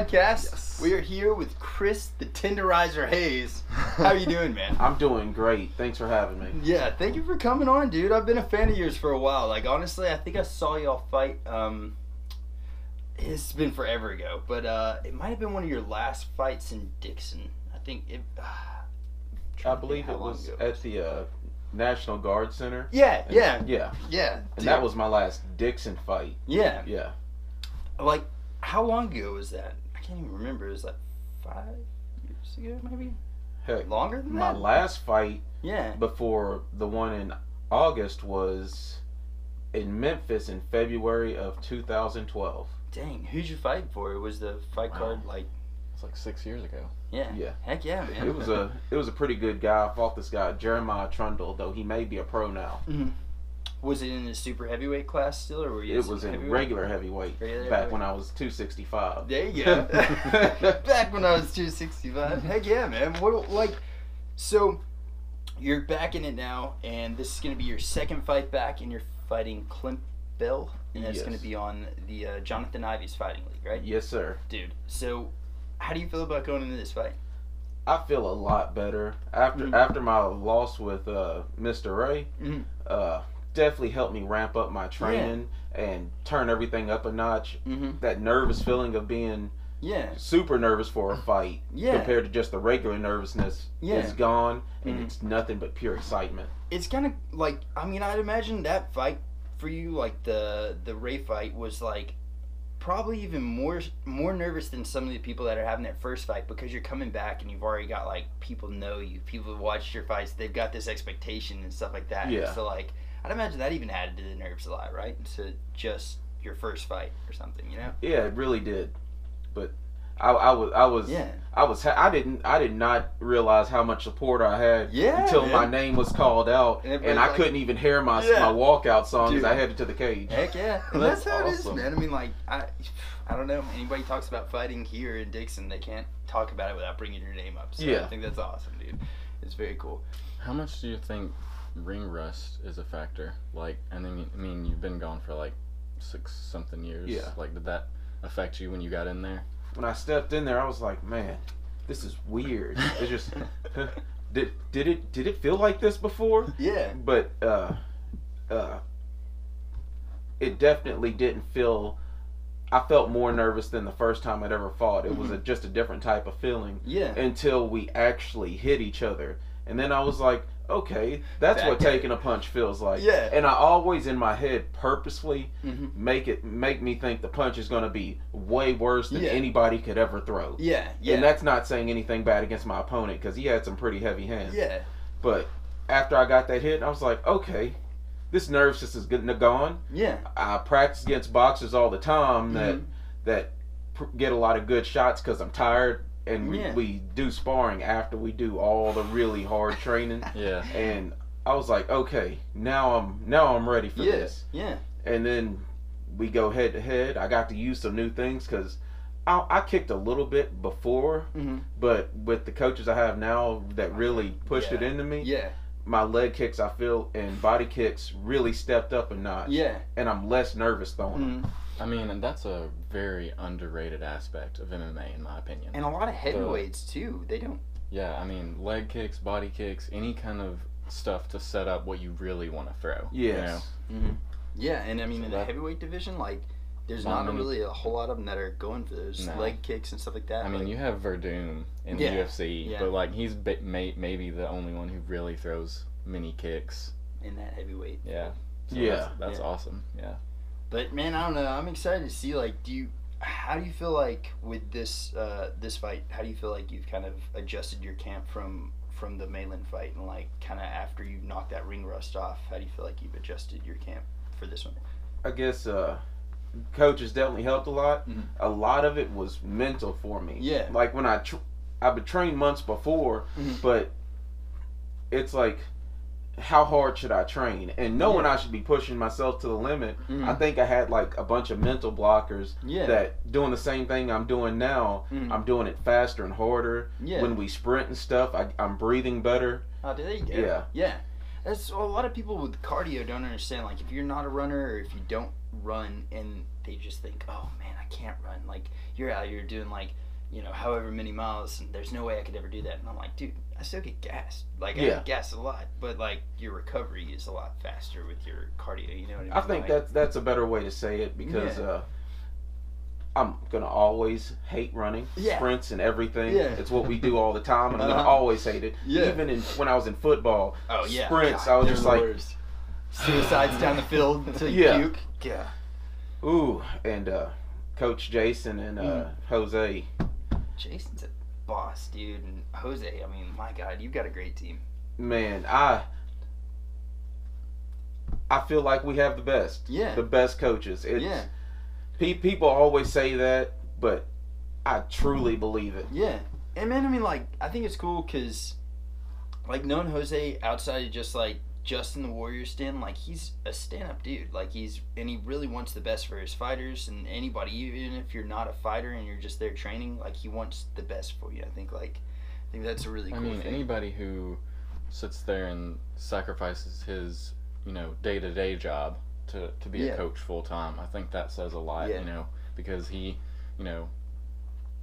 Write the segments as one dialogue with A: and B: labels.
A: podcast.
B: Yes.
A: We are here with Chris the Tenderizer Hayes. How are you doing, man?
B: I'm doing great. Thanks for having me.
A: Yeah, thank you for coming on, dude. I've been a fan of yours for a while. Like, honestly, I think I saw y'all fight. It's been forever ago, but it might have been one of your last fights in Dixon. I think it.
B: I believe it was at the National Guard Center.
A: Yeah, yeah,
B: And
A: dude.
B: that was my last Dixon fight.
A: Yeah.
B: Yeah.
A: Like, how long ago was that? I can't even remember. It was like 5 years ago, maybe?
B: Heck,
A: Longer than
B: my
A: that?
B: last fight
A: Yeah.
B: before the one in August was in Memphis in February of 2012.
A: Dang, who'd you fight for? Was the fight card like?
C: It's like 6 years ago.
A: Yeah.
B: Yeah.
A: Heck yeah, man.
B: It was a pretty good guy. I fought this guy, Jeremiah Trundle, though he may be a pro now.
A: Mhm. Was it in the super heavyweight class still, or were you?
B: It was in regular heavyweight
A: Regular
B: back
A: heavyweight?
B: when I was 265.
A: There you go. Back when I was 265. Heck yeah, man. What like? So, you're back in it now, and this is gonna be your second fight back, and you're fighting Clint Bell, and that's
B: Yes.
A: gonna be on the Jonathan Ives Fighting League, right?
B: Yes, sir.
A: Dude. So, how do you feel about going into this fight?
B: I feel a lot better after
A: Mhm.
B: after my loss with Mr. Ray.
A: Mhm.
B: Definitely helped me ramp up my training and turn everything up a notch.
A: Mhm.
B: That nervous feeling of being
A: Yeah.
B: super nervous for a fight
A: Yeah.
B: compared to just the regular nervousness
A: Yeah.
B: is gone, and
A: Mhm.
B: it's nothing but pure excitement.
A: It's kind of like, I mean, I'd imagine that fight for you, like the Ray fight, was like probably even more nervous than some of the people that are having that first fight, because you're coming back and you've already got, like, people know you, people have watched your fights, they've got this expectation and stuff like that.
B: Yeah.
A: So like, I'd imagine that even added to the nerves a lot, right? To just your first fight or something, you know?
B: Yeah, it really did. But I did not realize how much support I had
A: Yeah,
B: until
A: man.
B: my name was called out,
A: Everybody's
B: and I
A: like-
B: couldn't even hear my
A: Yeah.
B: walkout song
A: Dude.
B: as I headed to the cage.
A: Heck yeah. And that's
B: That's
A: how it is,
B: awesome.
A: man. I mean, like, I don't know. Anybody talks about fighting here in Dixon, they can't talk about it without bringing your name up. So
B: Yeah.
A: I think that's awesome, dude. It's very cool.
C: How much do you think ring rust is a factor? Like, and then, I mean, you've been gone for like 6-something years.
B: Yeah.
C: Like, did that affect you when you got in there?
B: When I stepped in there, I was like, man, this is weird. It's just, did it feel like this before?
A: Yeah.
B: But it definitely didn't feel. I felt more nervous than the first time I'd ever fought. It was just a different type of feeling
A: Yeah.
B: until we actually hit each other, and then I was like, okay, that's
A: That
B: what
A: guy-
B: taking a punch feels like.
A: Yeah.
B: And I always in my head purposefully
A: Mhm.
B: make me think the punch is going to be way worse than
A: Yeah.
B: anybody could ever throw.
A: Yeah. Yeah.
B: And that's not saying anything bad against my opponent, because he had some pretty heavy hands.
A: yeah.
B: But after I got that hit, I was like, okay, this nerve system is gone.
A: Yeah.
B: I practice against boxers all the time
A: Mhm.
B: that get a lot of good shots because I'm tired, and
A: Yeah.
B: we do sparring after we do all the really hard training.
C: Yeah.
B: And I was like, okay, now I'm ready for
A: Yeah.
B: this.
A: Yeah.
B: And then we go head to head. I got to use some new things because I kicked a little bit before,
A: Mm-hmm.
B: but with the coaches I have now that really pushed it
A: Yeah.
B: into me,
A: Yeah.
B: my leg kicks, I feel, and body kicks really stepped up a notch.
A: Yeah.
B: And I'm less nervous throwing them.
A: Mhm.
C: I mean, and that's a very underrated aspect of MMA, in my opinion.
A: And a lot of heavyweights too. They don't.
C: Yeah, I mean, leg kicks, body kicks, any kind of stuff to set up what you really want to throw.
B: Yes.
A: Mm-hmm. Yeah, and I mean,
C: So
A: in the
C: that-
A: heavyweight division, like, there's
C: Not
A: not
C: many-
A: really a whole lot of them that are going for those
C: No.
A: leg kicks and stuff like that.
C: I mean,
A: like,
C: you have Verdun in
A: Yeah,
C: the UFC,
A: yeah.
C: but like he's maybe the only one who really throws many kicks.
A: in that heavyweight.
C: Yeah. So
B: Yeah.
C: That's
A: Yeah.
C: awesome. Yeah.
A: But man, I don't know. I'm excited to see. Like, how do you feel like with this fight? How do you feel like you've kind of adjusted your camp from the Malin fight, and like kind of after you knocked that ring rust off? How do you feel like you've adjusted your camp for this one?
B: I guess coaches definitely helped a lot.
A: Mhm.
B: A lot of it was mental for me.
A: Yeah.
B: Like when I've been trained months before,
A: Mhm.
B: but it's like, how hard should I train? And knowing I should be pushing myself to the limit,
A: Mhm.
B: I think I had like a bunch of mental blockers
A: Yeah.
B: that doing the same thing I'm doing now,
A: Mhm.
B: I'm doing it faster and harder.
A: Yeah.
B: When we sprint and stuff, I'm breathing better.
A: Oh, there you go.
B: Yeah.
A: Yeah. That's a lot of people with cardio don't understand. Like, if you're not a runner or if you don't run, and they just think, oh man, I can't run. Like, you're out here doing like, however many miles, and there's no way I could ever do that. And I'm like, dude, I still get gassed. Like, I get gassed a lot, but like your recovery is a lot faster with your cardio. You know what I mean?
B: I think that's a better way to say it, because I'm gonna always hate running, sprints and everything. Yeah. It's what we do all the time, and I'm gonna always hate it. Yeah. Even when I was in football, sprints, God, I was just like
A: suicides down the field until you puke. Yeah.
B: Ooh, and Coach Jason and Jose.
A: Jason's a boss, dude, and Jose. I mean, my God, you've got a great team.
B: Man, I feel like we have the best. Yeah. The best coaches. People always say that, but I truly believe it.
A: Yeah. And man, I mean, like, I think it's cool because, like, knowing Jose outside of just in the Warriors den, like, he's a stand-up dude. Like, he really wants the best for his fighters and anybody, even if you're not a fighter and you're just there training, like, he wants the best for you. I think that's a really cool thing.
C: Anybody who sits there and sacrifices his, day-to-day job to be a coach full time, I think that says a lot, because he,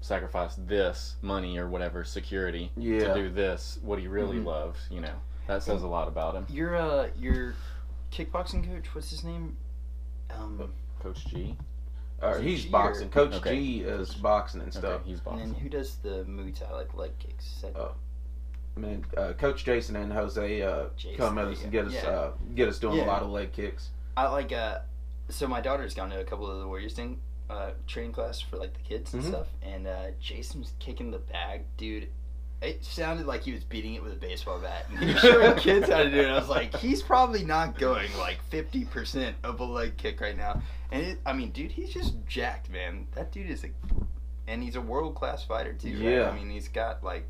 C: sacrificed this money or whatever security to do this, what he really loves, That says a lot about him.
A: Your kickboxing coach, what's his name?
C: Coach G.
B: He's boxing. Coach G is boxing and stuff.
C: Okay, he's boxing.
A: And then who does the Muay Thai, like leg kicks?
B: Coach Jason and Jose come at us and get us doing a lot of leg kicks.
A: I like so my daughter's gone to a couple of the Warriors training class for like the kids and stuff, and Jason was kicking the bag, dude. It sounded like he was beating it with a baseball bat, and he was showing kids how to do it. I was like, he's probably not going like 50% of a leg kick right now. And dude, he's just jacked, man. That dude is and he's a world-class fighter too. Right?
B: Yeah.
A: I mean, he's got like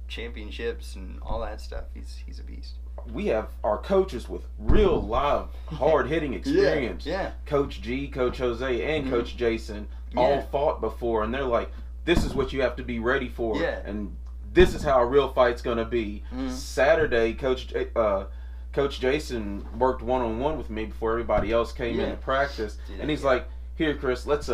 A: championships and all that stuff. He's a beast.
B: We have our coaches with real live hard-hitting experience.
A: Yeah.
B: Coach G, Coach Jose, and Coach Jason all fought before, and they're like, this is what you have to be ready for.
A: Yeah.
B: And this is how a real fight's gonna be. Saturday, Coach Jason worked one-on-one with me before everybody else came in to practice, and he's like, "Here, Chris, let's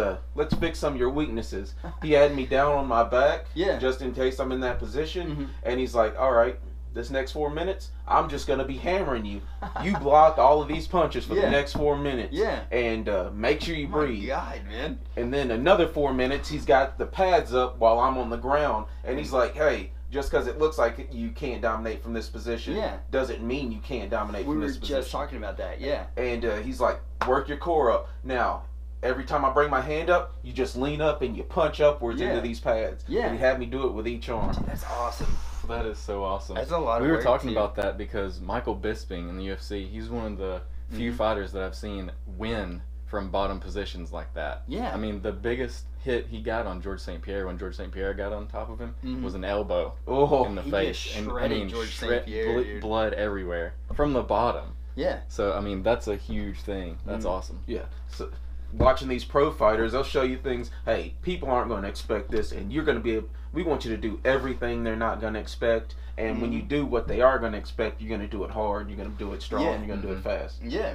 B: fix some of your weaknesses." He had me down on my back, just in case I'm in that position, and he's like, "All right, this next 4 minutes, I'm just gonna be hammering you. You block all of these punches for the next 4 minutes. And make sure you breathe."
A: My God, man.
B: And then another 4 minutes, he's got the pads up while I'm on the ground, and he's like, "Hey, just because it looks like you can't dominate from this position, doesn't mean you can't dominate from this position."
A: We were just talking about that,
B: And he's like, "Work your core up. Now, every time I bring my hand up, you just lean up and you punch upwards into these pads." And he had me do it with each arm.
A: Dude, that's awesome.
C: That is so awesome.
A: That's a lot of
C: work. We were talking
A: too.
C: about that because Michael Bisping in the UFC, he's one of the few fighters that I've seen win from bottom positions like that.
A: Yeah.
C: I mean, the biggest hit he got on George St. Pierre when George St. Pierre got on top of him was an elbow in the face.
A: And George St. Pierre,
C: blood everywhere from the bottom.
A: Yeah.
C: So, I mean, that's a huge thing. That's awesome.
B: Yeah. So, watching these pro fighters, they'll show you things. Hey, people aren't going to expect this, and you're going to we want you to do everything they're not going to expect. And when you do what they are going to expect, you're going to do it hard, you're going to do it strong, you're going to do it fast.
A: Yeah.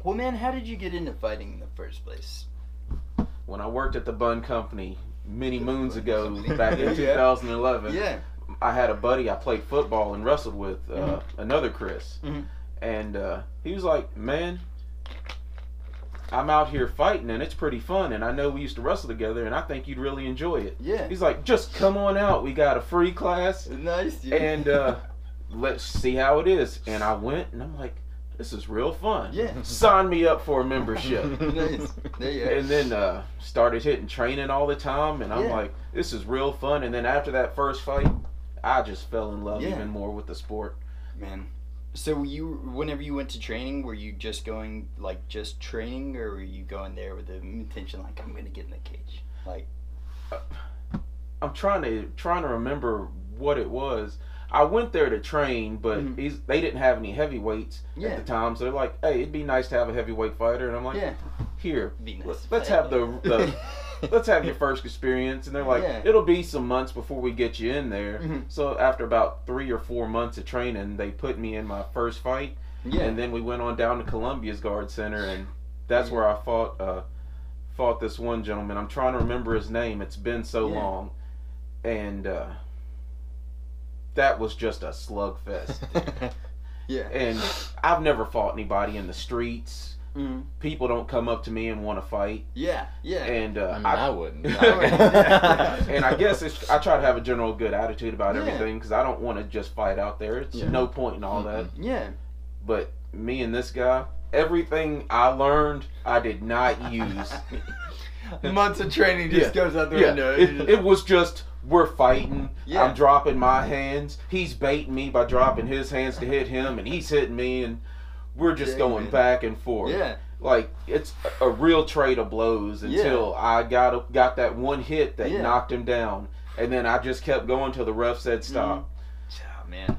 A: Well, man, how did you get into fighting in the first place?
B: When I worked at the Bun Company many moons ago, back in 2011, I had a buddy I played football and wrestled with, another Chris. And he was like, "Man, I'm out here fighting and it's pretty fun, and I know we used to wrestle together and I think you'd really enjoy it."
A: Yeah.
B: He's like, "Just come on out. We got a free class."
A: Nice, dude.
B: And let's see how it is. And I went and I'm like, this is real fun.
A: Yeah.
B: Sign me up for a membership.
A: Nice. There you go.
B: And then started hitting training all the time, and I'm like, this is real fun. And then after that first fight, I just fell in love even more with the sport.
A: Man. So whenever you went to training, were you just going, like, just training, or were you going there with the intention, like, I'm going to get in the cage? Like,
B: I'm trying to remember what it was. I went there to train, but they didn't have any heavyweights at the time, so they're like, "Hey, it'd be nice to have a heavyweight fighter," and I'm like, "Here, let's have the let's have your first experience. And they're like, it'll be some months before we get you in there. Mm-hmm. So after about 3 or 4 months of training, they put me in my first fight. Yeah. And then we went on down to Columbia's Guard Center, and that's where I fought this one gentleman. I'm trying to remember his name. It's been so long. And that was just a slugfest. Yeah. And I've never fought anybody in the streets. Mm-hmm. People don't come up to me and want to fight.
A: Yeah.
C: And I wouldn't.
B: And I guess I try to have a general good attitude about everything, because I don't want to just fight out there. It's no point in all that.
A: Yeah.
B: But me and this guy, everything I learned, I did not use.
A: Months of training just goes out the window.
B: It was just, we're fighting. Yeah. I'm dropping my hands. He's baiting me by dropping his hands to hit him, and he's hitting me, and we're just going back and forth.
A: Yeah.
B: Like, it's a real trade of blows until I got that one hit that knocked him down. And then I just kept going till the ref said stop.
A: Oh, man.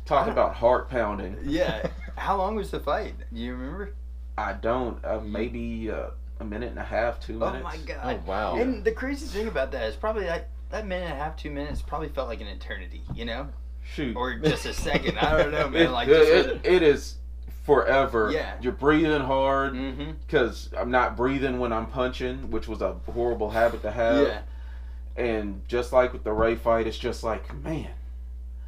B: Talking about heart pounding.
A: Yeah. How long was the fight? Do you remember?
B: I don't. Maybe a minute and a half, 2 minutes.
A: Oh, my God.
C: Oh, wow.
A: And the crazy thing about that is probably that minute and a half, 2 minutes probably felt like an eternity, you know?
B: Shoot.
A: Or just a second. I don't know, man.
B: It is forever.
A: Yeah.
B: You're breathing hard, because I'm not breathing when I'm punching, which was a horrible habit to have.
A: Yeah.
B: And just like with the Ray fight, it's just like, man,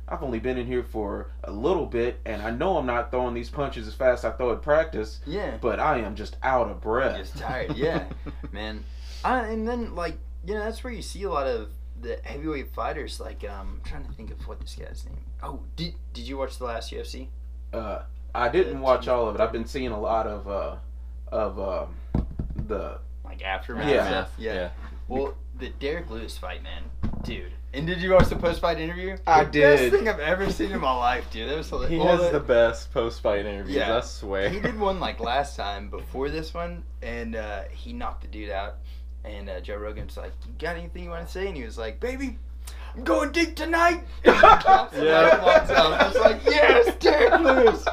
B: I've only been in here for a little bit, and I know I'm not throwing these punches as fast as I throw at practice.
A: Yeah.
B: But I am just out of breath.
A: Just tired. Yeah, man. And then, like, you know, that's where you see a lot of the heavyweight fighters. Like, I'm trying to think of what this guy's name. Oh, did you watch the last UFC?
B: I didn't watch all of it. I've been seeing a lot of the
A: like aftermath. Yeah. Well, the Derek Lewis fight, man, dude. And did you watch the post-fight interview?
B: I did.
A: Best thing I've ever seen in my life, dude. That was hilarious.
C: He has the best post-fight interviews. I swear.
A: He did one like last time before this one, and he knocked the dude out. And Joe Rogan's like, "You got anything you want to say?" And he was like, "Baby, I'm going deep tonight." I was like, yes, Derek Lewis.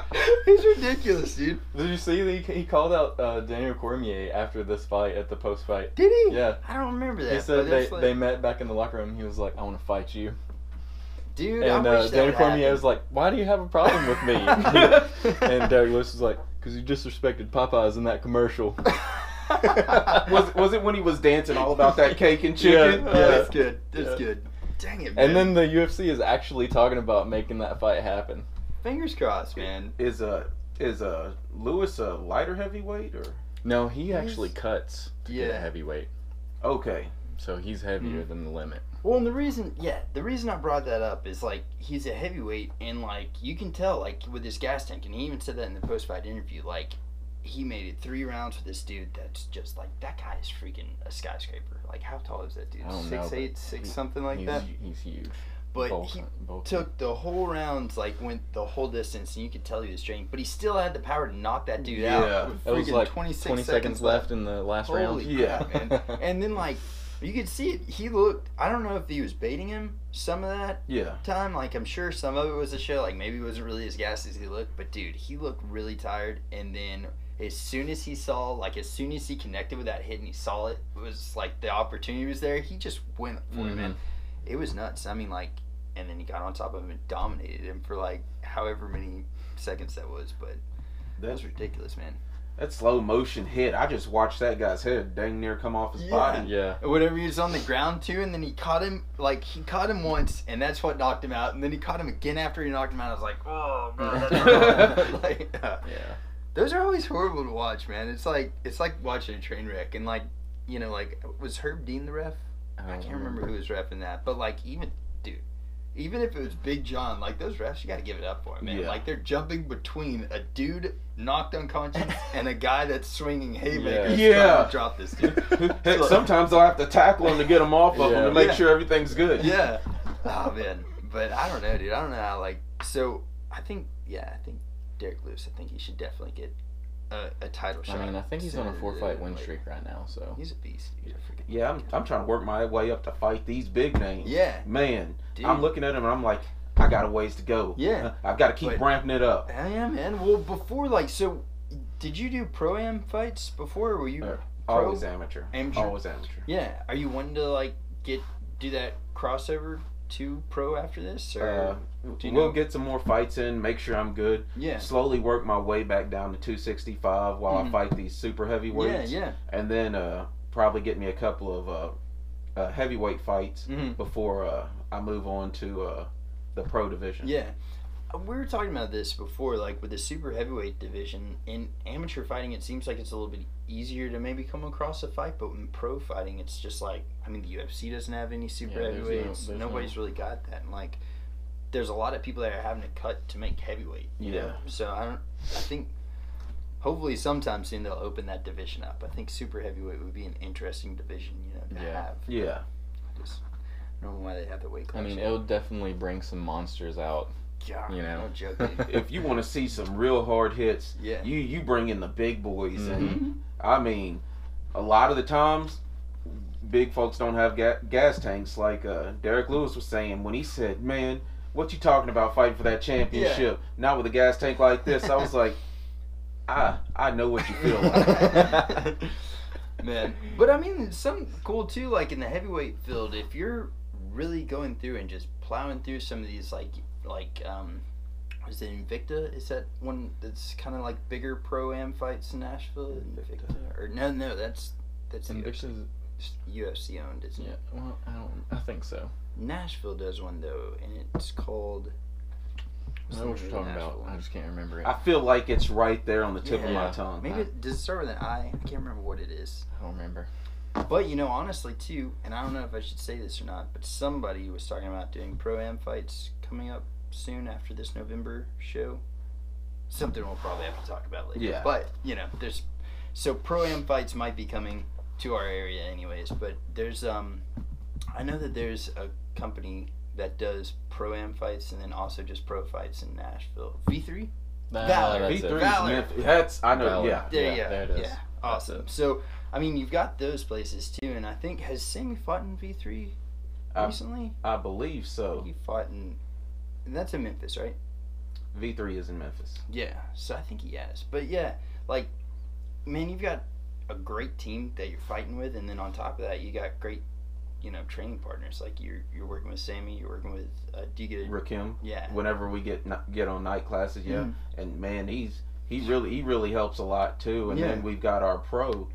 A: He's ridiculous, dude.
C: Did you see that he called out Daniel Cormier after this fight at the post-fight?
A: Did he?
C: Yeah.
A: I don't remember that.
C: He said they met back in the locker room. He was like, "I want to fight you."
A: Dude,
C: and
A: I wish that
C: Daniel Cormier was like, "Why do you have a problem with me?" And Derek Lewis was like, "Because you disrespected Popeyes in that commercial."
B: was it when he was dancing all about that cake and chicken?
A: Yeah, that's good. That's good. Dang it, man.
C: And then the UFC is actually talking about making that fight happen.
A: Fingers crossed, man.
B: Is Lewis a lighter heavyweight, or?
C: No, he actually cuts to get a heavyweight.
B: Okay.
C: So he's heavier than the limit.
A: Well, and the reason I brought that up is, like, he's a heavyweight, and, like, you can tell, like, with his gas tank, and he even said that in the post-fight interview, like, he made it 3 rounds with this dude that's just, like, that guy is freaking a skyscraper. Like, how tall is that dude? 6'8", 6 something like that?
C: He's huge.
A: But he took the whole rounds, like, went the whole distance, and you could tell he was training. But he still had the power to knock that dude out.
C: It was like 20 seconds left in the last round.
A: Holy crap, man. And then, like, you could see it. He looked, I don't know if he was baiting him some of that time. Like, I'm sure some of it was a show. Like, maybe he wasn't really as gassed as he looked. But, dude, he looked really tired. And then as soon as he connected with that hit and he saw it, it was like the opportunity was there. He just went for it, man. It was nuts. I mean, like, and then he got on top of him and dominated him for, like, however many seconds that was. But that was ridiculous, man.
B: That slow motion hit, I just watched that guy's head dang near come off his body.
C: Yeah.
A: Whatever, he was on the ground too, and then he caught him once, and that's what knocked him out. And then he caught him again after he knocked him out. I was like, oh god. Like, those are always horrible to watch, man. It's like watching a train wreck. And, like, you know, like, was Herb Dean the ref? I can't remember who was reffing that, but, like, even if it was Big John, like, those refs, you got to give it up for him, man. Yeah. Like, they're jumping between a dude knocked unconscious and a guy that's swinging haymakers trying to drop this dude.
B: Sometimes they'll have to tackle him to get him off of him to make sure everything's good.
A: Yeah. Oh, man. But I don't know, dude. I don't know how, like, so I think Derek Lewis, I think he should definitely get a title shot.
C: I mean, I think he's on a 4-fight win streak right now, so.
A: He's a beast, dude.
B: Yeah, I'm trying to work my way up to fight these big names.
A: Yeah.
B: Man,
A: dude.
B: I'm looking at him and I'm like, I got a ways to go.
A: Yeah.
B: I've got to keep ramping it up.
A: Yeah, man. Well, before, like, so, did you do Pro-Am fights before, or were you... pro?
B: Always amateur. Always amateur.
A: Yeah. Are you wanting to like do that crossover to pro after this? Or
B: we'll get some more fights in, make sure I'm good.
A: Yeah.
B: Slowly work my way back down to 265 while I fight these super heavyweights.
A: Yeah.
B: And then probably get me a couple of heavyweight fights before I move on to the pro division.
A: Yeah. We were talking about this before, like with the super heavyweight division. In amateur fighting, it seems like it's a little bit easier to maybe come across a fight, but in pro fighting, it's just like, I mean, the UFC doesn't have any super heavyweights. Nobody's really got that. And like, there's a lot of people that are having to cut to make heavyweight. You know? So I think hopefully sometime soon they'll open that division up. I think super heavyweight would be an interesting division, to have.
B: Yeah.
A: I just don't know why they have the weight class.
C: I mean, it'll definitely bring some monsters out.
A: Yeah,
C: no
A: joking.
B: If you want to see some real hard hits,
A: yeah,
B: you bring in the big boys, and I mean, a lot of the times, big folks don't have gas tanks. Like Derek Lewis was saying when he said, "Man, what you talking about fighting for that championship? Not with a gas tank like this." I was like, I know what you feel like.
A: Man, but I mean, it's something cool too. Like in the heavyweight field, if you're really going through and just plowing through some of these like is it Invicta? Is that one that's kind of like bigger pro-am fights in Nashville? Invicta? Or no, that's
C: Invicta's
A: UFC owned, isn't it?
C: Yeah, well, I think so.
A: Nashville does one though, and it's called.
C: I know what you're talking about. I just can't remember it.
B: I feel like it's right there on the tip of my tongue.
A: Maybe does it start with an I? I can't remember what it is.
C: I don't remember.
A: But honestly too, and I don't know if I should say this or not, but somebody was talking about doing pro-am fights coming up soon after this November show. Something we'll probably have to talk about later.
B: Yeah.
A: But there's pro-am fights might be coming to our area anyways. But there's I know that there's a company that does pro-am fights and then also just pro fights in Nashville. V3. Valor.
B: V3.
A: Valor.
B: That's I know.
C: Valor.
B: Yeah.
A: There you go.
C: There it is.
A: Yeah. Awesome. So I mean, you've got those places too, and I think has Sammy fought in V3 recently?
B: I believe so.
A: He fought in, and that's in Memphis, right?
B: V3 is in Memphis.
A: Yeah, so I think he has. But yeah, like, man, you've got a great team that you're fighting with, and then on top of that, you got great, training partners. Like you're working with Sammy, you're working with do you get
B: Rakim?
A: Yeah.
B: Whenever we get on night classes, and man, he really helps a lot too. And then we've got our pro.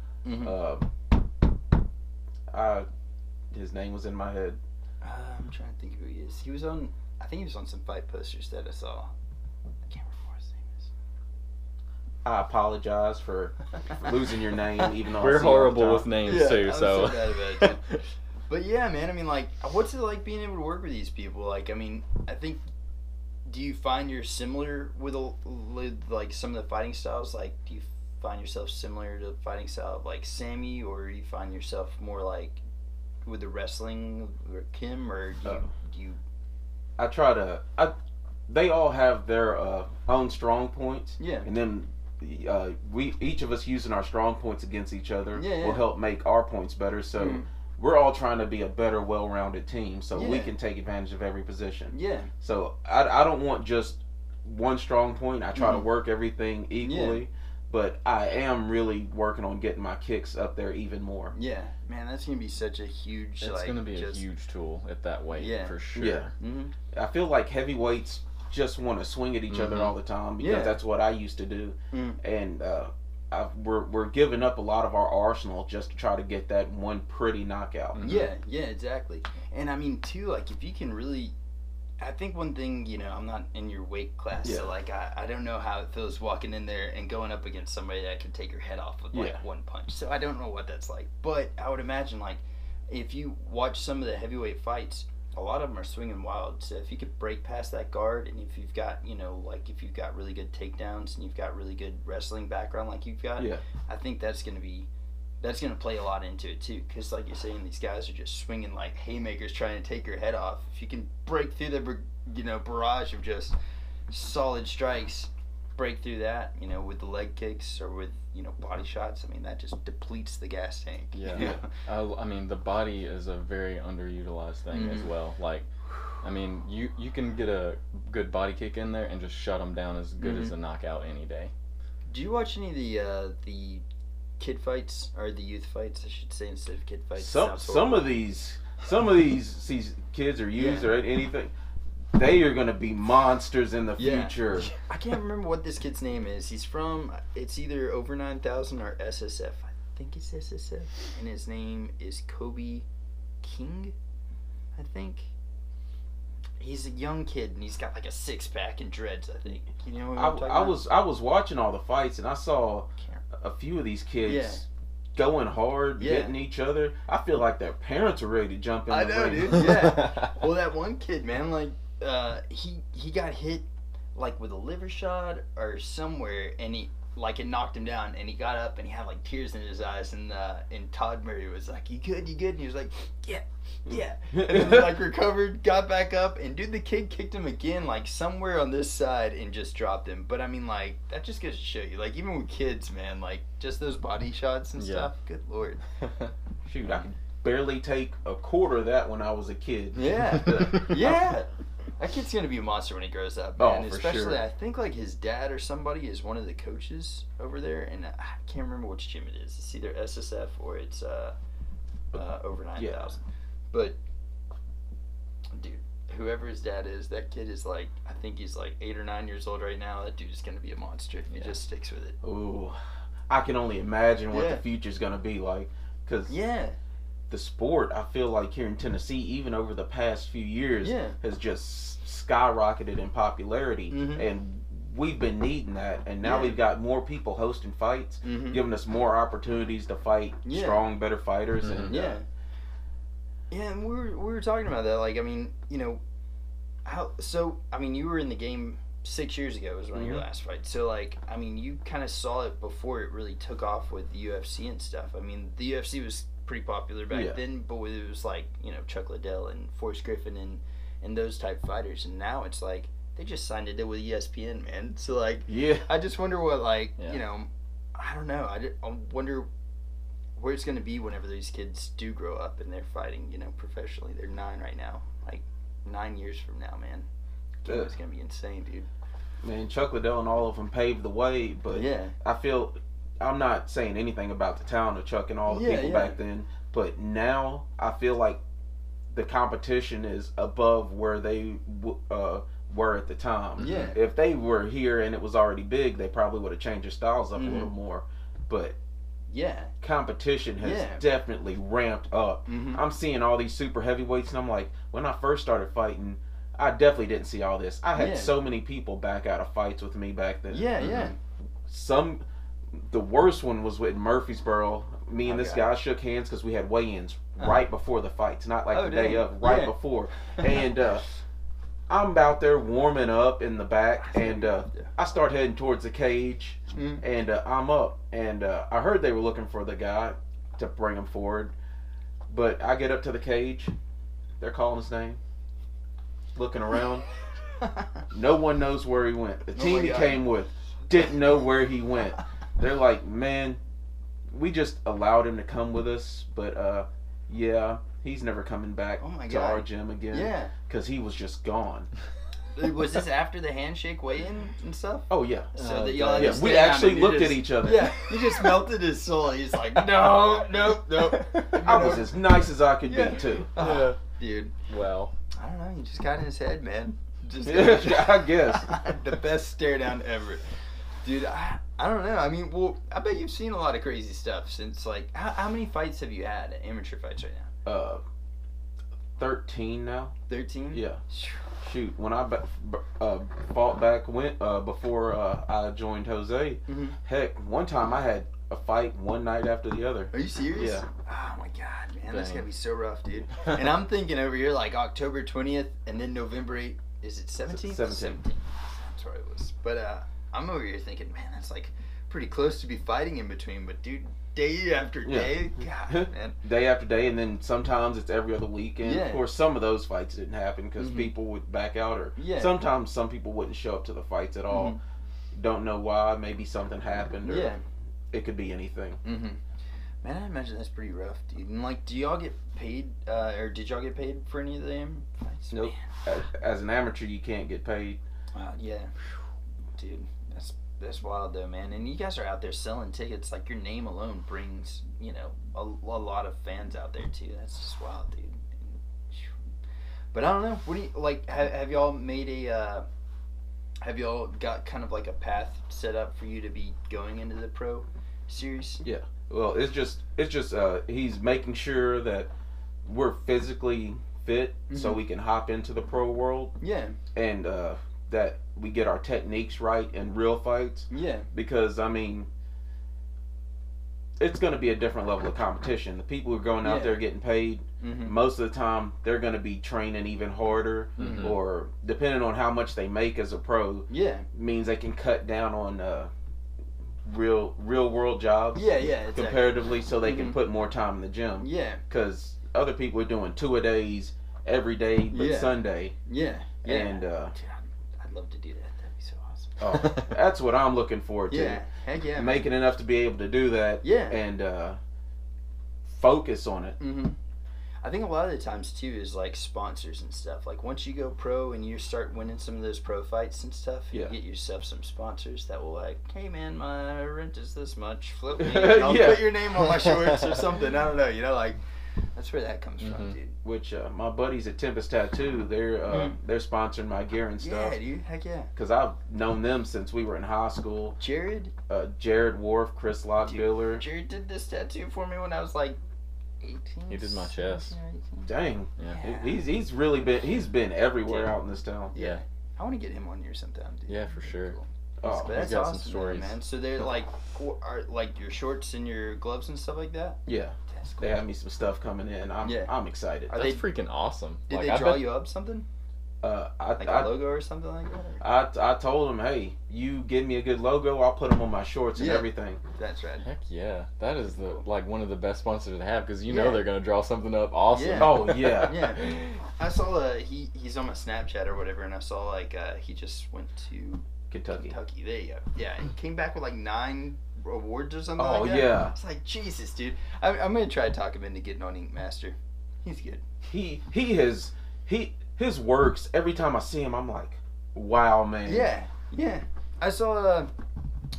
B: His name was in my head.
A: I'm trying to think who he is. I think he was on some fight posters that I saw. I can't remember what his name is.
B: I apologize for losing your name, even though
C: we're
B: I see
C: horrible with names too. So
A: bad about it. But yeah, man. I mean, like, what's it like being able to work with these people? Like, I mean, I think. Do you find you're similar with like some of the fighting styles? Like, do you find yourself similar to the fighting style of like Sammy, or do you find yourself more like with the wrestling or Kim, or do you?
B: I try to. They all have their own strong points.
A: Yeah.
B: And then we each of us using our strong points against each other will help make our points better. So we're all trying to be a better, well-rounded team, so we can take advantage of every position. Yeah. So I don't want just one strong point. I try to work everything equally. But I am really working on getting my kicks up there even more.
A: Yeah, man, that's gonna be such a huge.
C: It's gonna be a huge tool at that weight, for sure.
B: Yeah, I feel like heavyweights just want to swing at each other all the time because that's what I used to do, and we're giving up a lot of our arsenal just to try to get that one pretty knockout.
A: Yeah, exactly. And I mean too, like if you can really. I think one thing, I'm not in your weight class, so like I don't know how it feels walking in there and going up against somebody that can take your head off with like one punch. So I don't know what that's like. But I would imagine like if you watch some of the heavyweight fights, a lot of them are swinging wild. So if you could break past that guard, and if you've got, if you've got really good takedowns and you've got really good wrestling background like you've got, I think that's going to play a lot into it too, because like you're saying, these guys are just swinging like haymakers trying to take your head off. If you can break through the barrage of just solid strikes, break through that, with the leg kicks or with body shots, I mean that just depletes the gas tank.
C: Yeah. I mean the body is a very underutilized thing as well. Like, I mean you can get a good body kick in there and just shut them down as good as a knockout any day.
A: Do you watch any of the kid fights or the youth fights, I should say, instead of kid fights.
B: Some of these kids or youths or anything, they are gonna be monsters in the future.
A: I can't remember what this kid's name is. He's from, it's either Over 9000 or SSF. I think it's SSF, and his name is Kobe King, I think. He's a young kid, and he's got like a 6-pack and dreads, I think. You know what I'm talking about?
B: I was watching all the fights, and I saw a few of these kids going hard, getting each other. I feel like their parents are ready to jump in the ring.
A: I know, dude. Yeah. Well, that one kid, man, like, he got hit like with a liver shot or somewhere, and it knocked him down, and he got up and he had like tears in his eyes, and Todd Murray was like, you good, and he was like, yeah, and then like recovered, got back up, and dude, the kid kicked him again like somewhere on this side and just dropped him. But I mean, like, that just goes to show you, like, even with kids, man, like, just those body shots and stuff, good lord.
B: Shoot, I could barely take a quarter of that when I was a kid.
A: Yeah. That kid's gonna be a monster when he grows up, man. Especially, sure. I think like his dad or somebody is one of the coaches over there, and I can't remember which gym it is. It's either SSF or it's Over 9000. Yeah. But dude, whoever his dad is, that kid is like, I think he's like 8 or 9 years old right now. That dude is gonna be a monster if he just sticks with it.
B: Ooh, I can only imagine what the future's gonna be like, cause the sport, I feel like here in Tennessee, even over the past few years, has just skyrocketed in popularity, and we've been needing that. And now we've got more people hosting fights, giving us more opportunities to fight strong, better fighters. And
A: and we were talking about that. Like, I mean, you know, you were in the game 6 years ago was one of your last fights. So, like, I mean, you kind of saw it before it really took off with the UFC and stuff. I mean, the UFC was pretty popular back then, but it was like, you know, Chuck Liddell and Forrest Griffin and those type fighters, and now it's like they just signed a deal with ESPN, man. So like, I just wonder what, like, you know, I don't know. I wonder where it's gonna be whenever these kids do grow up and they're fighting, you know, professionally. They're 9 right now. Like 9 years from now, man, it's gonna be insane, dude.
B: Man, Chuck Liddell and all of them paved the way, but I feel. I'm not saying anything about the talent of Chuck and all the people back then, but now I feel like the competition is above where they were at the time. Yeah. If they were here and it was already big, they probably would have changed their styles up a little more. But competition has definitely ramped up. I'm seeing all these super heavyweights, and I'm like, when I first started fighting, I definitely didn't see all this. I had so many people back out of fights with me back then. The worst one was with Murfreesboro. Me and this guy shook hands because we had weigh-ins right before the fights, not like the day of, before. And I'm out there warming up in the back, and I start heading towards the cage, and I'm up, and I heard they were looking for the guy to bring him forward, but I get up to the cage, they're calling his name, looking around, no one knows where he went. The team he came with didn't know where he went. They're like, man, we just allowed him to come with us, but he's never coming back to our gym again. Yeah, because he was just gone.
A: Was this after the handshake weigh-in and stuff?
B: Oh yeah.
A: So that y'all had to
B: we actually looked at each other.
A: Yeah, you just melted his soul. He's like, no.
B: I was as nice as I could be too.
A: Dude.
C: Well,
A: I don't know. You just got in his head, man.
B: I guess.
A: The best stare down ever. Dude, I don't know. I mean, well, I bet you've seen a lot of crazy stuff since, like, how many fights have you had, amateur fights right now?
B: 13 now.
A: 13?
B: Yeah. Shoot, when I fought back before I joined Jose, heck, one time I had a fight one night after the other.
A: Are you serious?
B: Yeah.
A: Oh my god, man, that's gonna be so rough, dude. And I'm thinking over here like October 20th and then November 8th. Is it 17th?
B: 17th.
A: That's what it was. But I'm over here thinking, man, that's like pretty close to be fighting in between. But dude, day after day, God, man.
B: Day after day, and then sometimes it's every other weekend. Of course, some of those fights didn't happen because people would back out, or sometimes some people wouldn't show up to the fights at all. Don't know why. Maybe something happened, or it could be anything.
A: Man, I imagine that's pretty rough, dude. And like, do y'all get paid, or did y'all get paid for any of the fights?
B: Nope. As an amateur, you can't get paid.
A: Yeah, dude, That's wild though, man. And you guys are out there selling tickets. Like, your name alone brings, you know, a lot of fans out there too. That's just wild, dude. But I don't know. What do you like? Have y'all made a? Have y'all got kind of like a path set up for you to be going into the pro series?
B: Yeah. Well, it's just he's making sure that we're physically fit so we can hop into the pro world.
A: Yeah.
B: And that we get our techniques right in real fights.
A: Yeah.
B: Because I mean, it's going to be a different level of competition. The people who are going out there getting paid, most of the time they're going to be training even harder, or depending on how much they make as a pro, means they can cut down on real world jobs.
A: Yeah, exactly.
B: Comparatively, so they can put more time in the gym.
A: Yeah.
B: Because other people are doing 2-a-days every day, but Sunday.
A: Yeah.
B: And
A: dude, I'd love to do that. That'd be so awesome.
B: Oh, that's what I'm looking forward to.
A: Yeah. Heck yeah.
B: Making enough to be able to do that.
A: Yeah.
B: And focus on it.
A: I think a lot of the times too is like sponsors and stuff. Like, once you go pro and you start winning some of those pro fights and stuff, you get yourself some sponsors that will like, hey man, my rent is this much. Flip me. I'll put your name on my shorts or something. I don't know. You know, like, that's where that comes from, dude.
B: Which my buddies at Tempest Tattoo, they're sponsoring my gear and stuff.
A: Yeah, dude. Heck yeah.
B: Because I've known them since we were in high school.
A: Jared?
B: Jared Wharf, Chris Lockbiller.
A: Jared did this tattoo for me when I was like 18.
C: He did my chest.
B: Dang.
C: Yeah.
B: He's really been everywhere out in this town.
A: Yeah. I want to get him on here sometime, dude.
C: Yeah, for sure.
A: Cool.
B: Oh,
A: but that's
C: he's got
A: awesome,
C: some stories,
A: man. So they're like, are like your shorts and your gloves and stuff like that?
B: Yeah.
A: That's cool.
B: They have me some stuff coming in. I'm excited.
C: That's freaking awesome.
A: Did they draw you up something? Like a logo or something like that?
B: I told them, hey, you give me a good logo, I'll put them on my shorts and everything.
A: That's right.
C: Heck yeah, that is one of the best sponsors to have, because you know they're gonna draw something up awesome.
A: Yeah.
B: Oh yeah.
A: Yeah. I saw he's on my Snapchat or whatever, and I saw like he just went to
B: Kentucky.
A: There you go. Yeah, he came back with like 9 awards or something.
B: Oh
A: like that.
B: yeah.
A: It's like, Jesus, dude. I'm gonna try to talk him into getting on Ink Master. He's good.
B: His works, every time I see him, I'm like, wow, man.
A: Yeah. I saw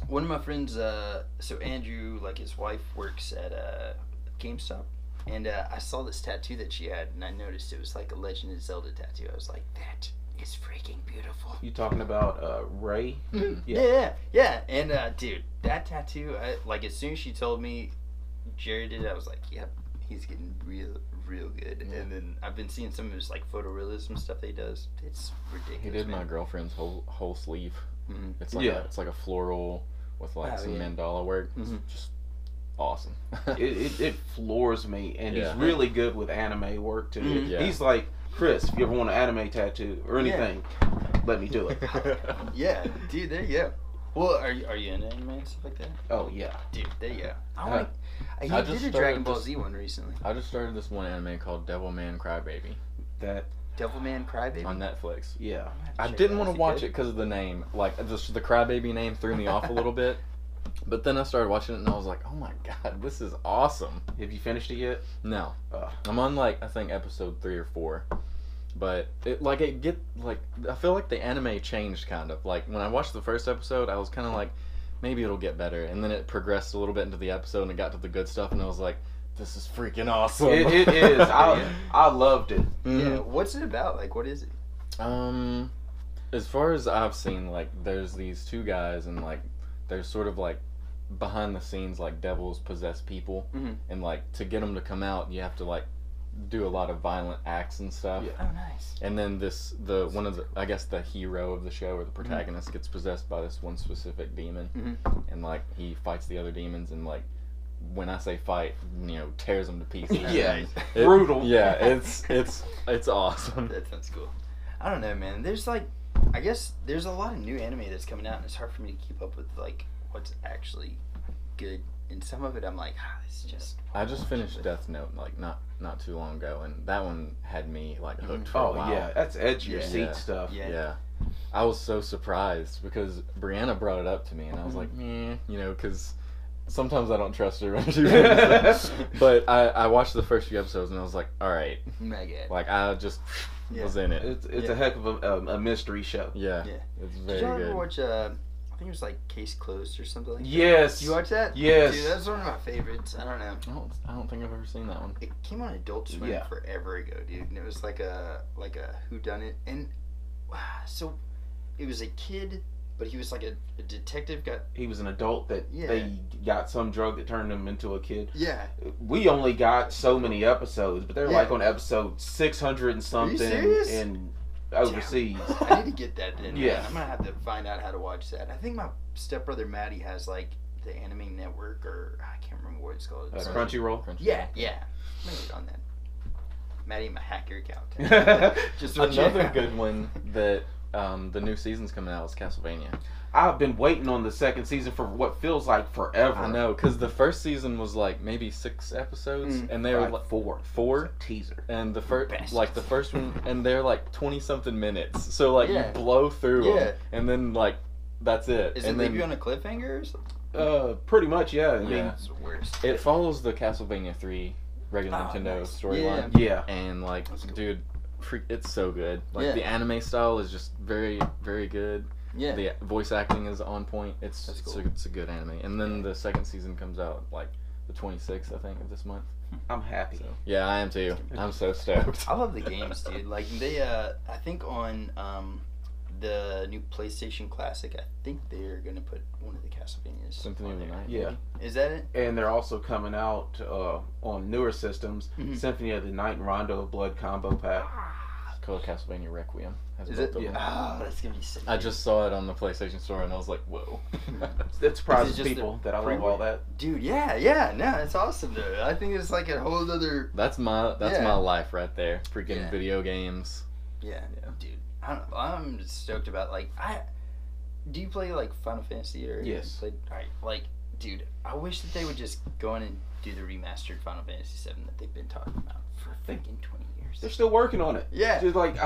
A: one of my friends, so Andrew, like his wife, works at GameStop. And I saw this tattoo that she had, and I noticed it was like a Legend of Zelda tattoo. I was like, that is freaking beautiful.
B: You talking about Ray?
A: Yeah. And dude, that tattoo, like as soon as she told me Jared did it, I was like, yep, he's getting real good.
B: Yeah.
A: And then I've been seeing some of his like photorealism stuff that he does. It's ridiculous.
C: He did my girlfriend's whole sleeve. It's like a floral with like some mandala work. It's just awesome.
B: it floors me, and he's really good with anime work too.
C: Yeah.
B: He's like, Chris, if you ever want an anime tattoo or anything, let me do it.
A: Yeah, dude, there you go. Well, are you into anime and stuff like that?
B: Oh yeah,
A: dude, there you go. He did a Dragon Ball Z one recently.
C: I just started this one anime called Devilman Crybaby.
A: Devilman Crybaby?
C: On Netflix.
B: Yeah.
C: I didn't want to watch it because of the name. Like, just the Crybaby name threw me off a little bit. But then I started watching it and I was like, oh my god, this is awesome.
B: Have you finished it yet?
C: No. I'm on like, I think episode 3 or 4. But I feel like the anime changed kind of. Like, when I watched the first episode, I was kind of like, maybe it'll get better. And then it progressed a little bit into the episode and it got to the good stuff and I was like, this is freaking awesome.
B: It is. I loved it.
A: Yeah. What's it about? Like, what is it?
C: As far as I've seen, like, there's these 2 guys and like, there's sort of like behind the scenes like devils possess people, and like to get them to come out, you have to like do a lot of violent acts and stuff.
A: Yeah. Oh, nice.
C: And then I guess the hero of the show or the protagonist gets possessed by this one specific demon, and like he fights the other demons and like. When I say fight, tears them to pieces.
B: Yeah, brutal.
C: Yeah, it's awesome.
A: That sounds cool. I don't know, man. There's like, I guess there's a lot of new anime that's coming out, and it's hard for me to keep up with like what's actually good. And some of it, I'm like, it's just.
C: I just finished Death Note like not too long ago, and that one had me like hooked for a while.
B: Oh yeah, that's edge your seat stuff.
C: Yeah. I was so surprised because Brianna brought it up to me, and I was like, because. Sometimes I don't trust her when she brings it. But I watched the first few episodes and I was like, all right. Like, I just was in it.
B: It's a heck of a mystery show.
C: Yeah. It's very
A: good. Did you
C: good.
A: ever watch, I think it was like Case Closed or something like that.
B: Yes.
A: Did you watch that?
B: Yes.
A: Dude, that's one of my favorites. I don't know.
C: I don't think I've ever seen that one.
A: It came on Adult Swim forever ago, dude, and it was like a whodunit, and so it was a kid, but he was like a detective.
B: He was an adult that they got some drug that turned him into a kid.
A: Yeah.
B: We only got so many episodes, but they're like on episode 600 and something.
A: Are you serious?
B: In overseas.
A: I need to get that then.
B: Yeah.
A: Man. I'm gonna have to find out how to watch that. I think my stepbrother Maddie has like the Anime Network, or I can't remember what it's called.
B: Crunchyroll.
A: Yeah. I'm gonna get on that. Maddie, my hacker account.
C: Just another good one that the new season's coming out is Castlevania.
B: I've been waiting on the second season for what feels like forever.
C: I know, because the first season was like maybe 6 episodes, and they were like four
B: teaser.
C: And the first one, and they're like 20-something minutes. So like you blow through them, and then like that's it.
A: Is it leave you on a cliffhanger or something?
B: Pretty much, yeah. I mean,
A: it's the worst.
C: It follows the Castlevania 3 regular Nintendo storyline.
B: Yeah.
C: And like, dude, it's so good. Like the anime style is just very, very good.
A: Yeah.
C: The voice acting is on point. It's
A: cool.
C: it's a good anime. And then the second season comes out like the 26th, I think, of this month.
B: I'm happy.
C: So, yeah, I am too. I'm so stoked.
A: I love the games, dude. Like they, I think on the new PlayStation Classic, I think they're gonna put one of the Castlevanias.
C: Symphony of the Night.
B: Yeah.
A: Is that it?
B: And they're also coming out on newer systems.
A: Mm-hmm.
B: Symphony of the Night and Rondo of Blood combo pack.
C: It's called Castlevania Requiem.
A: Is it? Yeah. Oh, that's gonna be sick.
C: I just saw it on the PlayStation Store and I was like, whoa.
B: It surprises people that I love all that.
A: Dude, yeah. No, it's awesome, dude. I think it's like a whole other.
C: That's my life right there. Freaking video games.
A: Yeah, dude. I'm just stoked about do you play like Final Fantasy or?
B: Yes.
A: Alright, like, dude, I wish that they would just go in and do the remastered Final Fantasy VII that they've been talking about for freaking 20 years.
B: They're still working on it.
A: Yeah.
B: Just like.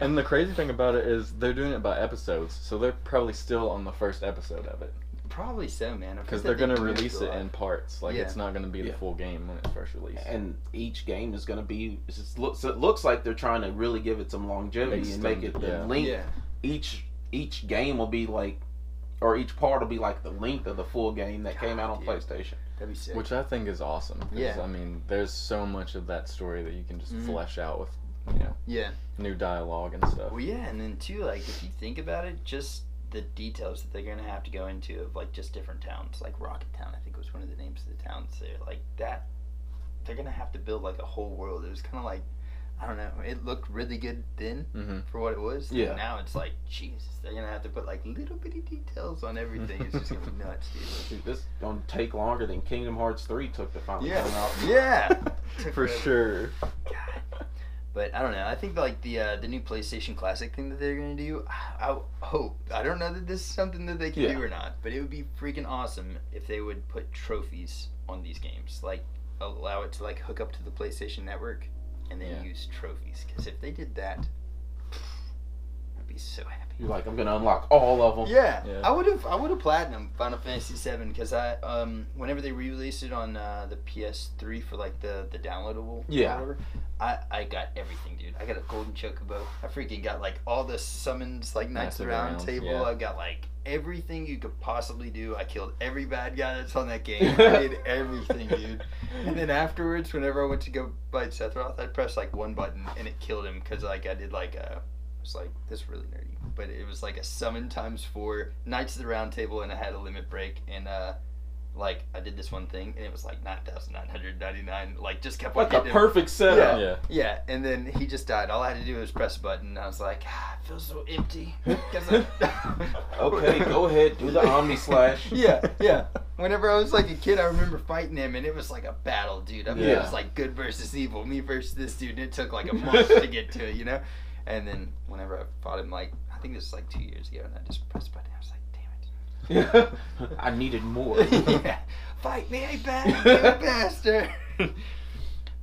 C: And the crazy thing about it is they're doing it by episodes, so they're probably still on the first episode of it.
A: Probably so, man.
C: Because they're going to release it in parts. Like, it's not going to be the full game when it's first released.
B: And each game is going to be... It looks like they're trying to really give it some longevity and make it the length. Yeah. Each game will be like... Or each part will be like the length of the full game that came out on PlayStation.
A: That'd be sick.
C: Which I think is awesome. Because, I mean, there's so much of that story that you can just flesh out with, new dialogue and stuff.
A: Well, yeah, and then, too, like, if you think about it, just... the details that they're going to have to go into of like just different towns, like Rocket Town, I think was one of the names of the towns there, like that they're going to have to build like a whole world. It was kind of like, I don't know, it looked really good then for what it was.
B: Yeah.
A: And now it's like, Jesus, they're going to have to put like little bitty details on everything. It's just going to be nuts, dude.
B: This is going to take longer than Kingdom Hearts 3 took to finally come out.
A: Yeah.
C: For sure.
A: God. But I don't know. I think like the new PlayStation Classic thing that they're gonna do. I hope. I don't know that this is something that they can do or not. But it would be freaking awesome if they would put trophies on these games. Like allow it to like hook up to the PlayStation Network, and then use trophies. Because if they did that, I'd be so happy.
B: You're like, I'm gonna unlock all of them.
A: Yeah. I would have platinum Final Fantasy VII because I whenever they re-released it on the PS3 for like the downloadable.
B: Yeah.
A: Or whatever, I got everything, dude. I got a golden chocobo. I freaking got like all the summons, like Knights of the Round Table. Yeah. I got like everything you could possibly do. I killed every bad guy that's on that game. I did everything, dude. And then afterwards, whenever I went to go fight Sephiroth, I pressed like one button and it killed him because like I did like a. It was like this is really nerdy, but it was like a summon ×4 Knights of the Round Table, and I had a limit break, and like I did this one thing, and it was like 9,999. Like just kept
B: like a perfect setup.
A: Yeah. And then he just died. All I had to do was press a button, and I was like, it feels so empty.
B: Okay, go ahead, do the Omni Slash.
A: Yeah. Whenever I was like a kid, I remember fighting him, and it was like a battle, dude. I mean, it was like good versus evil, me versus this dude, and it took like a month to get to it, you know. And then whenever I fought him, like, I think this was like 2 years ago, and I just pressed the button. I was like, damn
B: it. I needed more.
A: Fight me, you bastard.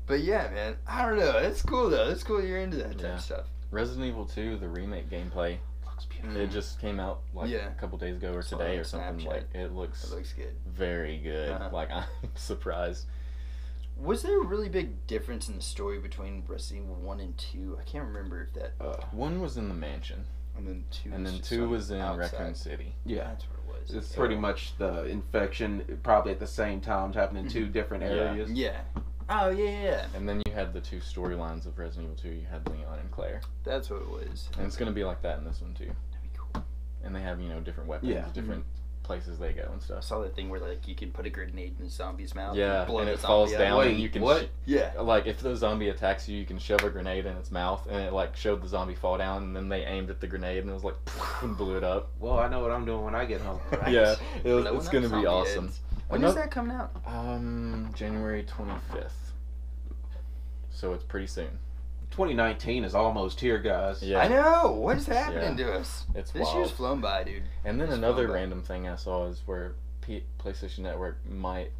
A: But yeah, man, I don't know. It's cool, though. It's cool you're into that type of stuff.
C: Resident Evil 2, the remake gameplay. Looks beautiful. It just came out like a couple days ago or today or something. Like, it looks
A: good. Very good.
C: Like, I'm surprised.
A: Was there a really big difference in the story between Resident Evil 1 and 2? I can't remember if that...
C: 1 was in the mansion.
A: And then 2
C: 2 was in
A: outside.
C: Raccoon City.
B: Yeah.
A: That's what it was.
B: It's pretty much the infection, probably at the same time, happening in 2 different areas.
A: Yeah. Oh, yeah.
C: And then you had the 2 storylines of Resident Evil 2. You had Leon and Claire.
A: That's what it was.
C: And it's going to be like that in this one, too.
A: That'd be cool.
C: And they have, different weapons, different places they go and
A: I
C: stuff.
A: saw that thing where, like, you can put a grenade in a zombie's mouth.
C: Yeah,
A: blow
C: and
A: the
C: it falls
A: zombie
C: down
A: out.
C: and you can...
B: What?
A: Yeah.
C: Like, if the zombie attacks you, you can shove a grenade in its mouth, and it, like, showed the zombie fall down, and then they aimed at the grenade, and it was like, and blew it up.
B: Well, I know what I'm doing when I get home.
A: Right.
C: Yeah,
A: Blowing
C: it's
A: up
C: going to be
A: zombie
C: awesome.
A: heads. When is that coming out?
C: January 25th. So it's pretty soon.
B: 2019 is almost here, guys.
C: Yeah.
A: I know. What is happening
C: Yeah.
A: to us?
C: It's
A: This
C: wild.
A: year's flown by, dude.
C: And then
A: It's
C: another
A: fun, but-
C: random thing I saw is where PlayStation Network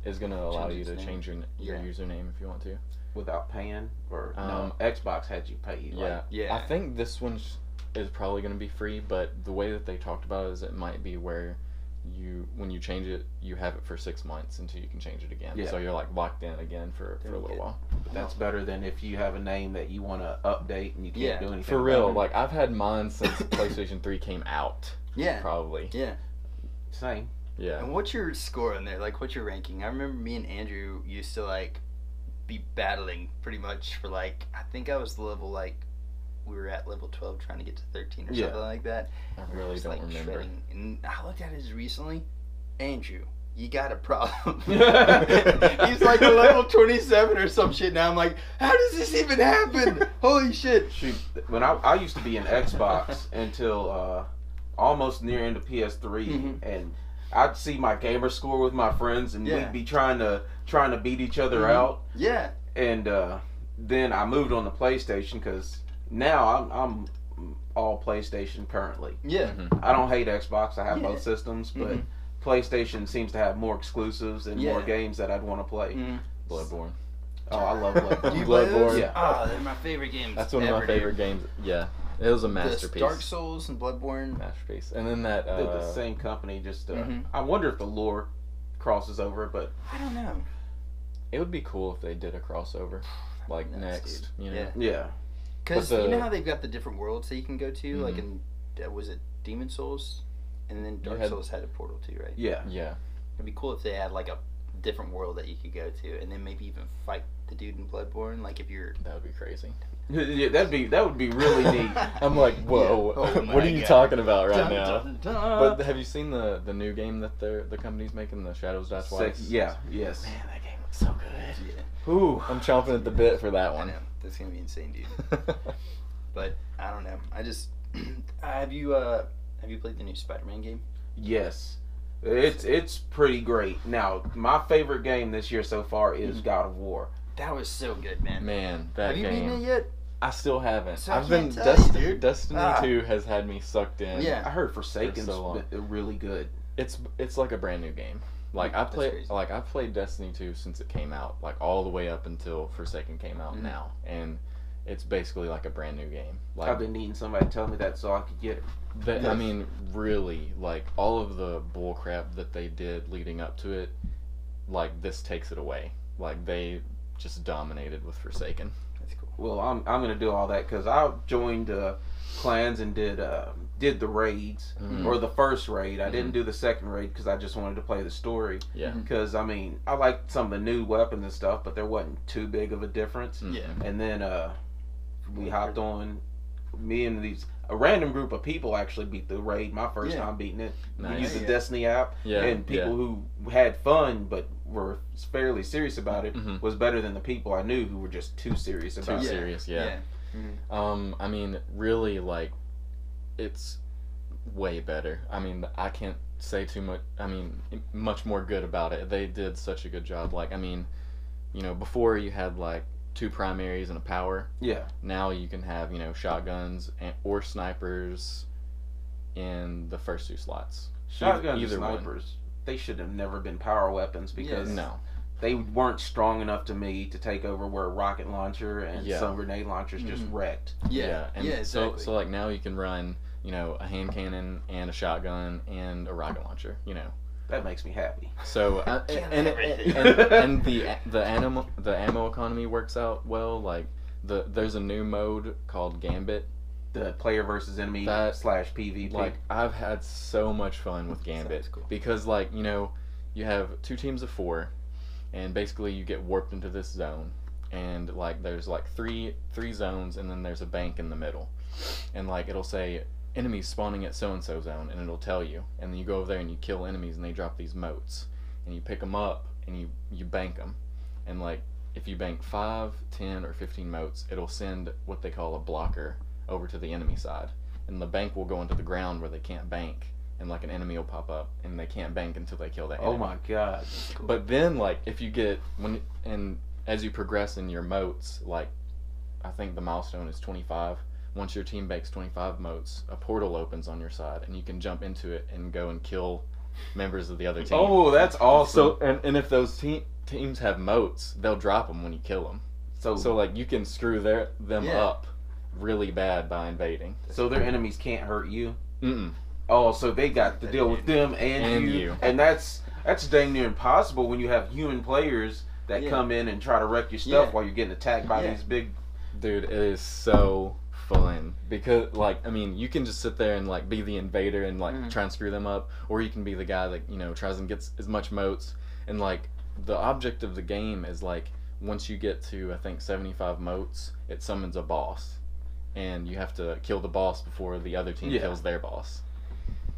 C: is going to allow
A: Change
C: you
A: its
C: to
A: name.
C: change your
A: Yeah.
C: username if you want to.
B: Without paying, or no,
C: Um,
B: Xbox had you pay. Like,
A: Yeah.
C: I think this one is probably going to be free, but the way that they talked about it is it might be where when you change it, you have it for 6 months until you can change it again.
B: Yeah.
C: So you're like locked in again for a little while.
B: but that's better than if you have a name that you want to update and you can't
A: Yeah.
B: do anything.
C: For
B: about
C: real,
B: it.
C: like I've had mine since PlayStation 3 came out.
A: Yeah.
C: Probably.
A: Yeah.
B: Same.
C: Yeah.
A: And what's your score on there? Like, what's your ranking? I remember me and Andrew used to, like, be battling pretty much for, like, I think I was level, like, we were at level 12 trying to get to 13 or
B: Yeah.
A: something like that.
C: I
A: We were
C: really
A: just,
C: don't
A: like,
C: remember.
A: shredding. And I looked at it recently. Andrew, you got a problem. He's like a level 27 or some shit now. I'm like, how does this even happen? Holy shit.
B: Shoot, when I used to be in Xbox until almost near into PS3,
A: Mhm.
B: and I'd see my gamer score with my friends, and
A: Yeah.
B: we'd be trying to beat each other
A: Mhm.
B: out.
A: Yeah.
B: And then I moved on to PlayStation because now I'm all PlayStation currently.
A: Yeah.
C: Mhm.
B: I don't hate Xbox. I have
A: Yeah.
B: both systems, but
A: Mhm.
B: PlayStation seems to have more exclusives and more
A: Yeah.
B: games that I'd want to play.
A: Mhm.
C: Bloodborne.
B: Oh, I love
A: Do
B: Bloodborne.
A: you play those?
C: Bloodborne.
B: Yeah.
A: Oh, they're my favorite games.
C: That's one of
A: ever,
C: my favorite
A: dude.
C: games. Yeah. It was a
A: The
C: masterpiece.
A: Dark Souls and Bloodborne.
C: Masterpiece. And then that
B: They're the same company. Just
A: Mhm.
B: I wonder if the lore crosses over, but
A: I don't know.
C: it would be cool if they did a crossover. Like
A: Nuts,
C: next,
A: dude.
C: you know.
A: Yeah.
B: yeah.
A: Because
C: But
A: you know
C: the-
A: how they've got the different worlds that you can go to? Like
C: Mhm.
A: in, was it Demon Souls? And then Dark
C: had-
A: Souls had a portal too, right?
B: Yeah.
C: Yeah.
A: It'd be cool if they had like a different world that you could go to and then maybe even fight the dude in Bloodborne. Like if you're.
C: That would be crazy.
B: Yeah, that would be really neat.
C: I'm like, whoa,
A: Yeah. Oh my
C: what are you
A: God.
C: talking about right
A: Dun,
C: now?
A: dun, dun.
C: But have you seen the new game that the company's making, the Shadows Die Twice?
B: Yeah. Yes.
C: Man, that game looks so good.
A: Yeah,
B: Ooh.
C: I'm chomping at the bit for that
A: I
C: one.
A: know. That's going to be insane, dude. But I don't know. I just. Have you played the new Spider-Man game?
B: Yes. It's pretty great. Now, my favorite game this year so far is
A: Mhm.
B: God of War.
A: That was so good, man.
C: Man, that
A: Have you
C: game.
A: beaten it yet?
C: I still haven't.
A: So I
C: I've been
A: can't tell you, dude.
C: Destiny
A: Ah.
C: 2 has had me sucked in.
A: Yeah.
B: I heard Forsaken's
C: so long.
B: really good.
C: It's like a brand new game. Like I
A: That's
C: play
A: crazy.
C: like I've played Destiny 2 since it came out, like all the way up until Forsaken came out
A: Mhm.
C: now, and it's basically like a brand new game. Like
B: I've been needing somebody to tell me that so I could get it.
C: I
A: Yes.
C: mean, really, like all of the bull crap that they did leading up to it, like this takes it away. Like they just dominated with Forsaken.
A: That's cool.
B: Well, I'm gonna do all that because I joined clans and did the raids
C: Mhm.
B: or the first raid. I
C: Mhm.
B: didn't do the second raid because I just wanted to play the story.
C: Yeah.
A: Mhm.
B: Because I mean, I liked some of the new weapons and stuff, but there wasn't too big of a difference.
C: Mhm.
A: Yeah.
B: And then we hopped on. Me and a random group of people actually beat the raid my first
A: Yeah.
B: time beating it.
C: Nice.
B: We used the
A: Yeah.
B: Destiny app,
C: Yeah.
B: and people who had fun but were fairly serious about it
C: Mhm.
B: was better than the people I knew who were just too serious
C: Too
B: about it.
C: serious, yeah.
A: Mhm.
C: I mean, really, like, it's way better. I mean, I can't say too much. I mean, much more good about it. They did such a good job. Like, I mean, you know, before you had like 2 primaries and a power.
B: Yeah.
C: Now you can have, you know, shotguns or snipers in the first 2 slots.
B: Shotguns
C: Either
B: and
C: one.
B: snipers, they should have never been power weapons because
C: No.
B: they weren't strong enough to me to take over where a rocket launcher and
C: Yeah.
B: some grenade launchers just
A: Mhm.
B: wrecked.
A: Yeah.
C: And
A: yeah, exactly.
C: so like now you can run, you know, a hand cannon and a shotgun and a rocket launcher, you know.
B: That makes me happy.
C: So
A: Kill
C: and
A: everything.
C: and the ammo economy works out well. Like there's a new mode called Gambit
B: the player versus enemy / PvP.
C: Like, I've had so much fun with Gambit
A: cool.
C: because, like, you know, you have 2 teams of 4, and basically you get warped into this zone, and like there's like three zones, and then there's a bank in the middle, and like it'll say enemies spawning at so and so zone, and it'll tell you, and then you go over there and you kill enemies, and they drop these motes, and you pick them up and you bank them, and like if you bank 5, 10, or 15 motes, it'll send what they call a blocker over to the enemy side, and the bank will go into the ground where they can't bank, and like an enemy will pop up, and they can't bank until they kill that enemy.
B: Oh my god!
A: Cool.
C: But then, like, if you get as you progress in your motes, like, I think the milestone is 25. Once your team banks 25 motes, a portal opens on your side, and you can jump into it and go and kill members of the other team.
B: Oh, that's awesome!
C: So, and if those teams have motes, they'll drop them when you kill them. So like, you can screw them up really bad by invading.
B: So their enemies can't hurt you?
C: Mm-mm.
B: Oh, so they got to deal with them and you. And that's dang near impossible when you have human players that come in and try to wreck your stuff while you're getting attacked by these big...
C: Dude, it is so fun. Because, like, I mean, you can just sit there and, like, be the invader and, like, try and screw them up. Or you can be the guy that, you know, tries and gets as much motes. And, like, the object of the game is, like, once you get to, I think, 75 motes, it summons a boss. And you have to kill the boss before the other team kills their boss.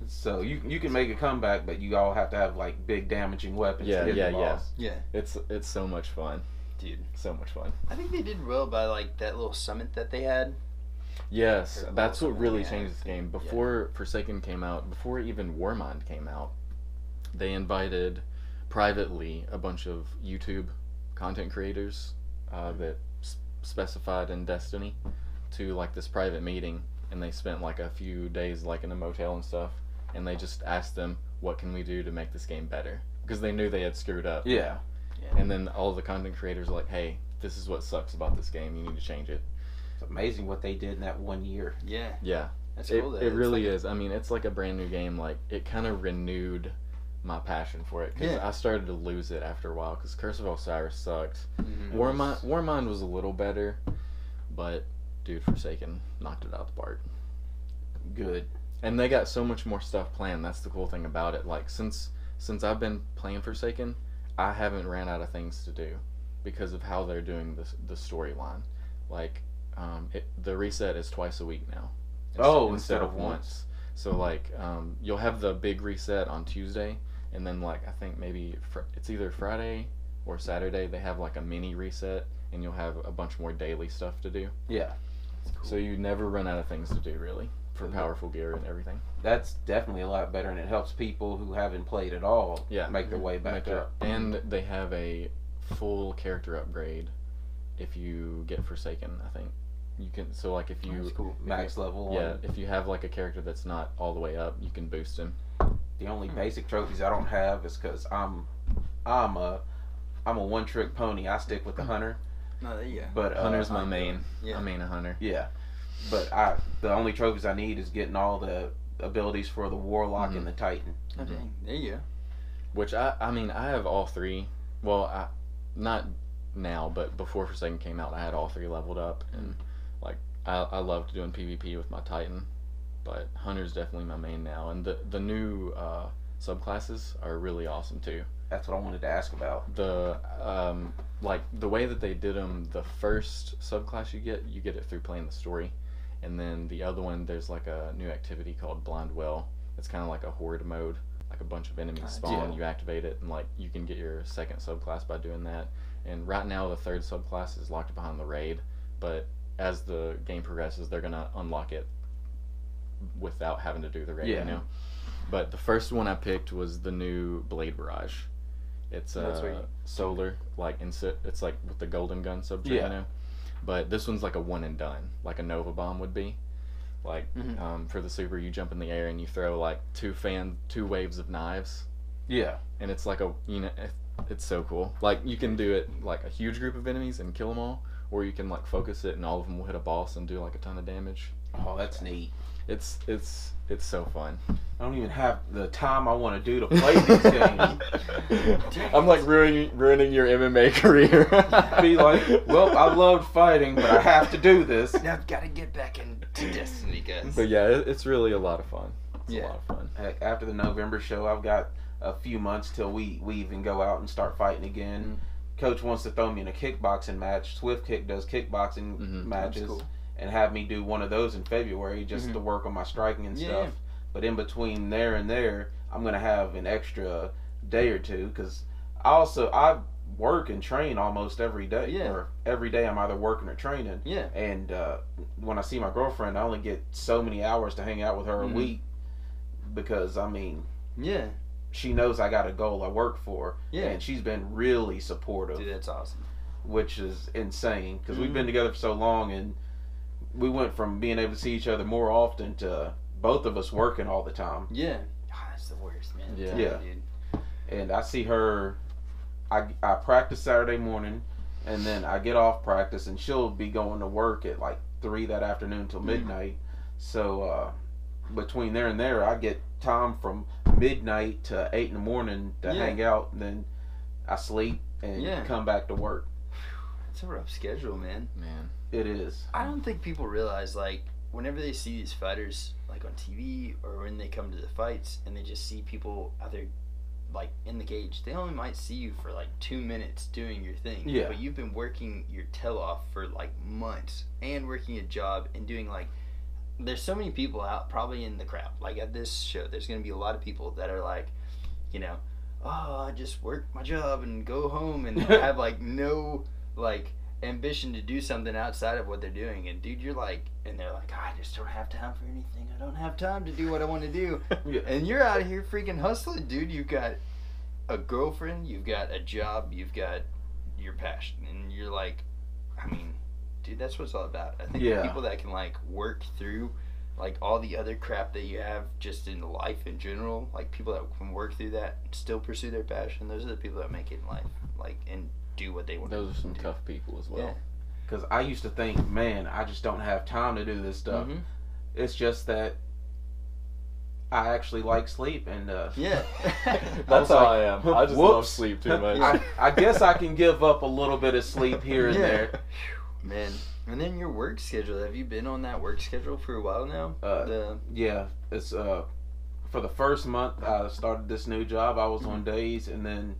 B: So you can make a comeback, but you all have to have like big damaging weapons to hit the boss.
A: Yeah.
C: It's so much fun.
A: Dude.
C: So much fun.
A: I think they did well by like that little summit that they had.
C: Yes, that's what really changed this game. Before Forsaken came out, before even Warmind came out, they invited privately a bunch of YouTube content creators that specified in Destiny to like this private meeting, and they spent like a few days like in a motel and stuff, and they just asked them, what can we do to make this game better, because they knew they had screwed up.
B: Yeah.
C: And then all the content creators were like, hey, this is what sucks about this game, you need to change it.
B: It's amazing what they did in that 1 year.
C: Yeah,
A: that's cool.
C: It really is. I mean, it's like a brand new game. Like, it kind of renewed my passion for it, because I started to lose it after a while, because Curse of Osiris sucked. Warmind was a little better, but dude, Forsaken knocked it out the park.
B: Good.
C: And they got so much more stuff planned. That's the cool thing about it. Like, since I've been playing Forsaken, I haven't ran out of things to do because of how they're doing the storyline. Like, the reset is twice a week now. Instead of once. So like, you'll have the big reset on Tuesday, and then like I think maybe it's either Friday or Saturday they have like a mini reset, and you'll have a bunch more daily stuff to do.
B: Yeah.
C: Cool. So you never run out of things to do, really, for powerful gear and everything.
B: That's definitely a lot better, and it helps people who haven't played at all make their way back up.
C: And they have a full character upgrade if you get Forsaken, I think. You can, so like if you
B: max level.
C: Yeah, if you have like a character that's not all the way up, you can boost him.
B: The only basic trophies I don't have is because I'm a one-trick pony. I stick with the hunter.
A: No, there you go.
B: But
C: hunter's my main. I main a hunter.
B: Yeah, but the only trophies I need is getting all the abilities for the warlock and the titan.
A: Oh dang, there you go.
C: Which I mean I have all 3. Well, not now, but before Forsaken came out, I had all 3 leveled up, and like I loved doing PvP with my titan, but hunter's definitely my main now, and the new subclasses are really awesome too.
B: That's what I wanted to ask about.
C: The like the way that they did them, the first subclass you get it through playing the story, and then the other one, there's like a new activity called Blind Well. It's kind of like a horde mode, like a bunch of enemies spawn, you activate it, and like you can get your second subclass by doing that. And right now the third subclass is locked behind the raid, but as the game progresses, they're gonna unlock it without having to do the raid, you know. But the first one I picked was the new Blade Barrage. It's solar, like it's like with the golden gun subject, you know. But this one's like a one and done, like a Nova Bomb would be. Like for the super, you jump in the air and you throw like 2 waves of knives. Yeah. And it's like it's so cool. Like you can do it like a huge group of enemies and kill them all, or you can like focus it and all of them will hit a boss and do like a ton of damage.
B: Oh, that's neat.
C: It's so fun.
B: I don't even have the time I want to do to play these games.
C: I'm like ruining your MMA career.
B: Be like, well, I loved fighting, but I have to do this.
A: Now I've got to get back and to Destiny, guys.
C: But yeah, it's really a lot of fun. It's a lot of fun.
B: Heck, after the November show, I've got a few months till we even go out and start fighting again.
A: Mm-hmm.
B: Coach wants to throw me in a kickboxing match. Swift Kick does kickboxing matches,
A: cool.
B: and have me do one of those in February just to work on my striking and stuff. But in between there and there, I'm gonna have an extra day or two because I work and train almost every day.
A: Yeah.
B: Or every day I'm either working or training.
A: Yeah.
B: And when I see my girlfriend, I only get so many hours to hang out with her a week because
A: Yeah.
B: she knows I got a goal I work for.
A: Yeah.
B: And she's been really supportive.
A: Dude, that's awesome.
B: Which is insane because we've been together for so long, and we went from being able to see each other more often to both of us working all the time.
A: Yeah. Oh, that's the worst, man.
C: Yeah.
B: Yeah.
A: Dude.
B: And I see her, I practice Saturday morning, and then I get off practice, and she'll be going to work at like 3 that afternoon till midnight. So between there and there, I get time from midnight to 8 in the morning to hang out, and then I sleep and come back to work.
A: It's a rough schedule, man.
B: It is.
A: I don't think people realize, like, whenever they see these fighters, like, on TV or when they come to the fights and they just see people out there, like, in the cage, they only might see you for, like, 2 minutes doing your thing.
B: Yeah.
A: But you've been working your tail off for, like, months and working a job and doing, like, there's so many people out probably in the crowd. Like, at this show, there's going to be a lot of people that are, like, you know, oh, I just work my job and go home and have, like, no, like, ambition to do something outside of what they're doing. And dude, you're like, and they're like, I just don't have time for anything. I don't have time to do what I want to do. And you're out here freaking hustling, dude. You've got a girlfriend, you've got a job, you've got your passion, and you're like, I mean, dude, that's what it's all about. I think the people that can, like, work through, like, all the other crap that you have just in life in general, like, people that can work through that and still pursue their passion, those are the people that make it in life, like, and do what they want to do.
C: Those are some tough people as well.
A: Yeah.
B: Because I used to think, man, I just don't have time to do this stuff. It's just that I actually like sleep, and
C: that's how I am. I just love sleep too much.
B: I guess I can give up a little bit of sleep here and there.
A: Man, and then your work schedule. Have you been on that work schedule for a while now?
B: Yeah, it's for the first month I started this new job. I was on days, and then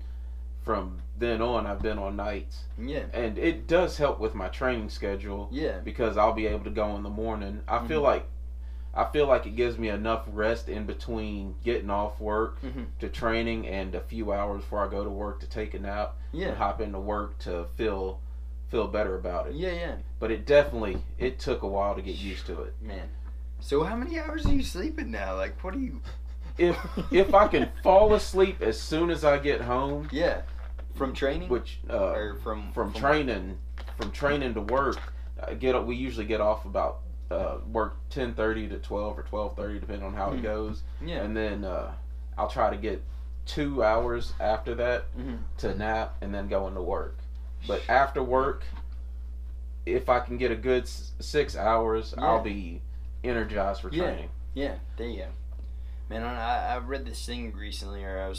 B: from then on I've been on nights.
A: Yeah,
B: and it does help with my training schedule.
A: Yeah,
B: because I'll be able to go in the morning. I feel like it gives me enough rest in between getting off work to training and a few hours before I go to work to take a nap and hop into work to feel better about it.
A: Yeah.
B: But it took a while to get used to it.
A: Man. So how many hours are you sleeping now? Like, what are you...
B: If I can fall asleep as soon as I get home...
A: Yeah. From training?
B: Which,
A: or from
B: training to work, we usually get off about work 10:30 to 12 or 12:30, depending on how it goes.
A: Yeah.
B: And then I'll try to get 2 hours after that to nap and then go into work. But after work, if I can get a good 6 hours, I'll be energized for training.
A: Yeah, there you go. Man, I read this thing recently, or I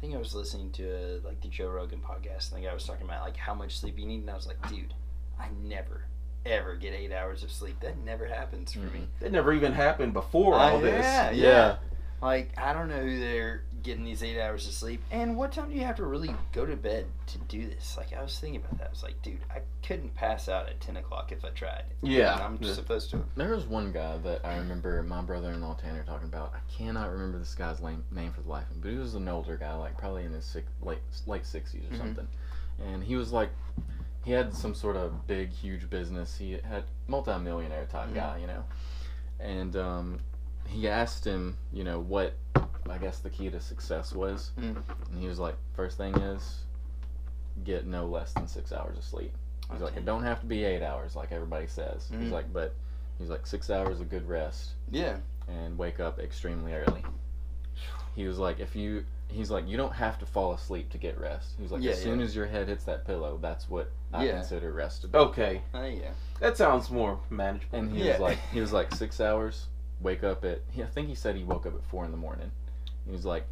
A: think I was listening to like the Joe Rogan podcast. I think I was talking about like how much sleep you need, and I was like, dude, I never ever get 8 hours of sleep. That never happens for me.
B: That never even happened before all this.
A: Yeah. Like, I don't know who they're getting these 8 hours of sleep. And what time do you have to really go to bed to do this? Like, I was thinking about that. I was like, dude, I couldn't pass out at 10 o'clock if I tried.
B: Yeah.
A: And I'm supposed to.
C: There was one guy that I remember my brother-in-law Tanner talking about. I cannot remember this guy's name for the life of him, but he was an older guy, like probably in his late 60s or something. And he was like, he had some sort of big, huge business. He had multi-millionaire type guy, you know. And he asked him, you know, what I guess the key to success was. And he was like, first thing is get no less than 6 hours of sleep. He's like, it don't have to be 8 hours like everybody says. He's like, but he's like 6 hours of good rest.
A: Yeah.
C: And wake up extremely early. He was like, he's like, you don't have to fall asleep to get rest. He was like, as soon as your head hits that pillow, that's what I consider rest to be.
B: Okay.
A: Yeah.
B: That sounds more manageable.
C: And he was like 6 hours, wake up at, I think he said he woke up at 4 in the morning. He was like,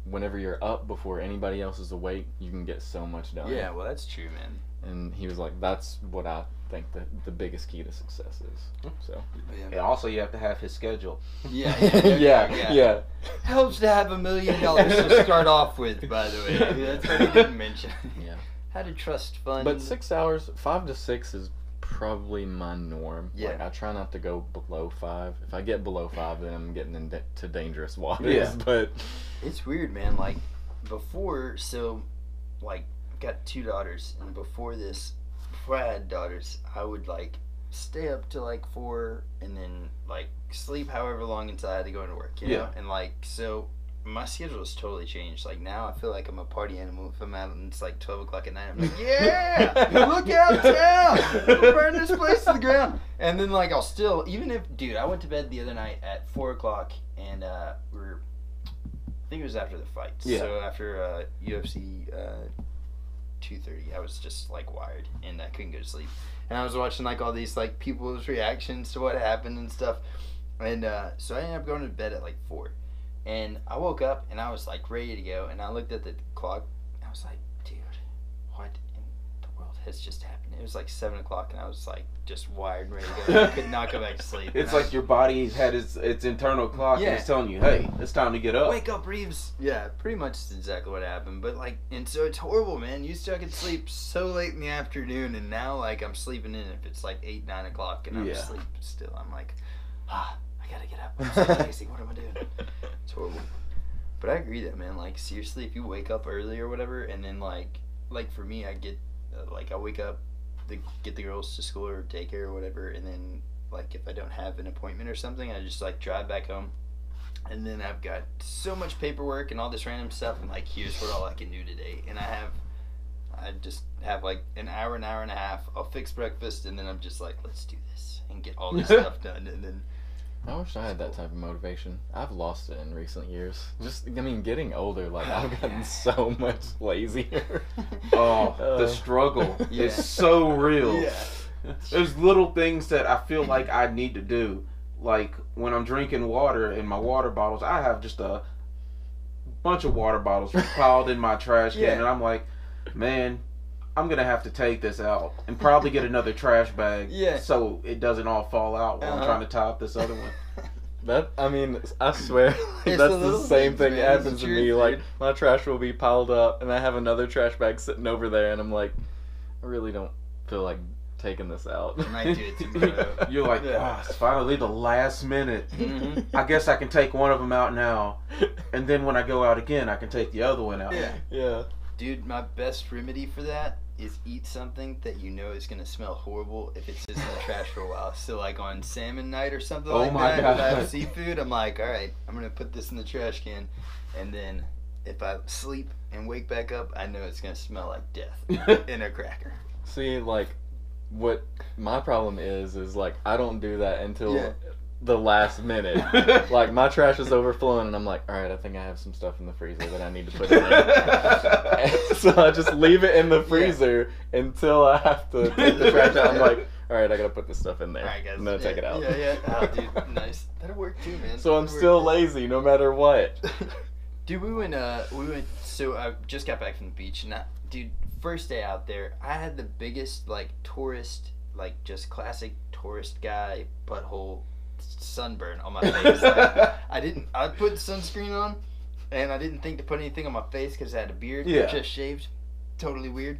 C: whenever you're up before anybody else is awake, you can get so much done.
A: Yeah, well, that's true, man.
C: And he was like, that's what I think the biggest key to success is. So.
B: And also, you have to have his schedule.
C: Yeah.
A: Helps to have $1 million to start off with, by the way. That's what he didn't mention.
C: Yeah.
A: How to trust funds.
C: But 6 hours, 5 to 6 is probably my norm.
A: Yeah.
C: Like, I try not to go below 5. If I get below 5, then I'm getting into dangerous waters.
B: Yeah.
C: But
A: it's weird, man. Like, before, so, like, got 2 daughters, and before I had daughters, I would, like, stay up till, like, 4, and then, like, sleep however long until I had to go into work, you know? And, like, so my schedule has totally changed. Like, now I feel like I'm a party animal. If I'm out and it's like 12 o'clock at night, I'm like, yeah, look out town, we'll burn this place to the ground. And then, like, I'll still, even if, dude, I went to bed the other night at 4 o'clock, and I think it was after the fight.
B: Yeah.
A: So after UFC 2:30, I was just, like, wired, and I couldn't go to sleep. And I was watching, like, all these, like, people's reactions to what happened and stuff. And so I ended up going to bed at, like, 4. And I woke up and I was like ready to go, and I looked at the clock and I was like, dude, what in the world has just happened? It was like 7 o'clock and I was like just wired and ready to go. I could not go back to sleep.
B: It's like your body's had its internal clock and it's telling you, hey, it's time to get up.
A: Wake up, Reeves. Yeah, pretty much is exactly what happened. But like, and so it's horrible, man. Used to I could sleep so late in the afternoon, and now like I'm sleeping in if it's like 8, 9 o'clock and I'm asleep still. I'm like, I gotta get up. I'm so lazy. What am I doing? It's horrible. But I agree that, man, like, seriously, if you wake up early or whatever, and then, like for me, I get, I wake up, get the girls to school or daycare or whatever, and then, like, if I don't have an appointment or something, I just, like, drive back home. And then I've got so much paperwork and all this random stuff, and, like, here's what all I can do today. And I just have, like, an hour and a half. I'll fix breakfast, and then I'm just like, let's do this and get all this stuff done, and then...
C: I wish I had that type of motivation. I've lost it in recent years. Getting older, like, I've gotten so much lazier.
B: The struggle is so real.
A: Yeah.
B: There's little things that I feel like I need to do. Like, when I'm drinking water in my water bottles, I have just a bunch of water bottles piled in my trash can, and I'm like, man, I'm going to have to take this out and probably get another trash bag so it doesn't all fall out while I'm trying to tie up this other one.
C: I swear, that's the same thing that happens to me. Like, my trash will be piled up, and I have another trash bag sitting over there, and I'm like, I really don't feel like taking this out.
A: I might do it tomorrow.
B: You're like, it's finally the last minute.
A: Mm-hmm.
B: I guess I can take one of them out now, and then when I go out again, I can take the other one out.
C: Yeah.
A: Dude, my best remedy for that is eat something that you know is going to smell horrible if it sits in the trash for a while. So, like, on salmon night or something like that, if I have seafood, I'm like, all right, I'm going to put this in the trash can. And then if I sleep and wake back up, I know it's going to smell like death in a cracker.
C: See, like, what my problem is like, I don't do that until the last minute. Like, my trash is overflowing, and I'm like, all right, I think I have some stuff in the freezer that I need to put in there. So I just leave it in the freezer until I have to take the trash out. I'm like, all right, I gotta put this stuff in there.
A: All right, guys.
C: I'm gonna take it out.
A: Yeah. Oh, dude, nice. That'll work too, man.
C: So I'm still lazy no matter what.
A: Dude, we went, so I just got back from the beach, and dude, first day out there, I had the biggest, like, tourist, like, just classic tourist guy butthole sunburn on my face. Like, I put sunscreen on, and I didn't think to put anything on my face because I had a beard, just shaved, totally weird.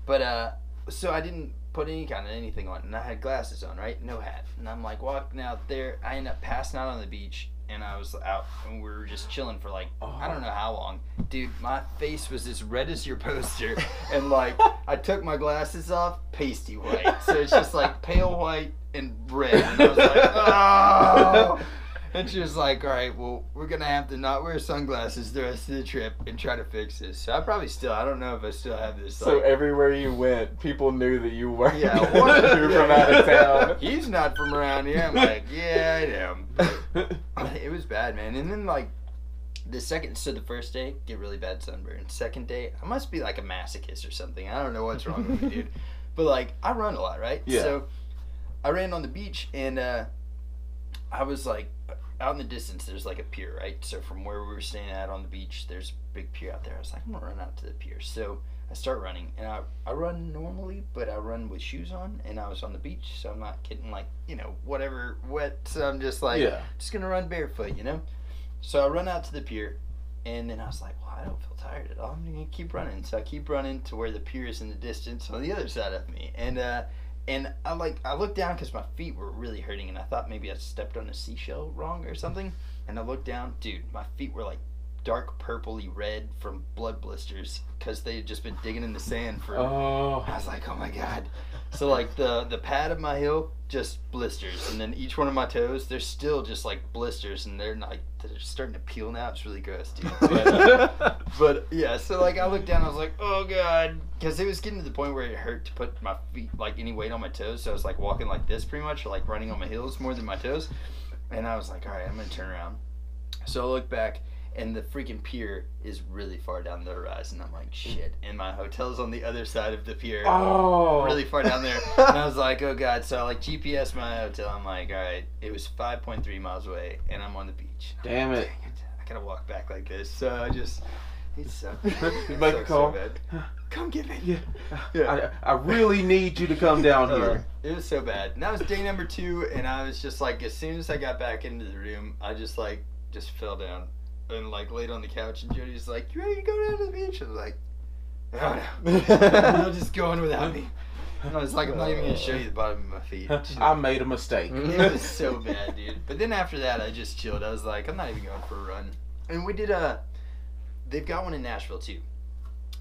A: But so I didn't put any kind of anything on, and I had glasses on, right? No hat, and I'm like walking out there. I ended up passing out on the beach, and I was out, and we were just chilling for like I don't know how long, dude. My face was as red as your poster, and like I took my glasses off, pasty white, so it's just like pale white and red, and I was like, oh. And she was like, all right, well, we're going to have to not wear sunglasses the rest of the trip and try to fix this. So I don't know if I still have this.
C: So like, everywhere you went, people knew that you weren't
A: you
C: were from out of town.
A: He's not from around here. I'm like, yeah, I am. It was bad, man. And then, like, the first day, get really bad sunburn. Second day, I must be like a masochist or something. I don't know what's wrong with me, dude. But, like, I run a lot, right?
B: Yeah.
A: So I ran on the beach, and I was, like, out in the distance, there's like a pier, right? So from where we were staying at on the beach, there's a big pier out there. I was like, I'm gonna run out to the pier. So I start running, and I run normally, but I run with shoes on, and I was on the beach, so I'm not getting like, whatever wet, so I'm just like, just gonna run barefoot, So I run out to the pier, and then I was like, well, I don't feel tired at all, I'm gonna keep running. So I keep running to where the pier is in the distance on the other side of me, and I looked down because my feet were really hurting, and I thought maybe I stepped on a seashell wrong or something, and I looked down, dude, my feet were like dark purpley red from blood blisters because they had just been digging in the sand for.
B: Oh.
A: I was like, oh my god. So like the pad of my heel just blisters, and then each one of my toes, they're still just like blisters, and they're starting to peel now. It's really gross, dude. But yeah, so like I looked down, I was like, oh god, because it was getting to the point where it hurt to put my feet like any weight on my toes. So I was like walking like this pretty much, or like running on my heels more than my toes, and I was like, all right, I'm gonna turn around. So I look back. And the freaking pier is really far down the horizon. I'm like, shit. And my hotel's on the other side of the pier.
B: Oh.
A: Really far down there. And I was like, oh, God. So I like GPS my hotel. I'm like, all right. It was 5.3 miles away, and I'm on the beach.
B: Damn it.
A: Dang it. I got to walk back like this. So I just, it sucked.
B: You make a call.
A: So bad. Come get me.
B: Yeah. I really need you to come down here.
A: It was so bad. And that was day number 2, and I was just like, as soon as I got back into the room, I just fell down. And like laid on the couch, and Jody's like, "You ready to go down to the beach?" I was like, "Oh no, you'll just go on without me." And I was like, "I'm not even gonna show you the bottom of my feet."
B: I made a mistake.
A: It was so bad, dude. But then after that, I just chilled. I was like, "I'm not even going for a run." And we did they've got one in Nashville too.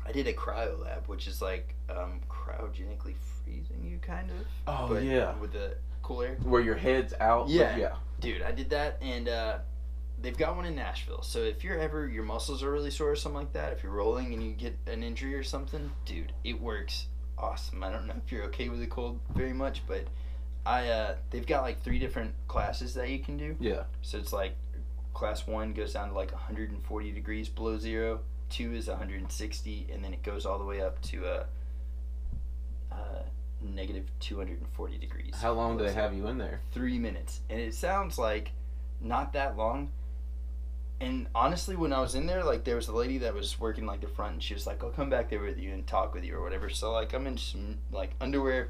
A: I did a cryo lab, which is like cryogenically freezing you, kind of.
B: Oh
A: but
B: yeah.
A: with the cool air.
B: Where your head's out.
A: Yeah.
B: Yeah.
A: Dude, I did that, and they've got one in Nashville. So if your muscles are really sore or something like that, if you're rolling and you get an injury or something, dude, it works awesome. I don't know if you're okay with the cold very much, but they've got like 3 different classes that you can do.
B: Yeah.
A: So it's like class 1 goes down to like 140 degrees below zero, 2 is 160, and then it goes all the way up to negative 240 degrees.
B: How long do they have you in there?
A: 3 minutes. And it sounds like not that long. And honestly, when I was in there, like, there was a lady that was working, like, the front, and she was like, I'll come back there with you and talk with you or whatever. So, like, I'm in some, like, underwear,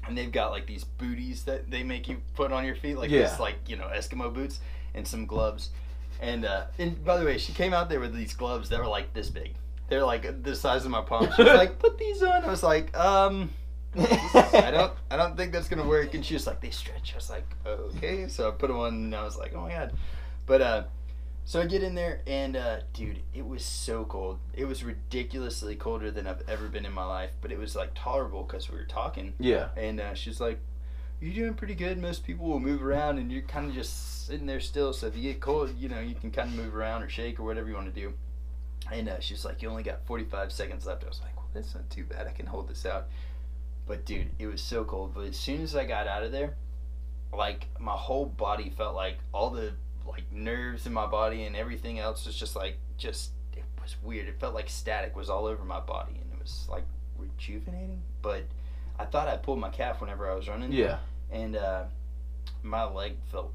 A: and they've got, like, these booties that they make you put on your feet, like, this, like, Eskimo boots and some gloves. And by the way, she came out there with these gloves that were, like, this big. They're, like, the size of my palm. She was like, put these on. I was like, I don't think that's going to work. And she was like, they stretch. I was like, okay. So I put them on, and I was like, oh, my God. But, so I get in there, and, dude, it was so cold. It was ridiculously colder than I've ever been in my life, but it was, like, tolerable because we were talking.
B: Yeah.
A: And she's like, you're doing pretty good. Most people will move around, and you're kind of just sitting there still, so if you get cold, you can kind of move around or shake or whatever you want to do. And she's like, you only got 45 seconds left. I was like, well, that's not too bad. I can hold this out. But, dude, it was so cold. But as soon as I got out of there, like, my whole body felt like all the like nerves in my body and everything else was just it was weird. It felt like static was all over my body, and it was like rejuvenating. But I thought I pulled my calf whenever I was running.
B: Yeah.
A: And my leg felt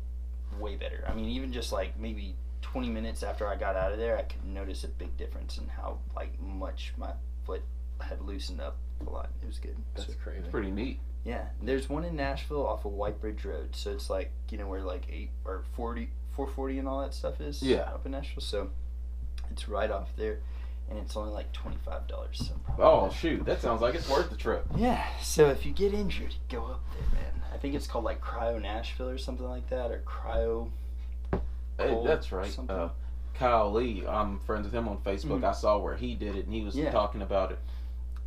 A: way better. I mean, even just like maybe 20 minutes after I got out of there, I could notice a big difference in how like much my foot had loosened up a lot. It was good.
C: That's crazy.
B: It's pretty neat.
A: Yeah. There's one in Nashville off of White Bridge Road. So it's like, where like 440 and all that stuff is.
B: Yeah.
A: Up in Nashville. So it's right off there, and it's only like $25. So
B: oh shoot, that sounds like it's worth the trip.
A: yeah. So if you get injured, go up there, man. I think it's called like Cryo Nashville or something like that, or Cryo.
B: Hey, that's right. Kyle Lee, I'm friends with him on Facebook. I saw where he did it, and he was talking about it.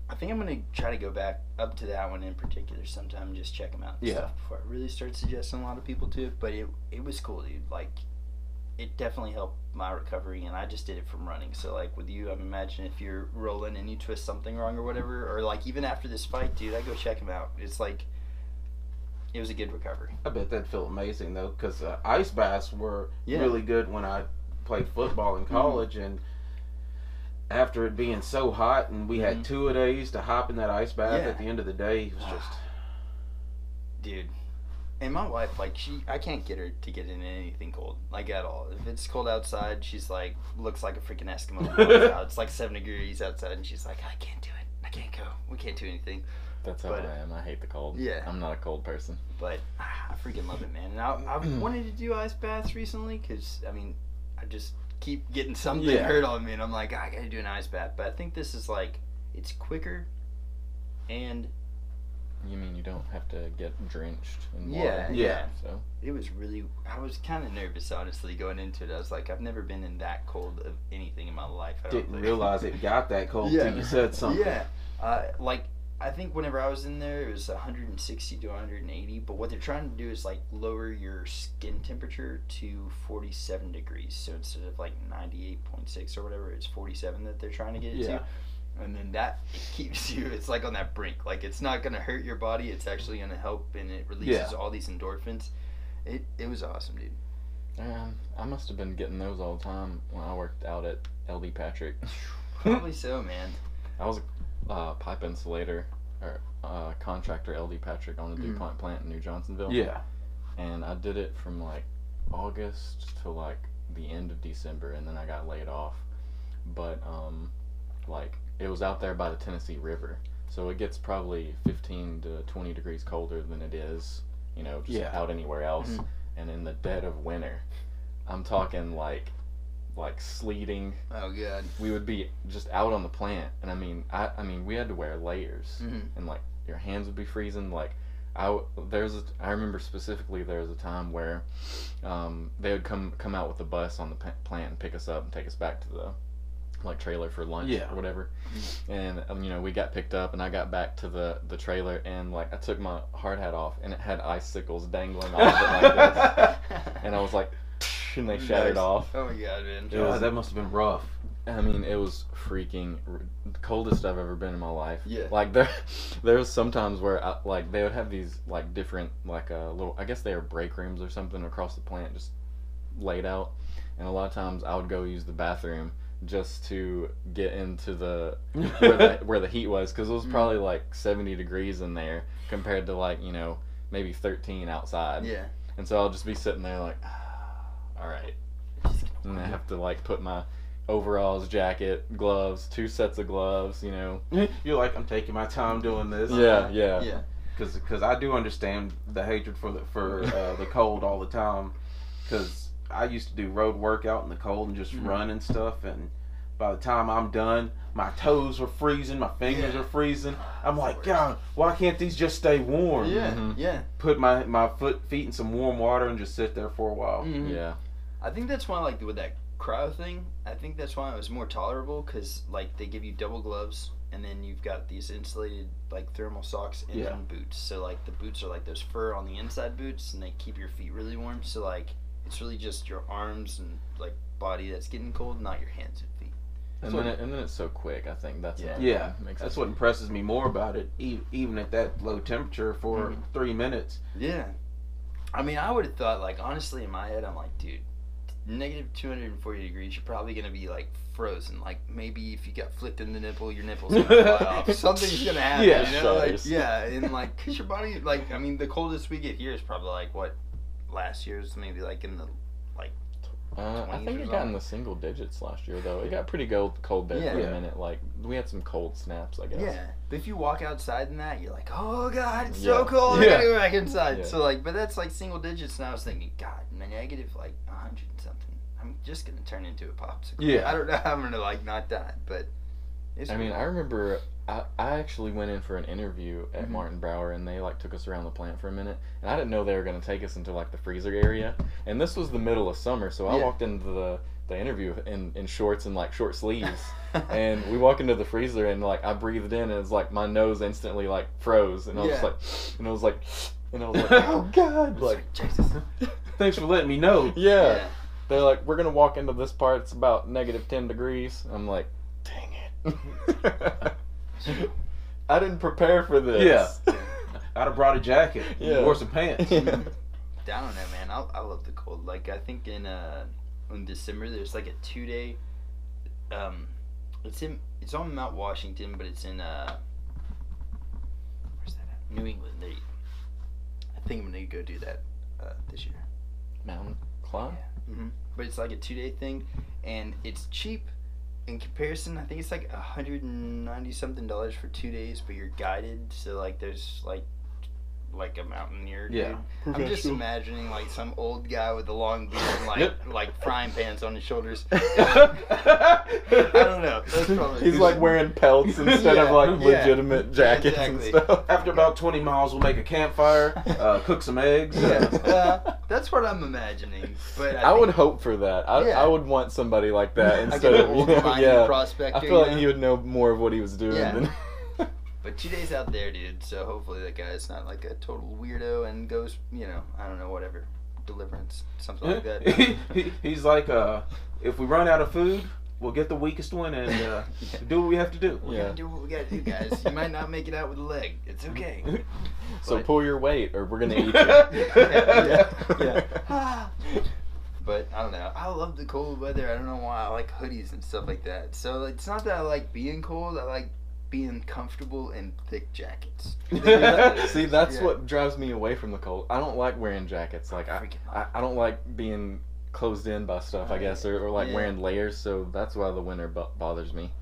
A: I think I'm gonna try to go back up to that one in particular sometime and just check them out and stuff before I really start suggesting a lot of people to it. But it was cool, dude. Like, it definitely helped my recovery, and I just did it from running. So like with you, I imagine if you're rolling and you twist something wrong or whatever, or like even after this fight, dude, I go check him out. It's like, it was a good recovery.
B: I bet that'd feel amazing though, because ice baths were really good when I played football in college, and after it being so hot, and we had 2 days to hop in that ice bath at the end of the day, it was just...
A: Dude, And my wife, like, I can't get her to get into anything cold, like, at all. If it's cold outside, she's like, looks like a freaking Eskimo. It's like 7 degrees outside, and she's like, I can't do it. I can't go. We can't do anything.
C: That's how I am. I hate the cold.
A: Yeah.
C: I'm not a cold person.
A: But I freaking love it, man. And I've wanted to do ice baths recently because, I mean, I just keep getting something hurt on me, and I'm like, I gotta do an ice bath. But I think this is like, it's quicker, and
C: you mean you don't have to get drenched in water?
A: Yeah.
C: So
A: it was really, I was kind of nervous, honestly, going into it. I was like, I've never been in that cold of anything in my life.
B: Didn't realize it got that cold till you said something.
A: Yeah. Like, I think whenever I was in there, it was 160 to 180. But what they're trying to do is like lower your skin temperature to 47 degrees. So instead of like 98.6 or whatever, it's 47 that they're trying to get it to. And then that keeps you, it's like on that brink. Like, it's not going to hurt your body. It's actually going to help, and it releases all these endorphins. It was awesome, dude.
C: I must have been getting those all the time when I worked out at LD Patrick.
A: Probably so, man.
C: I was a pipe insulator or contractor LD Patrick on the DuPont plant in New Johnsonville.
B: Yeah.
C: And I did it from like August to like the end of December, and then I got laid off. But like, it was out there by the Tennessee River, so it gets probably 15 to 20 degrees colder than it is, you know, just out anywhere else. And in the dead of winter, I'm talking like sleeting.
A: Oh god.
C: We would be just out on the plant, and I mean we had to wear layers, and like your hands would be freezing. Like I remember specifically there was a time where they would come out with a bus on the plant and pick us up and take us back to the like trailer for lunch or whatever. And you know, we got picked up, and I got back to the trailer, and like I took my hard hat off, and it had icicles dangling off of it like this, and I was like, and they shattered off.
A: Oh my god, man.
B: That must have been rough.
C: I mean, it was freaking the coldest I've ever been in my life.
A: Yeah.
C: Like there's some times where like they would have these like different like little, I guess they are break rooms or something across the plant just laid out, and a lot of times I would go use the bathroom just to get into the where the heat was, because it was probably like 70 degrees in there compared to like, you know, maybe 13 outside.
A: Yeah.
C: And so I'll just be sitting there like, all right, and I have to like put my overalls, jacket, gloves, 2 sets of gloves, you know.
B: You're like, I'm taking my time doing this.
C: Yeah.
B: Because I do understand the hatred for the cold all the time. Because I used to do road work out in the cold and just run and stuff, and by the time I'm done, my toes were freezing, my fingers are freezing. I'm like, God, why can't these just stay warm?
A: Yeah.
B: Put my feet in some warm water and just sit there for a while.
C: Yeah.
A: I think that's why, like, with that cryo thing, I think that's why it was more tolerable, because, like, they give you double gloves, and then you've got these insulated, like, thermal socks and then boots. So, like, the boots are, like, those fur on the inside boots, and they keep your feet really warm. So, like, it's really just your arms and, like, body that's getting cold, not your hands and feet.
C: And then it's so quick. I think that's
B: that's what impresses me more about it, even at that low temperature for 3 minutes.
A: Yeah. I mean, I would have thought, like, honestly, in my head, I'm like, dude, negative 240 degrees, you're probably going to be, like, frozen. Like, maybe if you got flicked in the nipple, your nipple's going to fly off. Something's going to happen, you know? Like, and, like, because your body, like, I mean, the coldest we get here is probably, like, what, last year's maybe, like, in the, like,
C: I think it got in the single digits last year, though. It got pretty cold there for a minute. Like, we had some cold snaps, I guess.
A: Yeah, but if you walk outside in that, you're like, oh god, it's so cold. I gotta go back inside. Yeah. So like, but that's like single digits, and I was thinking, God, negative like 100 and something. I'm just gonna turn into a popsicle.
B: Yeah,
A: I don't know how I'm gonna like not die, but
C: I mean, I remember I actually went in for an interview at Martin Brower, and they like took us around the plant for a minute, and I didn't know they were gonna take us into like the freezer area, and this was the middle of summer, so I walked into the interview in shorts and like short sleeves, and we walk into the freezer, and like I breathed in, and it's like my nose instantly like froze, and I was like, oh god, like
A: Jesus,
B: thanks for letting me know.
C: Yeah. They're like, we're gonna walk into this part, it's about negative 10 degrees. I'm like, dang it. I didn't prepare for this.
B: Yeah. I'd have brought a jacket.
C: Yeah.
B: Wore some pants.
A: I don't know, man. I love the cold. Like, I think in December there's like a 2-day. It's on Mount Washington, but it's in where's that at? New England. I think I'm gonna go do that this year.
C: Mountain climb.
A: Yeah. But it's like a 2-day thing, and it's cheap in comparison. I think it's like $190 something for 2 days, but you're guided. So like there's like a mountaineer, dude.
B: Yeah.
A: I'm just imagining like some old guy with a long beard and like frying pans on his shoulders. I don't know. That's probably
C: He's like wearing pelts instead of like legitimate jackets and stuff.
B: After about 20 miles, we'll make a campfire, cook some eggs.
A: That's what I'm imagining. But
C: I would hope for that. I would want somebody like that instead of
A: prospector.
C: I feel like he would know more of what he was doing than.
A: But 2 days out there, dude, so hopefully that guy's not like a total weirdo and goes, I don't know, whatever, deliverance, something like that.
B: He's like, if we run out of food, we'll get the weakest one and do what we have to do.
A: We're gonna do what we gotta do, guys. You might not make it out with a leg. It's okay.
C: So pull your weight or we're gonna eat you.
A: yeah. But I don't know. I love the cold weather. I don't know why. I like hoodies and stuff like that. So it's not that I like being cold. I like being comfortable in thick jackets.
C: See, that's what drives me away from the cold. I don't like wearing jackets. Like I don't like being closed in by stuff, I guess, or like wearing layers. So that's why the winter bothers me.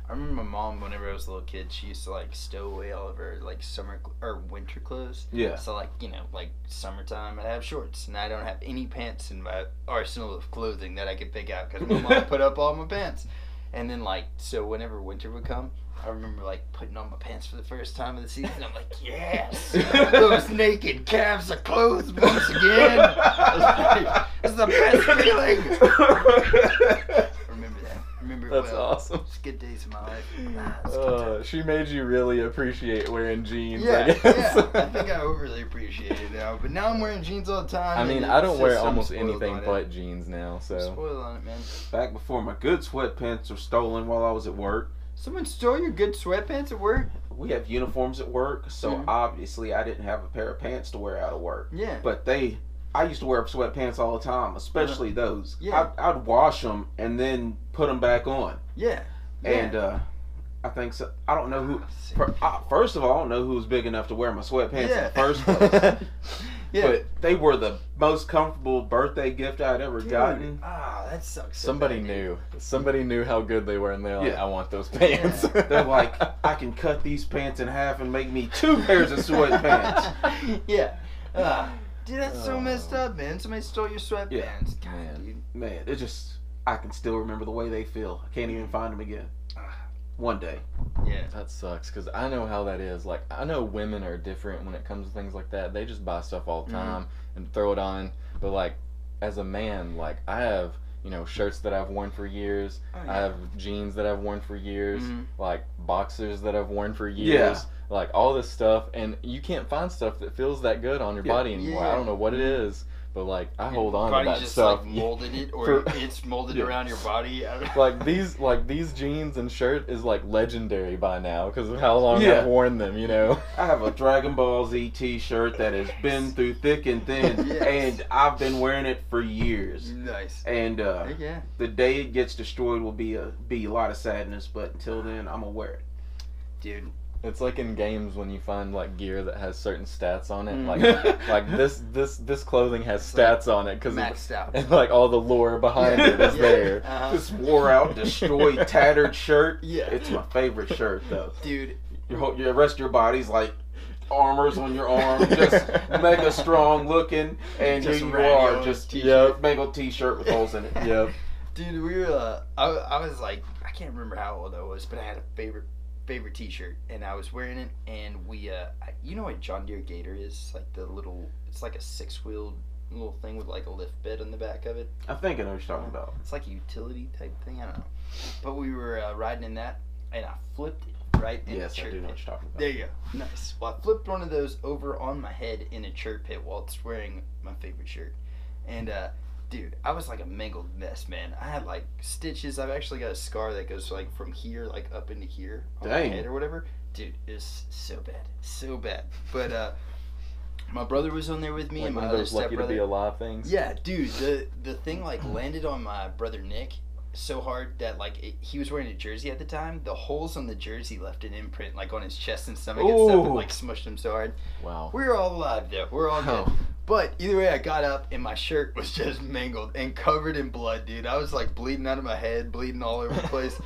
A: I remember my mom, whenever I was a little kid, she used to like stow away all of her like summer or winter clothes.
B: Yeah.
A: So like like summertime, I'd have shorts, and I don't have any pants in my arsenal of clothing that I could pick out because my mom put up all my pants. And then so whenever winter would come, I remember like putting on my pants for the first time of the season. I'm like, yes, those naked calves are clothed once again. It's the best feeling. Remember that.
C: That's awesome.
A: It's good days of my life.
C: She made you really appreciate wearing jeans.
A: Yeah,
C: I guess.
A: I think I overly appreciate it now. But now I'm wearing jeans all the time.
C: I mean, I don't wear almost anything but jeans now. So
A: spoiled on it, man.
B: Back before my good sweatpants were stolen while I was at work.
A: Someone stole your good sweatpants at work?
B: We have uniforms at work, so obviously I didn't have a pair of pants to wear out of work.
A: Yeah.
B: But I used to wear sweatpants all the time, especially those.
A: Yeah.
B: I'd wash them and then put them back on.
A: Yeah.
B: And I think so. I don't know who. First of all, I don't know who was big enough to wear my sweatpants in the first place. But they were the most comfortable birthday gift I'd ever gotten.
A: That sucks.
C: Somebody knew how good they were, and they're like, I want those pants.
B: They're like, I can cut these pants in half and make me 2 pairs of sweatpants.
A: Dude, that's so messed up, man. Somebody stole your sweatpants.
B: Yeah.
A: God, dude.
B: Man, it just, I can still remember the way they feel. I can't even find them again. One day.
A: Yeah.
C: That sucks, because I know how that is. Like, I know women are different when it comes to things like that. They just buy stuff all the time and throw it on. But, like, as a man, like, I have, shirts that I've worn for years. I have jeans that I've worn for years. Like, boxers that I've worn for years. Like, all this stuff. And you can't find stuff that feels that good on your body anymore. I don't know what it is. But like I hold on to that
A: just
C: stuff.
A: Like molded it, or it's molded around your body.
C: Like these jeans and shirt is like legendary by now because of how long I've worn them.
B: I have a Dragon Ball Z T-shirt that has been through thick and thin, and I've been wearing it for years.
A: Nice.
B: And the day it gets destroyed will be a lot of sadness, but until then, I'm gonna wear it.
A: Dude.
C: It's like in games when you find like gear that has certain stats on it, like this clothing has stats on it because
A: maxed out,
C: and like all the lore behind it is there.
B: This wore out, destroyed, tattered shirt. It's my favorite shirt though,
A: dude.
B: Your rest of your body's like armors on your arm, just mega strong looking, and here you are, just mega T-shirt with holes in it.
C: Yep.
A: Dude, we were. I was like, I can't remember how old I was, but I had a favorite T-shirt, and I was wearing it, and we you know what John Deere Gator is? Like the little, it's like a 6-wheeled little thing with like a lift bed on the back of it.
B: I think I know what you're talking about.
A: It's like a utility type thing, I don't know. But we were riding in that, and I flipped it right in the church
B: I do know what you're talking about.
A: There you go. Nice. Well, I flipped one of those over on my head in a chirp pit while it's wearing my favorite shirt, and dude, I was like a mangled mess, man. I had like stitches. I've actually got a scar that goes like from here, like up into here on my head or whatever. Dude, it's so bad. But my brother was on there with me,
C: like
A: and my
C: one of
A: other
C: those lucky to be alive things.
A: Yeah, dude, the thing like landed on my brother Nick, so hard that like he was wearing a jersey at the time. The holes on the jersey left an imprint like on his chest and stomach and stuff, and like smushed him so hard.
C: Wow.
A: We're all alive though. We're all good. But either way, I got up and my shirt was just mangled and covered in blood, dude. I was like bleeding out of my head, bleeding all over the place.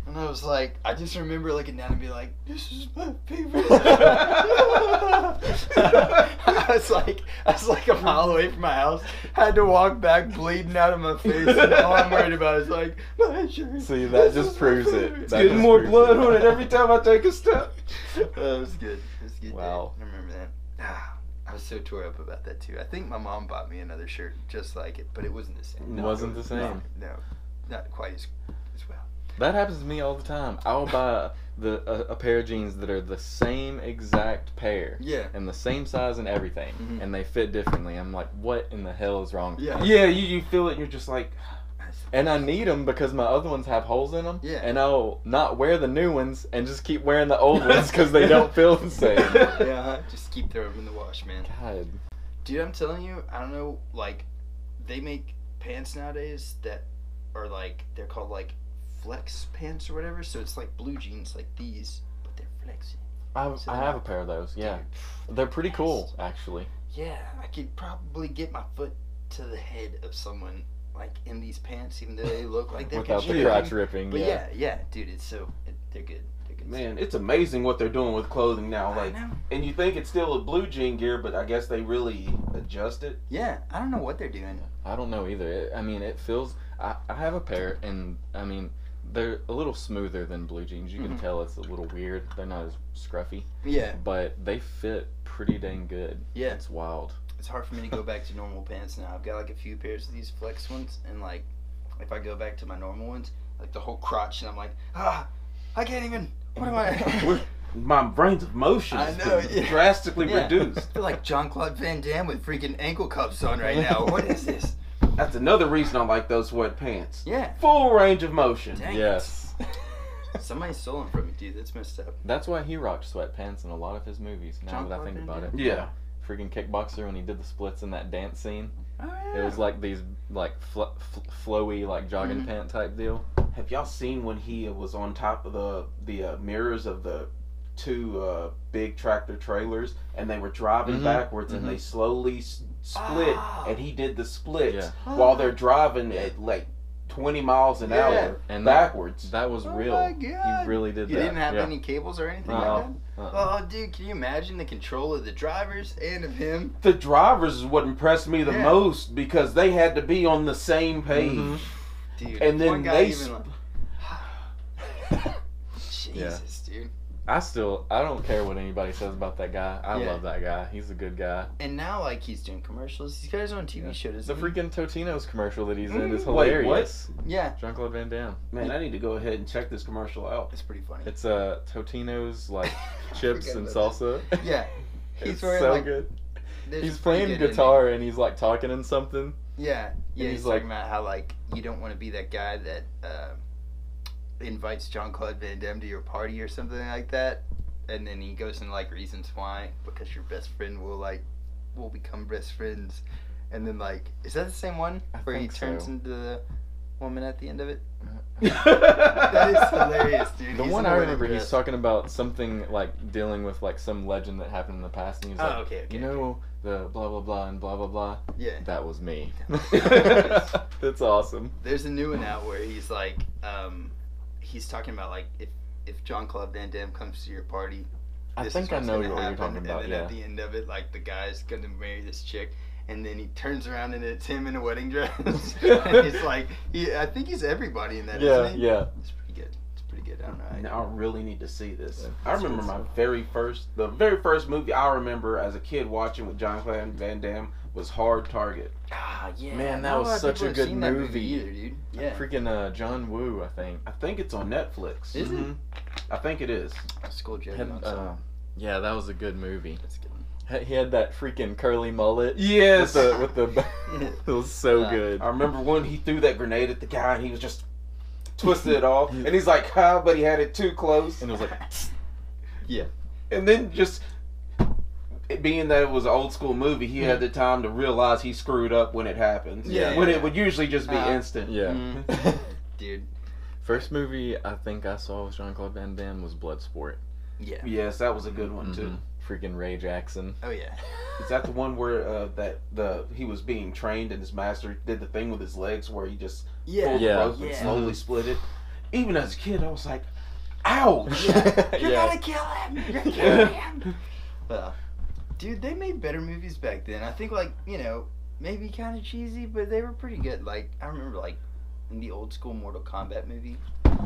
A: And I was like, I just remember looking down and be like, this is my favorite. I was like a mile away from my house. Had to walk back bleeding out of my face. And all I'm worried about is like, my shirt.
C: See, that just proves it.
B: It's getting more blood on it every time I take a step.
A: That was good. It was a good.
C: Wow.
A: Day. I remember that. I was so tore up about that too. I think my mom bought me another shirt just like it, but it wasn't the same.
C: It wasn't the same.
A: No, not quite as well.
C: That happens to me all the time. I'll buy a pair of jeans that are the same exact pair.
A: Yeah.
C: And the same size and everything.
A: Mhm.
C: And they fit differently. I'm like, what in the hell is wrong with
A: Yeah.
C: me?
B: Yeah, you feel it and you're just like...
C: And I need them because my other ones have holes in them.
A: Yeah.
C: And I'll not wear the new ones and just keep wearing the old ones because they don't feel the same.
A: Yeah, just keep throwing them in the wash, man.
C: God.
A: Dude, I'm telling you, I don't know, like, they make pants nowadays that are like, they're called like flex pants or whatever, so it's like blue jeans like these, but they're flexing. So
C: I have a pair of those, yeah.
A: Dude,
C: They're pretty cool, actually.
A: yeah, I could probably get my foot to the head of someone like in these pants, even though they look like they're
C: Without the
A: constricting.
C: crotch ripping,
A: But
C: yeah.
A: yeah, dude, it's so, they're good. They're good.
B: Man, it's amazing what they're doing with clothing now.
A: I
B: Like,
A: know.
B: and you think it's still a blue jean gear, but I guess they really adjust it.
A: Yeah, I don't know what they're doing.
C: I don't know either. I mean, it feels... I have a pair, and, I mean, they're a little smoother than blue jeans. You can
A: Mhm.
C: tell it's a little weird. They're not as scruffy.
A: Yeah,
C: But they fit pretty dang good.
A: Yeah.
C: It's wild.
A: it's hard for me to go back to normal pants now. I've got like a few pairs of these flex ones, and like if I go back to my normal ones, like the whole crotch, and I'm like, I can't even. What am I?
B: My range of motion
A: I
B: is
A: know, yeah.
B: drastically
A: Yeah. I
B: reduced.
A: feel like Jean-Claude Van Damme with freaking ankle cuffs on right now. What is this?
B: That's another reason I like those sweatpants.
A: Yeah.
B: Full range of motion.
A: Dang
C: Yes.
A: Somebody stole them from me, dude. That's messed up.
C: That's why he rocked sweatpants in a lot of his movies, now that I
A: Jean-Claude
C: think
A: Van
C: about it.
A: Damme?
B: Yeah.
C: Freaking Kickboxer, when he did the splits in that dance scene.
A: Oh yeah.
C: It was like these, like, flowy, like, jogging
A: Mhm.
C: pant type deal.
B: Have y'all seen when he was on top of the mirrors of the two big tractor trailers, and they were driving
C: Mhm,
B: backwards, and
C: mhm.
B: they slowly split,
A: Ah.
B: and he did the splits
C: Yeah.
B: while they're driving at like 20 miles an
A: Yeah.
B: hour
C: And
B: backwards.
C: That was
A: Oh
C: real.
A: my God.
C: He really did
A: You
C: that.
A: didn't have
C: yeah.
A: any cables or anything
C: Uh-uh.
A: like that?
C: Uh-uh.
A: Oh, dude, can you imagine the control of the drivers and of him?
B: The drivers is what impressed me the
A: Yeah.
B: most, because they had to be on the same page.
C: Mhm.
A: Dude,
B: And then
A: one guy
B: they
A: even like, Jesus, dude.
C: I don't care what anybody says about that guy. I
A: Yeah.
C: love that guy. He's a good guy.
A: And now, like, he's doing commercials. He's got his own TV show,
C: The
A: doesn't he?
C: freaking Totino's commercial that he's in is
B: Wait,
C: hilarious.
A: Yeah,
C: Jean-Claude Van Damme.
B: Man, I need to go ahead and check this commercial out.
A: it's pretty funny.
C: It's Totino's like
A: I
C: chips
A: forgot
C: and
A: about
C: salsa.
A: Yeah, he's
C: It's
A: wearing
C: so
A: like.
C: good.
A: there's
C: He's
A: a pretty
C: playing
A: good
C: guitar and he's like talking in something.
A: ending. Yeah,
C: he's
A: he's
C: like-
A: talking about how like you don't want to be that guy that invites Jean-Claude Van Damme to your party or something like that, and then he goes into like reasons why, because your best friend will become best friends, and then like is that the same one
C: I
A: where he
C: think
A: turns
C: so.
A: into the woman at the end of it?
B: That
A: That is hilarious, dude.
C: The
A: He's
C: one
A: in
C: I
A: a
C: remember,
A: wedding
C: he's
A: dress.
C: talking about something like dealing with like some legend that happened in the past, and he's
A: Oh,
C: like,
A: okay,
C: you know, the blah blah blah and blah blah blah.
A: Yeah.
C: That was me.
A: Hilarious.
C: That's awesome.
A: There's a new one out where he's like, he's talking about like if Jean-Claude Van Damme comes to your party,
C: I
A: this
C: think
A: is
C: I
A: what's
C: know
A: gonna
C: what you're
A: happen,
C: talking about.
A: And then
C: Yeah.
A: at the end of it, like the guy's gonna marry this chick, and then he turns around and it's him in a wedding dress. And he's like, I think he's everybody in that,
C: Yeah,
A: isn't he?
C: yeah.
A: It's pretty good. It's pretty good. I don't know.
B: Now I really need to see this.
C: Yeah,
B: I
C: that's
B: remember
C: good
B: my
C: stuff.
B: the very first movie I remember as a kid watching with Jean-Claude Van Damme was Hard Target.
A: Ah, yeah.
C: Man, that
A: not
C: was
A: lot of
C: such
A: people
C: a
A: have
C: good
A: seen that
C: movie.
A: either, dude. Yeah.
C: Freaking John Woo, I think.
B: I think it's on Netflix.
A: Is it?
C: Mhm.
B: I think it is.
A: School Jerry
C: Had,
A: Monson.
C: yeah, that was a good movie.
A: That's a good one.
C: He had that freaking curly mullet.
B: Yes.
C: With the it was so
A: Yeah.
C: good.
B: I remember when he threw that grenade at the guy and he was just twisted it off, and he's like, "Ha!" But he had it too close.
C: And it was like, yeah.
B: And then just it being that it was an old school movie, he had the time to realize he screwed up when it happens.
C: Yeah.
B: When
A: Yeah.
B: it would usually just be instant.
C: Yeah.
A: Mhm. dude.
C: First movie I think I saw with Jean-Claude Van Damme was Bloodsport.
A: Yeah.
B: Yes, that was a good one too.
C: Freaking Ray Jackson.
A: Oh yeah.
B: Is that the one where he was being trained and his master did the thing with his legs where he just pulled the rope and slowly split it? Even as a kid, I was like, ouch!
A: Yeah. You're gonna kill him! You're killing him! Dude, they made better movies back then. I think, like, you know, maybe kind of cheesy, but they were pretty good. Like, I remember, like, in the old school Mortal Kombat movie.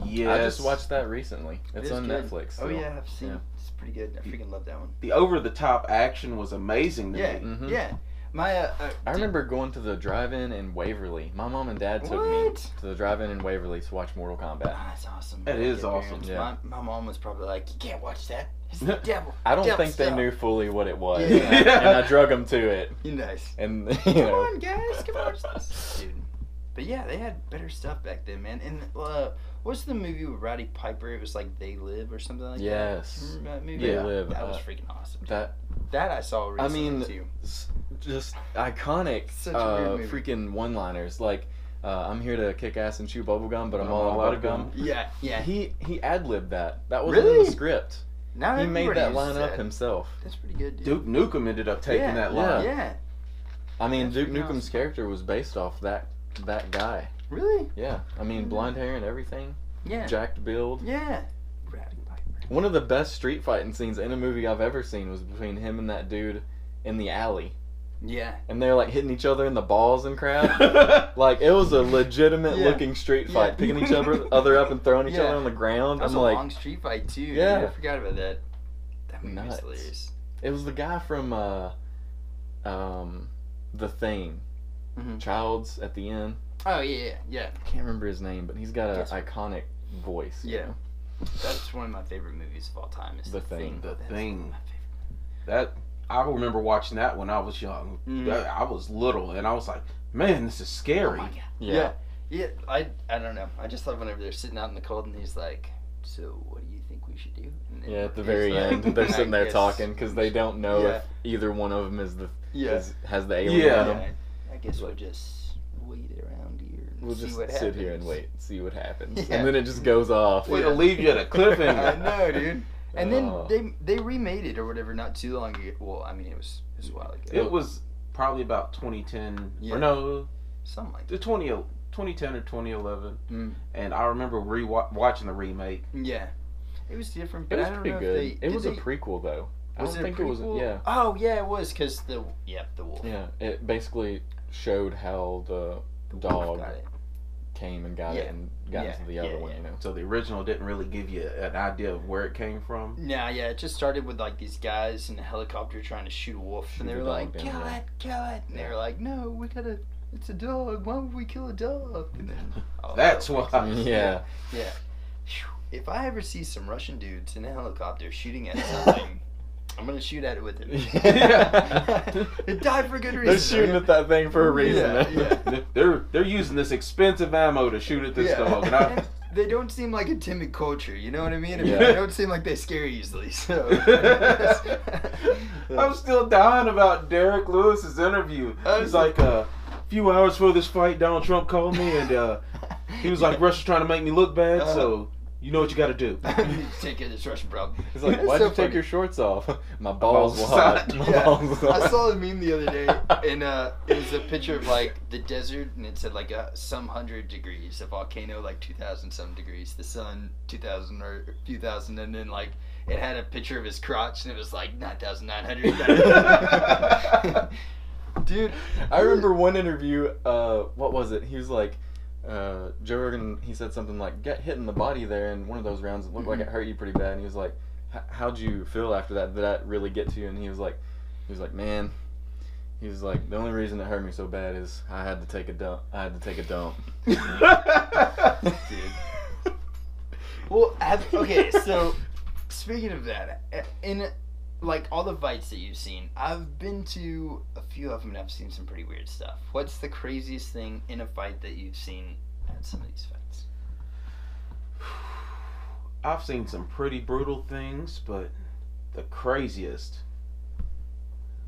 B: Yes.
C: I just watched that recently. It's on
A: good.
C: Netflix still.
A: Oh yeah, I've seen it. It's pretty good. I freaking love that one.
B: The over-the-top action was amazing to me.
A: Yeah. My,
C: I remember going to the drive-in in Waverly. My mom and dad took me to the drive-in in Waverly to watch Mortal Kombat.
A: Oh, that's awesome.
B: That is awesome.
C: Yeah.
A: My mom was probably like, you can't watch that. It's the devil.
C: I don't
A: devil
C: think they
A: stuff."
C: knew fully what it was.
A: Yeah.
C: And I drug them to it.
A: You're nice.
C: And,
A: Come on, guys. Come watch this. Dude. But yeah, they had better stuff back then, man. And what's the movie with Roddy Piper? It was like They Live or something like that.
C: Yes.
A: Remember that movie?
C: They Live.
A: That was freaking awesome.
C: That
A: I saw recently too.
C: Just iconic
A: Such a weird movie.
C: freaking one-liners. Like, I'm here to kick ass and chew bubblegum, but I'm all out of gum.
A: Yeah.
C: He ad-libbed that. That wasn't in
A: Really?
C: the script.
A: Now
C: He made
A: everybody
C: that
A: uses
C: line up
A: that.
C: himself.
A: That's pretty good, dude.
B: Duke Nukem ended up taking that line.
A: Yeah.
C: I mean,
A: That's
C: Duke
A: freaking
C: Nukem's
A: awesome.
C: character was based off that guy.
A: Really?
C: Yeah. I mean, blonde hair and everything.
A: Yeah.
C: Jacked build.
A: Yeah. Roddy Piper.
C: One of the best street fighting scenes in a movie I've ever seen was between him and that dude in the alley.
A: Yeah.
C: And they're like hitting each other in the balls and crap. Like, it was a legitimate looking street fight, picking each other up and throwing each other on the ground.
A: That was
C: I'm
A: a
C: like,
A: long street fight too.
C: Yeah.
A: Dude. I forgot about that. That movie was
C: Nuts.
A: hilarious.
C: it was the guy from The Thing.
A: Mhm.
C: Childs at the end.
A: Oh yeah.
C: I can't remember his name, but he's got an
A: Yes.
C: iconic voice. you
A: Yeah.
C: know?
A: That's one of my favorite movies of all time. Is
C: The Thing.
B: The
A: That's
B: Thing.
A: one of my favorite.
B: That I remember watching that when I was young. I was little, and I was like, "Man, this is
A: Oh
B: scary."
A: my god.
C: Yeah.
A: Yeah. I don't know. I just love whenever they're sitting out in the cold and he's like, "So what do you think we should do?" And then
C: Yeah, at the
A: he's
C: very
A: like,
C: end, they're sitting there
A: guess-
C: talking because they don't know
A: Yeah.
C: if either one of them has the alien
B: Yeah.
C: in them.
A: I guess we'll just wait around here and
C: We'll
A: see
C: just
A: what
C: sit
A: happens.
C: here and wait, see what happens,
A: Yeah.
C: and then it just goes off.
B: Way to leave you at a cliffhanger.
A: I know, dude. And
C: Oh.
A: then they remade it or whatever not too long ago. Well, I mean it was a while ago.
B: It was probably about 2010,
A: Yeah.
B: or no,
A: Something like
B: the 2010 or 2011.
A: Mm.
B: And I remember watching the remake.
A: that. Yeah. It was different,
C: It
A: but
C: was
A: I don't
C: pretty
A: know
C: good.
A: if they
C: It was a
A: did they-
C: prequel though. I
A: Was
C: don't
A: it a
C: think it was.
A: prequel?
C: Yeah,
A: Oh yeah, it was because the wolf.
C: yeah. It basically showed how the dog
A: Got it.
C: came and got
A: Yeah.
C: it and got
A: Yeah,
C: into the other
A: yeah,
C: one.
A: yeah.
C: You know.
B: So the original didn't really give you an idea of where it came from.
A: Nah, yeah, it just started with like these guys in a helicopter trying to shoot a wolf,
C: Shoot
A: and they
C: the
A: were
C: dog
A: like,
C: down,
A: "Kill
C: yeah.
A: it, kill it!" And they
C: Yeah.
A: were like, "No, we gotta. It's a dog. Why would we kill a dog?" And then
B: That's
A: that makes
B: why.
A: sense.
C: Yeah.
A: Yeah. Phew. If I ever see some Russian dudes in a helicopter shooting at something, I'm gonna shoot at it with it.
C: Yeah.
A: It died for good reason.
C: They're shooting at that thing for a reason.
A: Yeah.
B: They're using this expensive ammo to shoot at this dog. And
A: And they don't seem like a timid culture, you know what I mean?
C: Yeah.
A: They don't seem like they scare easily. So
B: I'm still dying about Derek Lewis's interview. He's like, a few hours before this fight, Donald Trump called me, and he was like, Russia's trying to make me look bad, so you know what you got to do.
A: Take care of this Russian problem.
C: It's like,
A: That's
C: why'd
A: so
C: you take
A: funny.
C: your shorts off? My balls
B: balls
C: were hot.
B: hot.
C: My
A: Yeah.
C: balls were hot.
A: I saw a meme the other day, and it was a picture of like the desert, and it said like some 100 degrees, a volcano like 2,000 some degrees, the sun 2,000 or a few thousand, and then like it had a picture of his crotch, and it was like 9,900. Dude,
C: I remember one interview, what was it? He was like, Joe Rogan, he said something like, get hit in the body there in one of those rounds. It looked like it hurt you pretty bad. And he was like, how'd you feel after that? Did that really get to you? And he was like, man, he was like, the only reason it hurt me so bad is I had to take a dump.
A: dude. Well, okay, so speaking of that, in like all the fights that you've seen, I've been to a few of them and I've seen some pretty weird stuff. What's the craziest thing in a fight that you've seen at some of these fights?
B: I've seen some pretty brutal things, but the craziest,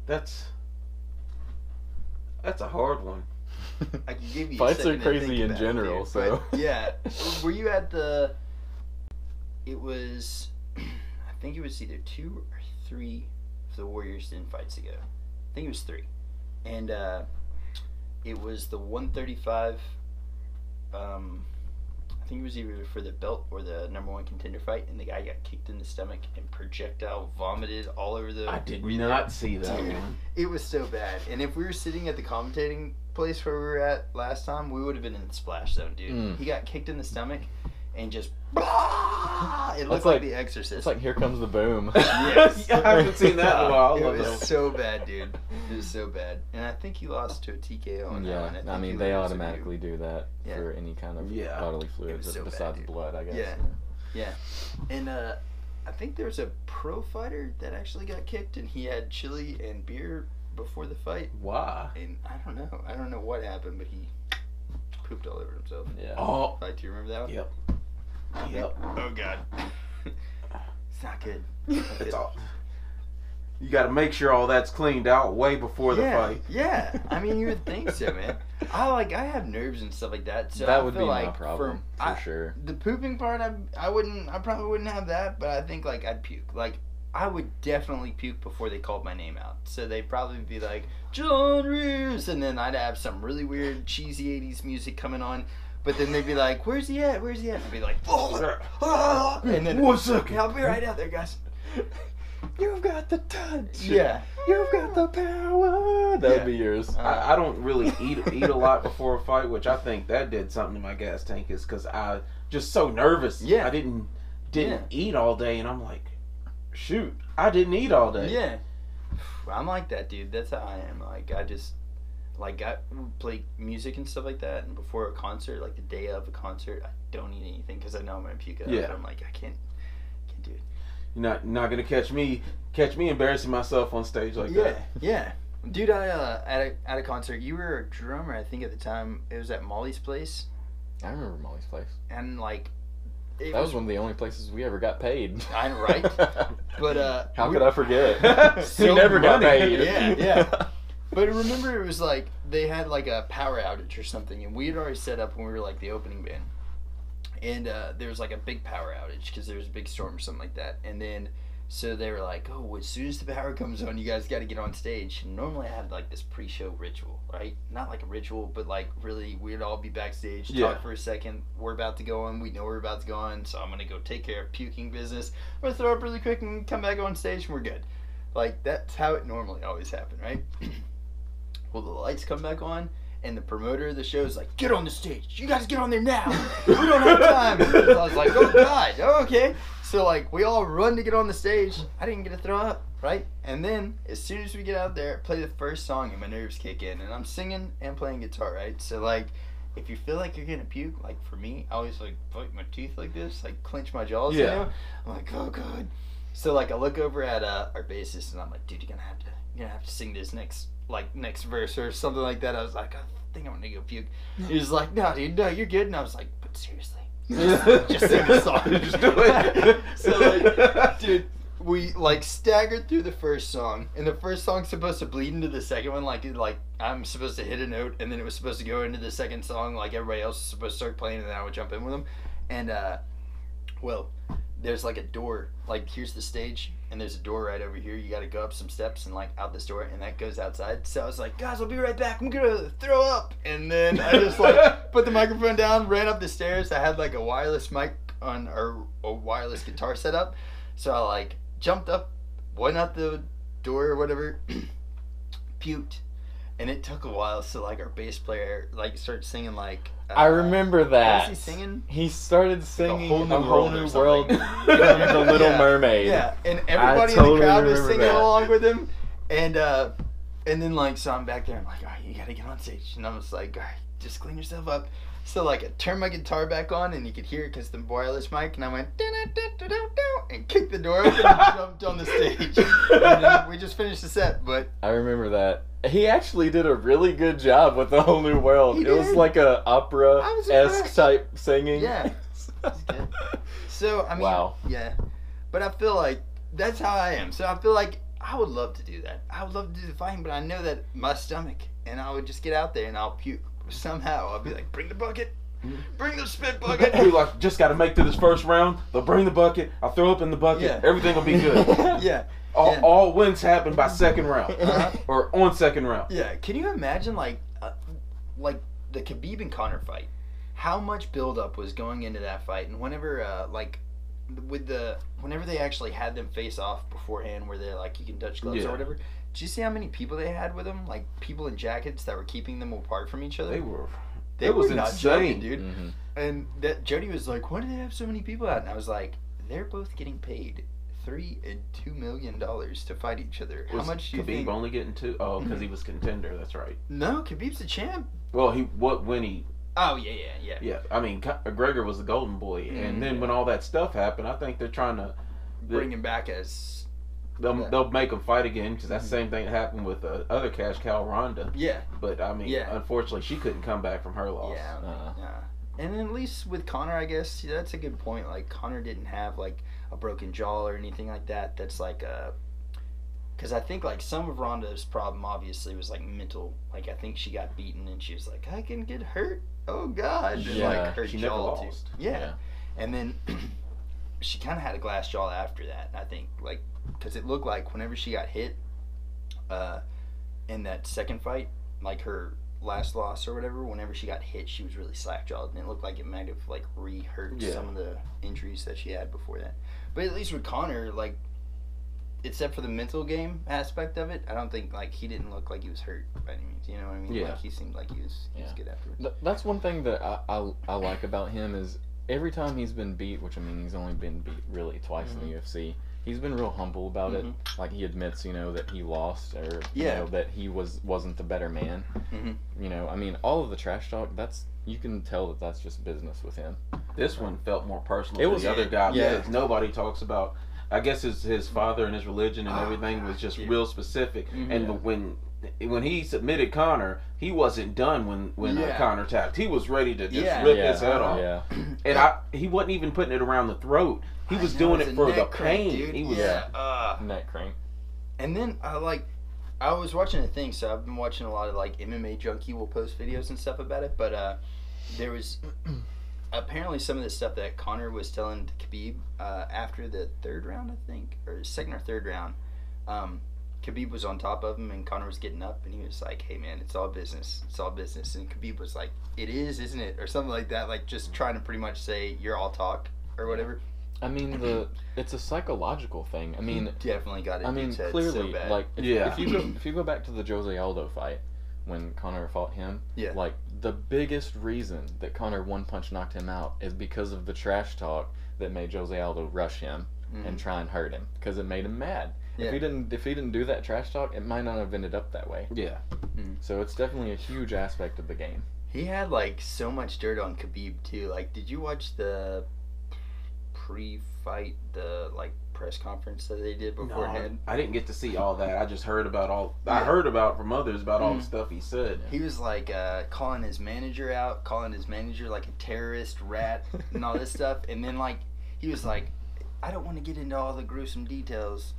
B: that's a hard one.
A: I can give you.
C: Fights
A: a
C: are
A: second to
C: crazy
A: think
C: in
A: about it,
C: general,
A: dude,
C: so.
A: but yeah. Were you at the? It was, I think it was either 2 or 3 of the Warriors in fights ago. I think it was 3, and it was the 135. I think it was either for the belt or the #1 contender fight, and the guy got kicked in the stomach and projectile vomited all over the.
B: I did not see that
A: Dude,
B: one.
A: It was so bad, and if we were sitting at the commentating place where we were at last time, we would have been in the splash zone, dude. He got kicked in the stomach, and just. It looked like The Exorcist.
C: It's like Here Comes the Boom.
A: Yes.
B: I haven't seen that in a while.
A: It
B: Love
A: was
B: that.
A: so bad, dude. It was so bad, and I think he lost to a TKO. On that one.
C: I mean, they automatically do that
A: Yeah.
C: for any kind of
B: Yeah.
C: bodily
A: It
C: fluid
A: was so bad,
C: besides
A: dude.
C: blood, I guess.
A: Yeah. Yeah, and I think there was a pro fighter that actually got kicked, and he had chili and beer before the fight,
B: Why?
A: and I don't know what happened, but he pooped all over himself.
C: Yeah.
B: Oh.
A: Fight, do you remember that one?
B: Yep. Yep.
A: Oh God. It's not good.
B: It's all. You got to make sure all that's cleaned out way before the fight.
A: Yeah, I mean, you would think so, man. I have nerves and stuff like that, so
C: that
A: I
C: would
A: feel
C: be
A: like
C: my problem, for sure.
A: The pooping part, I probably wouldn't have that, but I think like I'd puke. Like I would definitely puke before they called my name out. So they'd probably be like John Reese, and then I'd have some really weird cheesy '80s music coming on. But then they'd be like, "Where's he at? Where's he at?" And I'd be like, "Oh!" And then
B: 1 second.
A: Yeah, I'll be right out there, guys.
C: You've got the touch.
A: Yeah.
C: You've got the power. That would be yours.
B: I don't really eat a lot before a fight, which I think that did something to my gas tank, is because I just so nervous.
A: Yeah.
B: I didn't eat all day, and I'm like, shoot, I didn't eat all day.
A: Yeah. I'm like that, dude. That's how I am. Like I just I play music and stuff like that, and before a concert, like the day of a concert, I don't eat anything because I know I'm gonna puke it up.
B: Yeah.
A: And I'm like, I can't do it.
B: You're not gonna catch me embarrassing myself on stage like
A: Yeah,
B: that.
A: yeah. Dude, at a concert, you were a drummer, I think at the time. It was at Molly's place,
C: I remember Molly's place.
A: and like it
C: That was one of the only places we ever got paid.
A: I'm right, but
C: how could I forget?
A: So
C: we never got
B: money.
C: paid.
A: Yeah. But remember, it was like they had like a power outage or something, and we had already set up when we were like the opening band, and there was like a big power outage because there was a big storm or something like that, and then so they were like, "Oh, as soon as the power comes on, you guys got to get on stage." And normally I had like this pre-show ritual, right? Not like a ritual, but like really, we'd all be backstage, talk for a second. We're about to go on. We know we're about to go on, so I'm gonna go take care of puking business. I'm gonna throw up really quick and come back on stage, and we're good. Like that's how it normally always happened, right? Well, the lights come back on, and the promoter of the show is like, "Get on the stage! You guys get on there now! We don't have time!" So I was like, "Oh God, oh, okay." So like we all run to get on the stage. I didn't get to throw up, right? And then as soon as we get out there, play the first song, and my nerves kick in, and I'm singing and playing guitar, right? So like, if you feel like you're gonna puke, like for me, I always like bite my teeth like this, like clench my jaws.
B: Yeah.
A: You know? I'm like, "Oh God." So like I look over at our bassist, and I'm like, "Dude, you're gonna have to sing this next verse or something like that." I was like, "I think I'm gonna go puke." He was like, "No, dude, no, you're good." And I was like, "But seriously, just sing the song."
B: Just do it.
A: So like, dude, we like staggered through the first song, and the first song's supposed to bleed into the second one. Like I'm supposed to hit a note, and then it was supposed to go into the second song. Like everybody else was supposed to start playing, and then I would jump in with them. And well, there's like a door. Like here's the stage, and there's a door right over here. You got to go up some steps and like out this door, and that goes outside. So I was like, "Guys, I'll be right back. I'm gonna throw up." And then I just like put the microphone down, ran up the stairs. I had like a wireless mic on or a wireless guitar setup, so I like jumped up, went out the door or whatever, puked. And it took a while, so like our bass player like started singing like
C: I remember that.
A: What was he singing?
C: He started singing
A: Whole New
C: A Whole
A: World or
C: New
A: something.
C: World, The Little
A: Yeah.
C: Mermaid.
A: Yeah, and everybody in
C: totally
A: the crowd was
C: remember
A: singing
C: that.
A: along with him, and then like so I'm back there. I'm like, "All right, you gotta get on stage," and I was like, "All right, just clean yourself up." So like I turned my guitar back on, and you could hear it because the wireless mic, and I went and kicked the door open and jumped on the stage. And then we just finished the set, but
C: I remember that. He actually did a really good job with The Whole New World.
A: He
C: It was
A: did.
C: like a
A: I was
C: opera-esque
A: impressed.
C: type singing.
A: Yeah. good. So I mean,
C: Wow.
A: yeah, but I feel like that's how I am. So I feel like I would love to do that. I would love to do the fighting, but I know that my stomach and I would just get out there and I'll puke. Somehow I'll be like, bring the bucket, bring the spit bucket.
B: We like just got to make through this first round. They'll bring the bucket. I'll throw up in the bucket.
A: Yeah.
B: Everything will be good.
A: Yeah.
B: All wins happen by second round or on second round.
A: Yeah. Can you imagine like the Khabib and Conor fight? How much buildup was going into that fight, and whenever whenever they actually had them face off beforehand, where they're like you can touch gloves or whatever. Did you see how many people they had with them? Like people in jackets that were keeping them apart from each other.
B: They was
A: not
B: insane,
A: joking, dude.
C: Mm-hmm.
A: And that Jody was like, "Why do they have so many people out?" And I was like, "They're both getting paid $3 and $2 million to fight each other. How much do you
B: Khabib
A: think?"
B: only getting 2? Oh, because he was contender. That's right.
A: No, Khabib's the champ.
B: Well, when he.
A: Oh yeah.
B: Yeah, I mean, Gregor was the golden boy, and then when all that stuff happened, I think they're trying to
A: bring him back as.
B: They'll make him fight again because that's the same thing that happened with the other cash cow, Ronda.
A: Yeah.
B: But I mean, unfortunately, she couldn't come back from her loss.
A: Yeah. And then at least with Conor, I guess that's a good point. Like Conor didn't have like a broken jaw or anything like that. That's like because I think like some of Ronda's problem obviously was like mental. Like I think she got beaten and she was like, I can get hurt. Oh God. And like her
B: she
A: jaw
B: never
A: too.
B: lost.
A: Yeah. And then she kind of had a glass jaw after that. I think like because it looked like whenever she got hit in that second fight, like her last loss or whatever, whenever she got hit, she was really slack-jawed, and it looked like it might have like re-hurt some of the injuries that she had before that. But at least with Conor, like, except for the mental game aspect of it, I don't think like he didn't look like he was hurt by any means. You know what I mean?
B: Yeah.
A: Like he seemed like he was good afterwards.
C: That's one thing that I like about him is every time he's been beat, which I mean he's only been beat really twice in the UFC. He's been real humble about it. Like he admits, that he lost or that he wasn't the better man. I mean, all of the trash talk. You can tell that's just business with him.
B: This one felt more personal to the other guy because nobody talks about. I guess his father and his religion and everything was just real specific. And when he submitted Conor, he wasn't done when Conor tapped. He was ready to just rip his head off.
C: Yeah.
B: And he wasn't even putting it around the throat. He was doing it for the pain.
A: Dude.
B: He was
C: neck crank.
A: And then I was watching a thing, so I've been watching a lot of like MMA Junkie will post videos and stuff about it, but there was apparently some of the stuff that Conor was telling to Khabib after the third round, I think, or second or third round. Khabib was on top of him and Conor was getting up and he was like, hey man, it's all business. It's all business. And Khabib was like, it is, isn't it? Or something like that, like just trying to pretty much say you're all talk or whatever.
C: I mean, it's a psychological thing. I mean,
A: he definitely got it.
C: I mean, clearly, so bad. Like if you go back to the Jose Aldo fight when Conor fought him, like the biggest reason that Conor one punch knocked him out is because of the trash talk that made Jose Aldo rush him and try and hurt him because it made him mad. Yeah. If he didn't do that trash talk, it might not have ended up that way.
B: Yeah.
C: So it's definitely a huge aspect of the game.
A: He had like so much dirt on Khabib too. Like, did you watch the pre-fight press conference that they did beforehand?
B: No, I didn't get to see all that. I just heard about I heard about from others about all the stuff he said.
A: He was like calling his manager out, calling his manager like a terrorist rat and all this stuff. And then he was like, I don't want to get into all the gruesome details,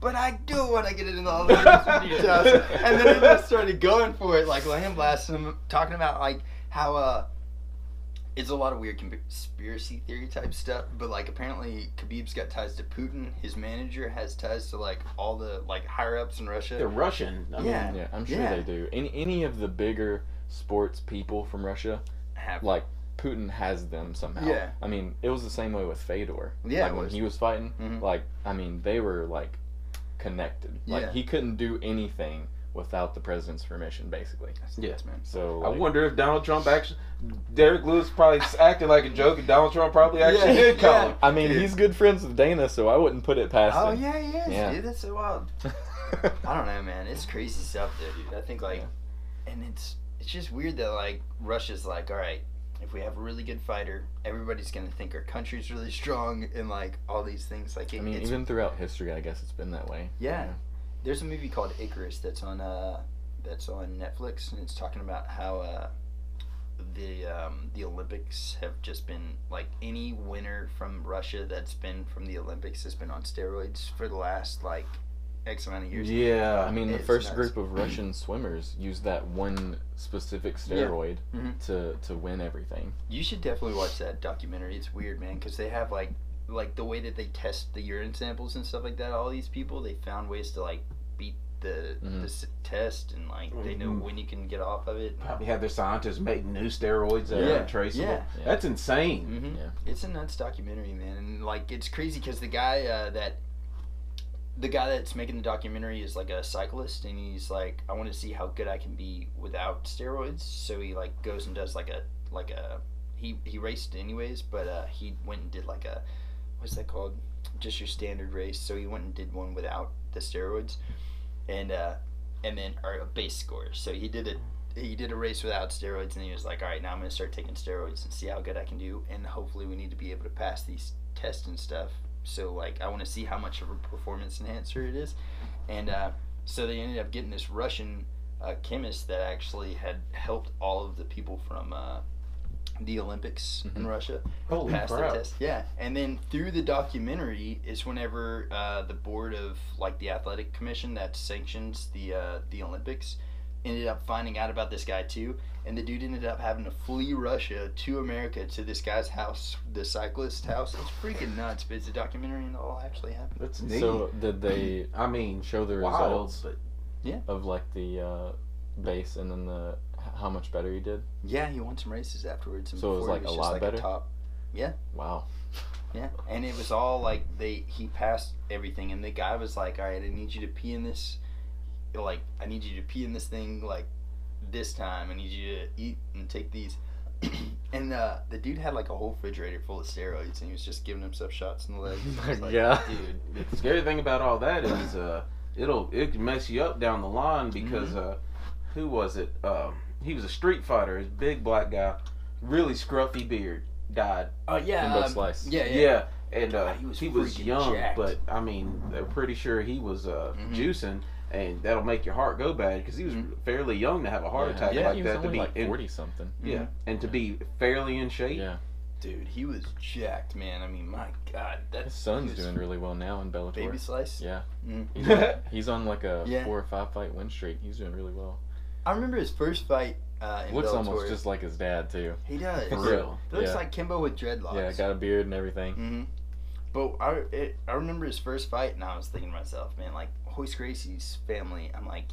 A: but I do want to get into all the gruesome details. And then he just started going for it, like lamb blasting him, talking about like how it's a lot of weird conspiracy theory type stuff, but like apparently Khabib's got ties to Putin. His manager has ties to like all the like higher ups in Russia.
B: They're Russian.
C: Yeah, I'm sure they do. Any of the bigger sports people from Russia
A: have
C: like Putin has them somehow.
A: Yeah.
C: I mean, it was the same way with Fedor.
A: Yeah,
C: like when he was fighting, like I mean, they were like connected. Like he couldn't do anything without the president's permission, basically.
B: Yes, man.
C: So
B: I wonder if Donald Trump actually, Derek Lewis probably acted like a joke, and Donald Trump probably actually did call him.
C: I mean, he's good friends with Dana, so I wouldn't put it past him.
A: Oh yeah, he is, dude. That's so wild. I don't know, man. It's crazy stuff, there, dude. I think and it's just weird that like Russia's like, all right, if we have a really good fighter, everybody's gonna think our country's really strong and like all these things. Like,
C: I mean, even throughout history, I guess it's been that way.
A: Yeah. There's a movie called Icarus that's on Netflix, and it's talking about how the Olympics have just been like any winner from Russia that's been from the Olympics has been on steroids for the last like X amount of years.
B: Yeah.
C: I mean, the
A: It's
C: first
A: nuts.
C: group of Russian swimmers used that one specific steroid
A: Mhm.
C: to win everything.
A: You should definitely watch that documentary. It's weird, man, because they have like the way that they test the urine samples and stuff like that. All these people, they found ways to like beat the test, and like they know when you can get off of it.
B: Probably have their scientists make new steroids that
A: Yeah,
B: are untraceable.
A: yeah.
B: That's insane.
A: Mm-hmm.
C: Yeah.
A: It's a nuts documentary, man, and like it's crazy because the guy that's making the documentary is like a cyclist, and he's like, I want to see how good I can be without steroids. So he like goes and does he raced anyways, but he went and did like a, what's that called? Just your standard race. So he went and did one without the steroids, and then or a base score. So he did a race without steroids, and he was like, all right, now I'm gonna start taking steroids and see how good I can do, and hopefully we need to be able to pass these tests and stuff. So like I want to see how much of a performance enhancer it is, and so they ended up getting this Russian chemist that actually had helped all of the people from the Olympics in Russia
B: Holy
A: pass the
B: crap.
A: test. Yeah, and then through the documentary is whenever the board of like the athletic commission that sanctions the Olympics ended up finding out about this guy too, and the dude ended up having to flee Russia to America to this guy's house, the cyclist house. It's freaking nuts, but it's a documentary and it all actually happened.
B: That's neat.
C: So did they
B: I mean,
C: show the
B: wild,
C: results
B: but
C: of like the base and then how much better he did?
A: Yeah, he won some races afterwards. And
C: So it was
A: before
C: like
A: he
C: a
A: just
C: lot
A: like
C: better?
A: top. Yeah.
C: Wow.
A: Yeah, and it was all like he passed everything, and the guy was like, all right, I need you to pee in this, like, I need you to pee in this thing, like, this time. I need you to eat and take these. And the dude had like a whole refrigerator full of steroids, and he was just giving himself shots in the legs. I was like,
C: Yeah.
A: dude.
B: the scary thing about all that is it can mess you up down the line because who was it? He was a street fighter, his big black guy, really scruffy beard, died.
A: Oh yeah,
C: Kimbo Slice.
A: Yeah.
B: And
A: God,
B: he
A: he
B: was
A: was freaking
B: young,
A: jacked.
B: but I mean, they're pretty sure he was juicing, and that'll make your heart go bad because he was fairly young to have a heart attack
C: Yeah,
B: like
C: he was
B: that.
C: only
B: To be
C: like
B: in,
C: 40 something.
B: yeah, and to be fairly in shape.
C: Yeah.
A: Dude, he was jacked, man. I mean, my God, that
C: His son's
A: he was
C: doing really well now in Bellator.
A: Baby Slice.
C: Yeah.
A: Mm.
C: He's on like a
A: Yeah.
C: 4 or 5 fight win streak. He's doing really well.
A: I remember his first fight in
C: Looks
A: Bellator.
C: almost just like his dad too.
A: He does.
B: For real.
A: He looks
C: Yeah.
A: like Kimbo with dreadlocks.
C: Yeah, got a beard and everything.
A: Mm-hmm. But I remember his first fight, and I was thinking to myself, man, like Hoist Gracie's family. I'm like,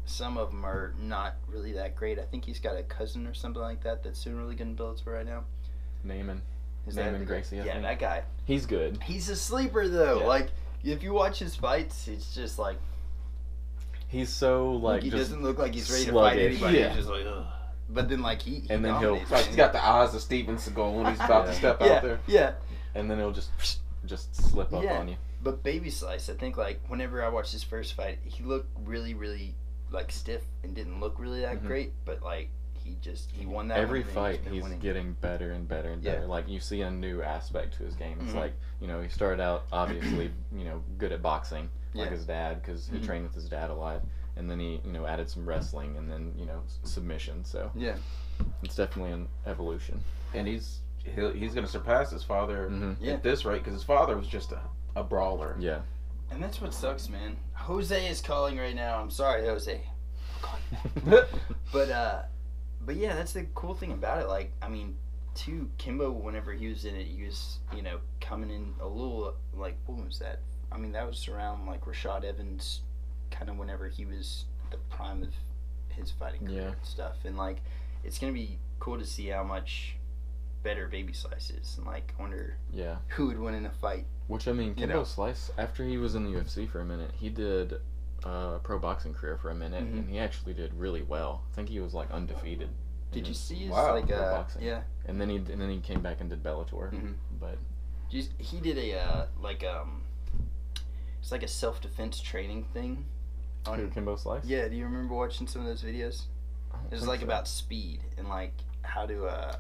A: some of them are not really that great. I think he's got a cousin or something like that that's doing really good in Bellator right now.
C: Naaman.
A: Is
C: Naaman
A: the-
C: Gracie, I
A: Yeah,
C: think.
A: that guy.
C: He's good.
A: He's a sleeper though.
C: Yeah.
A: Like if you watch his fights, it's just like
C: He's so like
A: he
C: just
A: doesn't look like he's ready to fight
C: sluggish.
A: anybody.
B: Yeah.
A: He's just like, ugh. But then like he
C: And then he'll-
A: dominates,
B: Like
A: man.
B: he's got the eyes of Steven Seagal when he's about to step out there.
A: Yeah.
C: and then he'll just slip up
A: Yeah.
C: on you.
A: But Baby Slice, I think like whenever I watched his first fight, he looked really, really like stiff and didn't look really that
C: Mhm.
A: great. But like he won that
C: Every
A: one, and
C: fight,
A: been
C: he's
A: winning.
C: getting better and better and
A: Yeah.
C: better. Like you see a new aspect to his game. It's
A: Mhm.
C: like he started out obviously good at boxing like
A: Yeah.
C: his dad because he
A: Mhm.
C: trained with his dad a lot, and then he added some wrestling and then submission. So
A: Yeah.
C: it's definitely an evolution.
B: And he's going to surpass his father
C: Mhm.
A: Yeah.
B: at this rate because his father was just a brawler.
C: Yeah.
A: And that's what sucks, man. Jose is calling right now. I'm sorry, Jose. But yeah, that's the cool thing about it. Like, I mean, too, Kimbo, whenever he was in it, he was, coming in a little, like, what was that? I mean, that was around, like, Rashad Evans, kind of whenever he was at the prime of his fighting career
C: Yeah.
A: and stuff. And, like, it's going to be cool to see how much better Baby Slice is. And, like, I wonder
C: Yeah.
A: who would win in a fight.
C: Which I mean,
A: You
C: Kimbo
A: know.
C: Slice, after he was in the UFC for a minute, he did a pro boxing career for a minute,
A: Mhm.
C: and he actually did really well. I think he was like undefeated.
A: Did you see his,
B: Wow,
A: like,
C: pro boxing.
A: yeah.
C: And then he came back and did Bellator,
A: Mhm.
C: but
A: He did a it's like a self-defense training thing.
C: who, Kimbo Slice?
A: Yeah, do you remember watching some of those videos?
C: I don't
A: It was
C: think
A: like
C: so.
A: about speed and like how to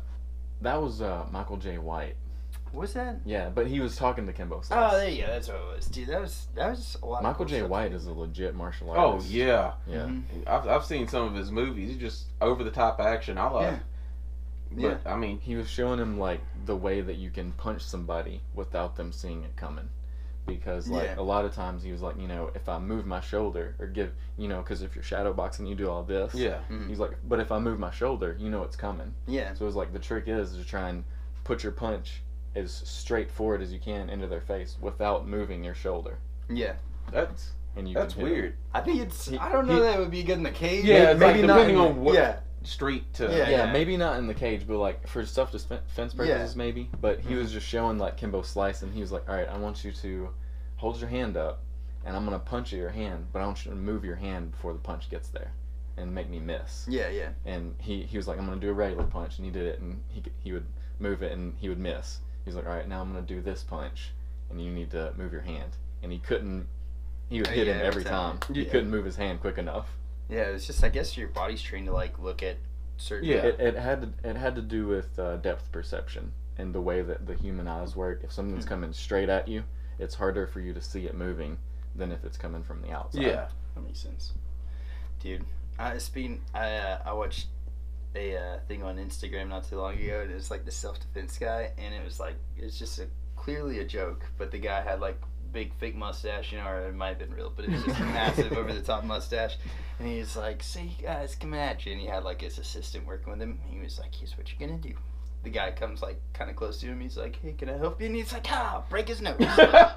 C: That was Michael J. White.
A: what was that?
C: Yeah, but he was talking to Kimbo Slice.
A: Oh, there you go. That's what it was, dude. That was a lot.
C: Michael
A: of
C: J.
A: cool
C: White
A: stuff.
C: is a legit martial
B: Oh
C: artist.
B: yeah,
C: Yeah.
A: Mhm.
B: I've seen some of his movies. He's just over the top action. I love.
A: Yeah. Yeah.
B: But I mean,
C: He was showing him like the way that you can punch somebody without them seeing it coming. because like a lot of times he was like, if I move my shoulder or give, because if you're shadow boxing, you do all this.
B: Yeah.
A: Mm-hmm.
C: He's like, but if I move my shoulder, it's coming.
A: Yeah.
C: So it's like the trick is to try and put your punch as straight forward as you can into their face without moving your shoulder.
A: Yeah.
B: That's
C: That's
B: weird.
A: I think it's. I don't know that it would be good in the cage.
B: Yeah,
C: maybe
B: like,
C: not
B: depending on what.
A: Yeah.
B: Street to
C: Yeah, maybe not in the cage, but like for self-defense purposes, maybe. But he was just showing like Kimbo Slice, and he was like, "All right, I want you to hold your hand up, and I'm gonna punch at your hand, but I want you to move your hand before the punch gets there, and make me miss."
A: Yeah, yeah.
C: And he was like, "I'm gonna do a regular punch," and he did it, and he would move it, and he would miss. He was like, "All right, now I'm gonna do this punch, and you need to move your hand," and he couldn't. He would hit him every time. He couldn't move his hand quick enough.
A: Yeah, it's just I guess your body's trained to like look at certain.
C: Yeah, it had to do with depth perception and the way that the human eyes work. If something's coming straight at you, it's harder for you to see it moving than if it's coming from the outside.
B: Yeah,
A: that makes sense, dude. I watched a thing on Instagram not too long ago, and it was like the self-defense guy, and it was like it's just clearly a joke, but the guy had like big fake mustache, or it might have been real, but it was just a massive over the top mustache, and he was like, "See, guys, coming at you," and he had like his assistant working with him. He was like, "Here's what you're gonna do." The guy comes like kind of close to him. He's like, "Hey, can I help you?" And he's like, break his nose,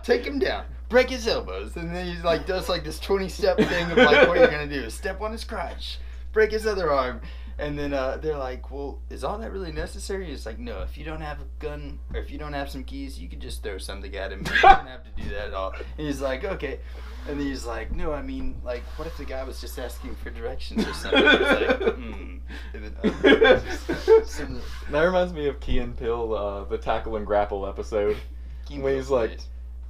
A: take him down, break his elbows, and then he's like does like this 20-step thing of like what you're gonna do. Step on his crotch, break his other arm. And then they're like, "Well, is all that really necessary?" He's like, "No, if you don't have a gun or if you don't have some keys, you can just throw something at him. You don't have to do that at all." And he's like, "Okay." And then he's like, "No, I mean, like, what if the guy was just asking for directions or something?" It's like,
C: That reminds me of Key and Peele, the tackle and grapple episode. When he's like,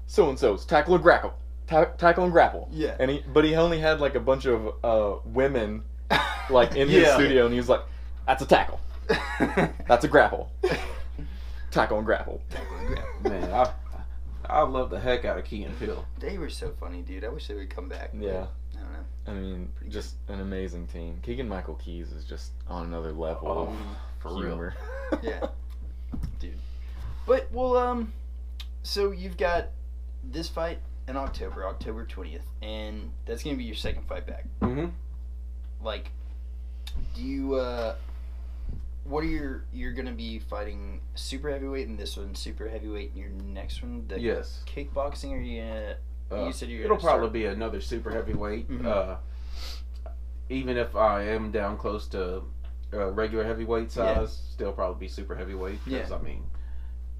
C: "So-and-so's tackle and grapple. Tackle and grapple."
A: Yeah.
C: But he only had like a bunch of women like in his studio, and he was like, "That's a tackle. That's a grapple. Tackle and grapple."
A: Tackle and grapple.
B: Man, I love the heck out of Key and Peele.
A: They were so funny, dude. I wish they would come back.
C: Yeah.
A: I don't know.
C: I mean, just an amazing team. Keegan-Michael Key is just on another level of humor.
A: Yeah. Dude. But, well, so you've got this fight in October 20th, and that's going to be your second fight back.
B: Mm-hmm.
A: Like, do you, what are you're going to be fighting super heavyweight in this one, super heavyweight in your next one? The
B: Yes.
A: Kickboxing, or you said you're
B: it'll probably be another super heavyweight.
A: Mm-hmm.
B: Even if I am down close to regular heavyweight size, still probably be super heavyweight. Because, I mean,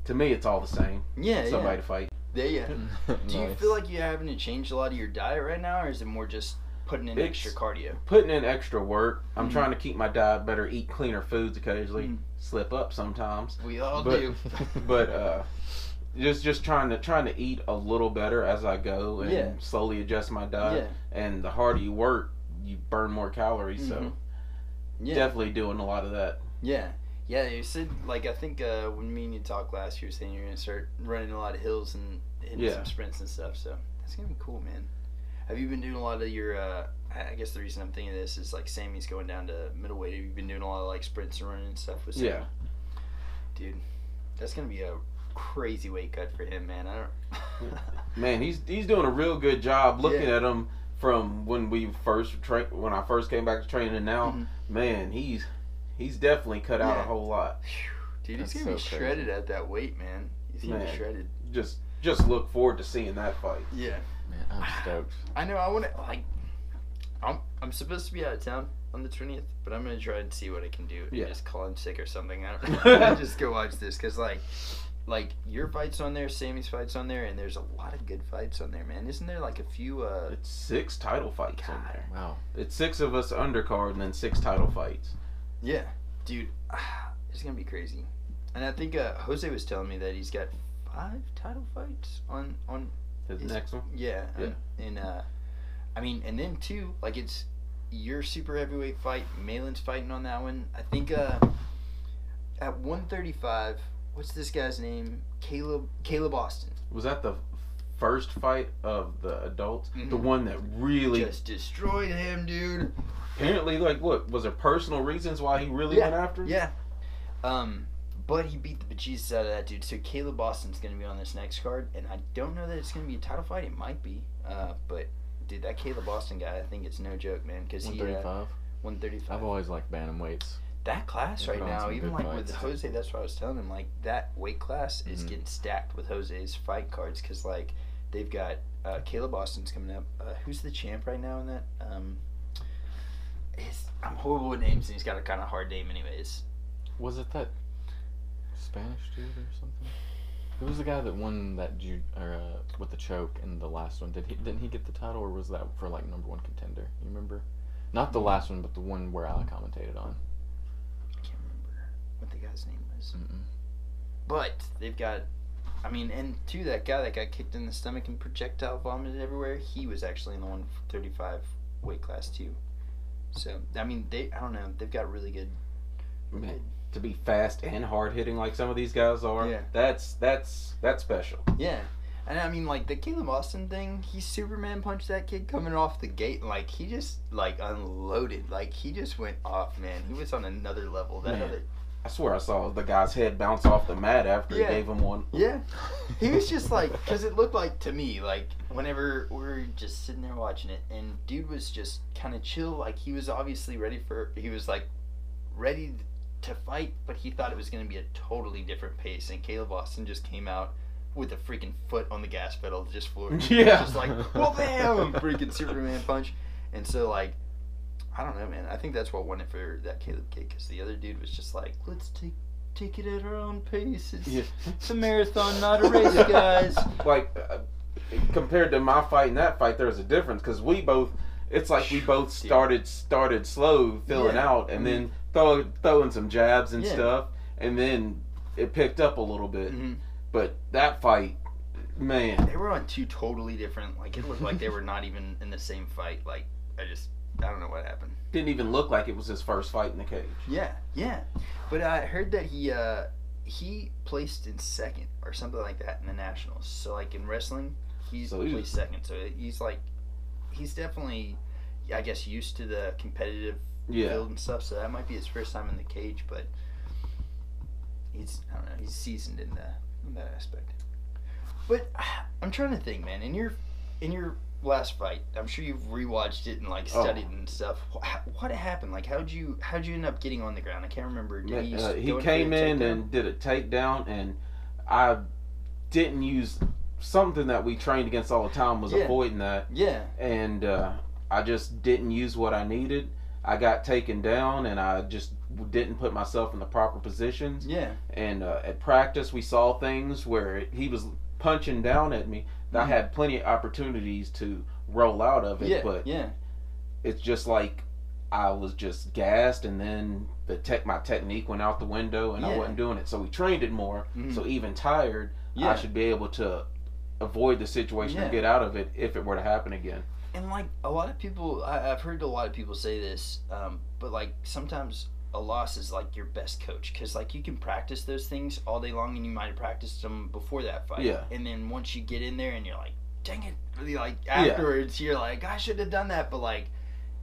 B: to me, it's all the same.
A: Yeah,
B: Somebody to fight.
A: Yeah. Do you
C: Nice.
A: feel like you're having to change a lot of your diet right now, or is it more just putting in extra cardio?
B: Putting in extra work. I'm
A: Mhm.
B: trying to keep my diet better, eat cleaner foods occasionally,
A: Mhm.
B: slip up sometimes.
A: We all
B: But-
A: do.
B: But just trying to eat a little better as I go and slowly adjust my diet. And the harder you work, you burn more calories. So definitely doing a lot of that.
A: Yeah, you said, like, I think when me and you talked last, you were saying you're going to start running a lot of hills and hitting some sprints and stuff, so that's going to be cool, man. Have you been doing a lot of your, I guess the reason I'm thinking of this is, like, Sammy's going down to middleweight. Have you been doing a lot of, like, sprints and running and stuff with Sammy?
B: Yeah.
A: Dude, that's going to be a crazy weight cut for him, man. I don't...
B: Man, he's doing a real good job. Looking at him from when we when I first came back to training, and now, man, he's definitely cut out a whole lot.
A: Dude, he's
C: That's
A: gonna be
C: so
A: shredded at that weight, man. He's gonna be shredded.
B: Just look forward to seeing that fight.
A: Yeah.
C: Man, I'm stoked.
A: I know. I want to I'm supposed to be out of town on the 20th, but I'm gonna try and see what I can do.
B: Yeah.
A: Just call in sick or something. I don't know. Just go watch this, cause like your fight's on there, Sammy's fight's on there, and there's a lot of good fights on there, man. Isn't there like a few?
B: It's 6 title fights in there.
C: Wow.
B: It's 6 of us undercard and then 6 title fights.
A: Yeah, dude, it's gonna be crazy. And I think Jose was telling me that he's got 5 title fights on
B: His next one.
A: Yeah. And I mean, and then too, like, it's your super heavyweight fight. Malin's fighting on that one. I think at 135. What's this guy's name? Caleb Austin.
B: Was that the first fight of the adults? The one that really
A: just destroyed him, dude.
B: Apparently, like, what was there personal reasons why he really went after him?
A: Yeah. But he beat the bejesus out of that dude. So Caleb Austin's going to be on this next card. And I don't know that it's going to be a title fight. It might be. But, dude, that Caleb Austin guy, I think it's no joke, man. Because
C: 135?
A: 135.
C: I've always liked bantamweights.
A: That class right now, even like
C: fights.
A: with Jose, that's what I was telling him. Like, that weight class is getting stacked with Jose's fight cards. Because, like, they've got Caleb Austin's coming up. Who's the champ right now in that? I'm horrible with names, and he's got a kind of hard name anyways.
C: Was it that Spanish dude or something? Who was the guy that won that with the choke in the last one? Didn't he get the title, or was that for like number one contender? You remember? Not the last one, but the one where I commentated on.
A: I can't remember what the guy's name was. But they've got, I mean, and to that guy that got kicked in the stomach and projectile vomited everywhere, he was actually in the 135 weight class too. So I mean, I don't know, they've got really good.
B: To be fast and hard hitting like some of these guys are,
A: yeah.
B: that's special.
A: Yeah. And I mean, like, the Caleb Austin thing, he Superman punched that kid coming off the gate, and, like, he just, like, unloaded. Like, he just went off, man. He was on another level.
B: I swear I saw the guy's head bounce off the mat after he gave him one.
A: Yeah. He was just, like, because it looked like, to me, like, whenever we were just sitting there watching it, and dude was just kind of chill. Like, he was obviously ready to fight, but he thought it was going to be a totally different pace, and Caleb Austin just came out with a freaking foot on the gas pedal, just floored.
B: Yeah.
A: Just like, well, bam! Freaking Superman punch. And so, like, I don't know, man. I think that's what won it for that Caleb kid, because the other dude was just like, let's take it at our own pace. It's a marathon, not a race, guys.
B: Like, compared to my fight and that fight, there's a difference, because we both started slow, filling out, and then throwing some jabs and stuff, and then it picked up a little bit. But that fight, man,
A: they were on two totally different. Like, it looked like they were not even in the same fight. Like, I don't know what happened.
B: Didn't even look like it was his first fight in the cage.
A: Yeah. But I heard that he placed in second or something like that in the nationals. So, like, in wrestling, he's placed second. So he's definitely, I guess, used to the competitive field and stuff. So that might be his first time in the cage, but he's seasoned in that aspect. But I'm trying to think, man. In your last fight, I'm sure you've rewatched it and like studied and stuff. What happened? Like, how'd you end up getting on the ground? I can't remember.
B: He came in and did a takedown, and I didn't use something that we trained against all the time was avoiding that.
A: Yeah.
B: And I just didn't use what I needed. I got taken down, and I just didn't put myself in the proper positions.
A: Yeah. And
B: at practice, we saw things where he was punching down at me. I had plenty of opportunities to roll out of it, but it's just like I was just gassed, and then my technique went out the window, and I wasn't doing it. So we trained it more. So even tired, I should be able to avoid the situation and get out of it if it were to happen again.
A: And like a lot of people, I've heard a lot of people say this, but like sometimes a loss is like your best coach, because like you can practice those things all day long, and you might have practiced them before that fight.
B: Yeah. And
A: then once you get in there and you're like, dang it, really, like afterwards you're like, I should have done that, but like,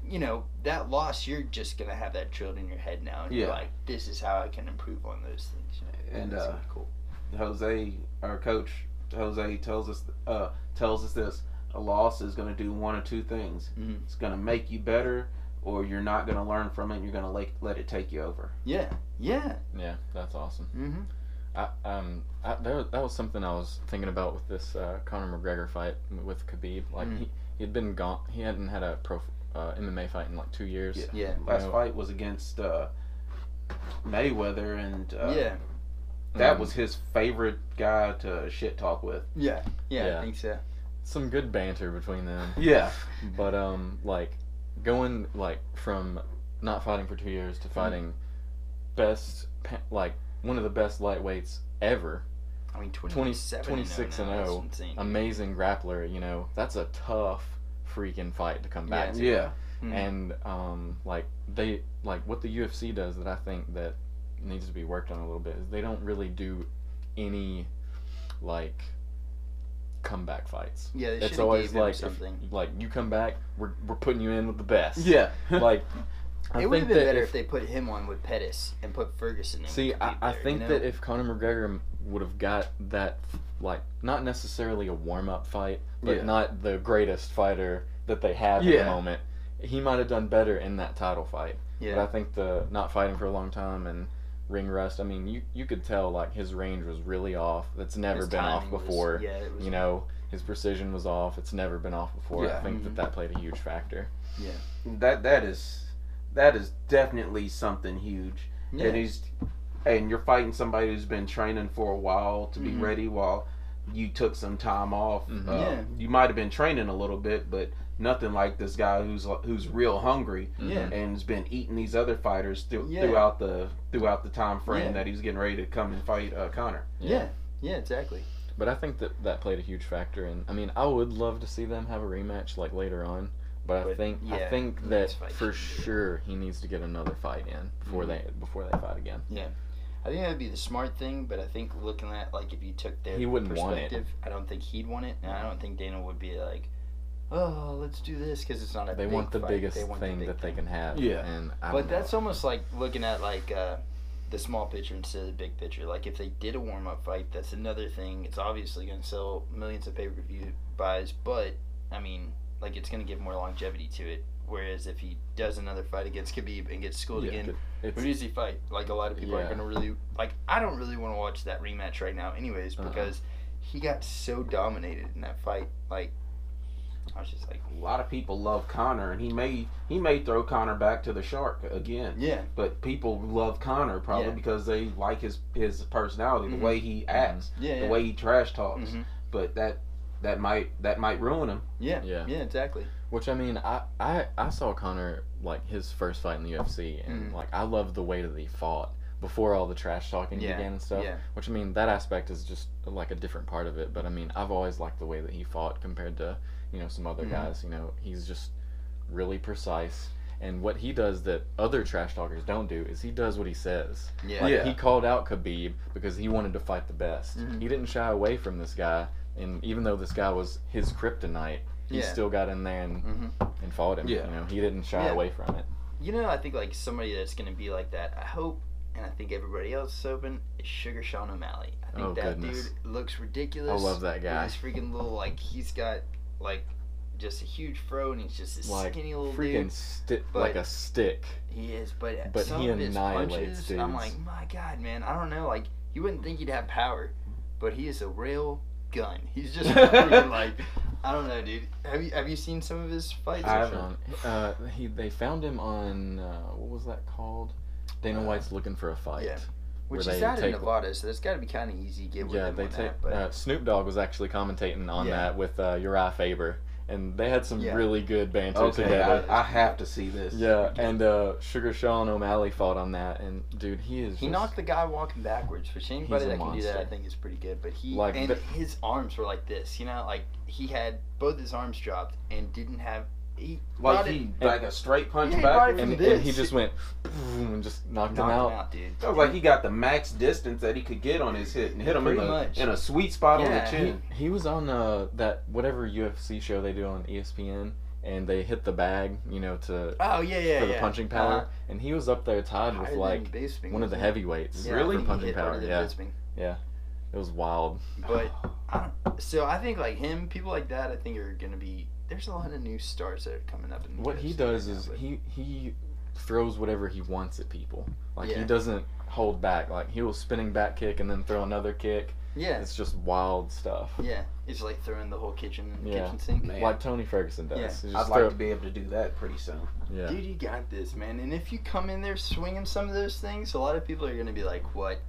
A: you know, that loss, you're just gonna have that drilled in your head now, and you're like, this is how I can improve on those things. You know?
B: And
A: that's cool.
B: Jose, our coach, tells us this: a loss is going to do one of two things. It's going to make you better, or you're not going to learn from it, and you're going to let it take you over.
A: Yeah,
C: that's awesome. That was something I was thinking about with this Conor McGregor fight with Khabib. Like he had been gone. He hadn't had a pro MMA fight in like 2 years.
B: Last fight was against Mayweather, and that was his favorite guy to shit talk with.
A: Yeah, I think so.
C: Some good banter between them.
B: Yeah.
C: But like going like from not fighting for 2 years to fighting one of the best lightweights ever.
A: I mean,
C: 26 and 0. Amazing grappler, you know. That's a tough freaking fight to come back to.
B: Yeah.
C: And what the UFC does that I think that needs to be worked on a little bit is they don't really do any like comeback fights.
A: Yeah,
C: it's always like if, like you come back, we're putting you in with the best.
B: Yeah.
C: Like
A: It would have been better if they put him on with Pettis and put Ferguson in.
C: See, I think that if Conor McGregor would have got that, like, not necessarily a warm-up fight, but not the greatest fighter that they have at the moment, he might have done better in that title fight. Yeah. But I think the not fighting for a long time and ring rust, I mean, you could tell, like, his range was really off. That's never been off before. You know, his precision was off. It's never been off before. I think that played a huge factor.
B: Yeah. That is definitely something huge. Yeah. And you're fighting somebody who's been training for a while to be ready while you took some time off. You might have been training a little bit, but nothing like this guy who's real hungry and has been eating these other fighters throughout the time frame that he's getting ready to come and fight Conor.
A: Yeah, exactly.
C: But I think that played a huge factor, and I mean, I would love to see them have a rematch like later on. But I think that for sure he needs to get another fight in before they fight again.
A: Yeah, I think that would be the smart thing. But I think looking at, like, if you took their
C: he wouldn't want it.
A: I don't think he'd want it, and I don't think Dana would be like, oh, let's do this, because it's not a
C: they
A: big
C: want the
A: fight.
C: biggest thing that they can have.
B: Yeah,
C: and
A: but that's almost like looking at like the small picture instead of the big picture. Like if they did a warm up fight, that's another thing. It's obviously going to sell millions of pay-per-view buys, but I mean, like, it's going to give more longevity to it. Whereas if he does another fight against Khabib and gets schooled again, who does he fight? Like, a lot of people aren't going to really... Like, I don't really want to watch that rematch right now anyways, because he got so dominated in that fight. Like, I was just like...
B: A lot of people love Conor, and he may throw Conor back to the shark again.
A: Yeah.
B: But people love Conor probably because they like his personality, the way he acts, the way he trash talks. But that might ruin him.
A: Yeah, exactly.
C: Which, I mean, I saw Conor, like, his first fight in the UFC, and like, I loved the way that he fought before all the trash talking began and stuff. Yeah. Which, I mean, that aspect is just like a different part of it. But I mean, I've always liked the way that he fought compared to, you know, some other guys. You know, he's just really precise. And what he does that other trash talkers don't do is he does what he says. Yeah. Like, he called out Khabib because he wanted to fight the best. He didn't shy away from this guy. And even though this guy was his kryptonite, he still got in there and fought him. Yeah. You know, he didn't shy away from it.
A: You know, I think, like, somebody that's going to be like that, I hope, and I think everybody else is hoping, is Sugar Sean O'Malley. I think dude looks ridiculous.
C: I love that guy.
A: He's freaking little, like, he's got, like, just a huge fro, and he's just this skinny little
C: freaking
A: dude.
C: Like a stick.
A: He is, but
C: he annihilates dudes.
A: I'm like, my God, man, I don't know, like, you wouldn't think he'd have power, but he is a real gun. He's just freaking, like, I don't know, dude. Have you seen some of his fights?
C: I haven't. They found him on what was that called? Dana White's Looking for a Fight.
A: Yeah. Which is out in Nevada, so that's got to be kind of easy to get with him.
C: Snoop Dogg was actually commentating on that with Uriah Faber. And they had some really good banter together.
B: I have to see this.
C: Yeah, and Sugar Sean O'Malley fought on that, and dude, he
A: knocked the guy walking backwards. Which anybody that can do that, I think, is pretty good. But his arms were like this, you know, like he had both his arms dropped and didn't have.
B: Like a straight punch back,
C: and he just went boom and just knocked him out.
A: Dude.
B: Sounds like he got the max distance that he could get on his hit and hit him in a sweet spot on the chin.
C: He was on that whatever UFC show they do on ESPN, and they hit the bag, you know, for the punching power, and he was up there tied with like one of the heavyweights.
B: Really?
C: For punching power, yeah. It was wild.
A: But I think like him, people like that, I think are gonna be. There's a lot of new stars that are coming up.
C: What he does is he throws whatever he wants at people. Like he doesn't hold back. Like he'll spinning back kick and then throw another kick. Yeah, it's just wild stuff.
A: Yeah, it's like throwing the whole kitchen sink.
C: Man. Like Tony Ferguson does.
B: Yeah. I'd like to be able to do that pretty soon.
C: Yeah,
A: dude, you got this, man. And if you come in there swinging some of those things, a lot of people are gonna be like, "What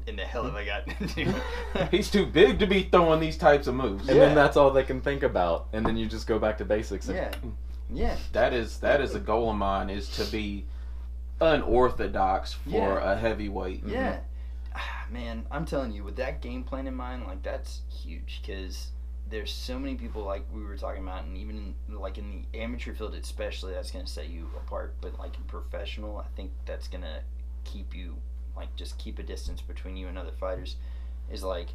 A: in the hell have I got to do?"
B: He's too big to be throwing these types of moves.
C: And then that's all they can think about. And then you just go back to basics. And
B: That is a goal of mine, is to be unorthodox for a heavyweight.
A: Yeah. Man, I'm telling you, with that game plan in mind, like, that's huge, because there's so many people, like we were talking about, and even in the amateur field especially, that's going to set you apart. But like in professional, I think that's going to keep you, like, just keep a distance between you and other fighters. Is like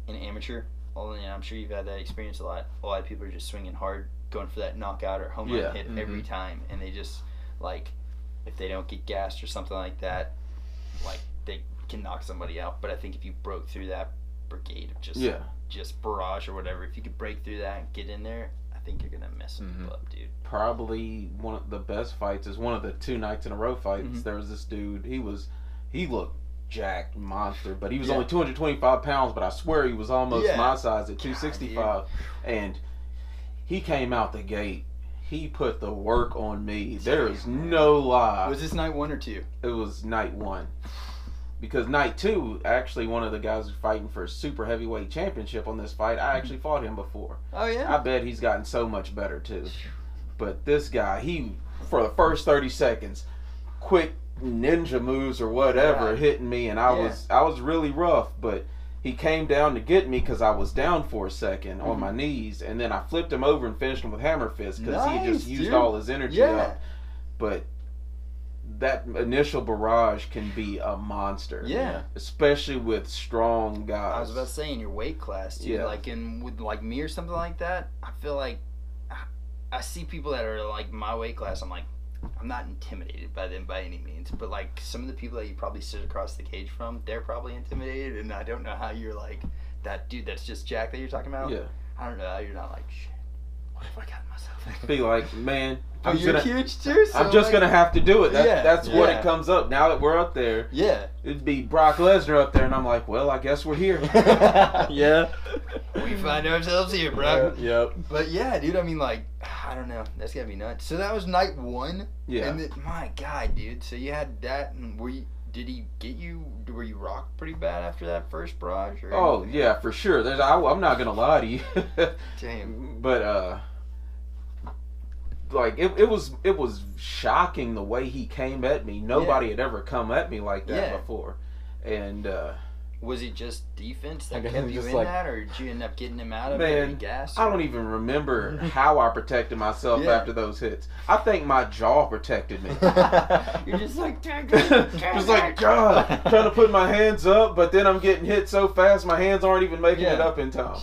A: in amateur, and I'm sure you've had that experience a lot of people are just swinging hard, going for that knockout or home run hit every time, and they just, like, if they don't get gassed or something like that, like they can knock somebody out. But I think if you broke through that brigade of just barrage or whatever, if you could break through that and get in there, I think you're gonna mess some people up, dude.
B: Probably one of the best fights is one of the 2 nights in a row fights. There was this dude. He looked jacked monster, but he was only 225 pounds. But I swear he was almost my size at 265, and he came out the gate. He put the work on me. There is no lie.
A: Was this night 1 or 2?
B: It was night 1. Because night 2, actually, one of the guys who's fighting for a super heavyweight championship on this fight, I actually fought him before.
A: Oh, yeah?
B: I bet he's gotten so much better, too. But this guy, he, for the first 30 seconds, quick ninja moves or whatever, hitting me, and I was really rough, but he came down to get me because I was down for a second on my knees, and then I flipped him over and finished him with hammer fist because he just used all his energy up. But that initial barrage can be a monster.
A: Yeah.
B: Especially with strong guys.
A: I was about to say in your weight class, too.
B: Yeah.
A: Like with like me or something like that, I feel like I see people that are like my weight class, I'm like, I'm not intimidated by them by any means. But like some of the people that you probably sit across the cage from, they're probably intimidated, and I don't know how you're like that dude that's just jacked that you're talking about.
B: Yeah.
A: I don't know how you're not like, shit, what have I got myself in?
B: Be like, man,
A: I'm huge too, so
B: I'm just
A: like,
B: gonna have to do it. That's what
A: yeah.
B: it comes up. Now that we're up there, it'd be Brock Lesnar up there, and I'm like, well, I guess we're here.
C: Yeah.
A: We find ourselves here, bro.
C: Yep.
A: But yeah, dude, I mean, like, I don't know. That's gotta be nuts. So that was night 1.
B: Yeah.
A: And my God, dude. So you had that, and did he get you? Were you rocked pretty bad after that first barrage? Or
B: Oh yeah, for sure. I'm not gonna lie to you.
A: Damn.
B: But like it was shocking the way he came at me. Nobody had ever come at me like that before. And
A: was it just defense that
C: I
A: kept you
C: just
A: in
C: like,
A: that, or did you end up getting him out of it?
B: man,
A: Gas?
B: I don't even remember how I protected myself after those hits. I think my jaw protected me.
A: You're just like, just
B: like, God, trying to put my hands up, but then I'm getting hit so fast my hands aren't even making it up in time.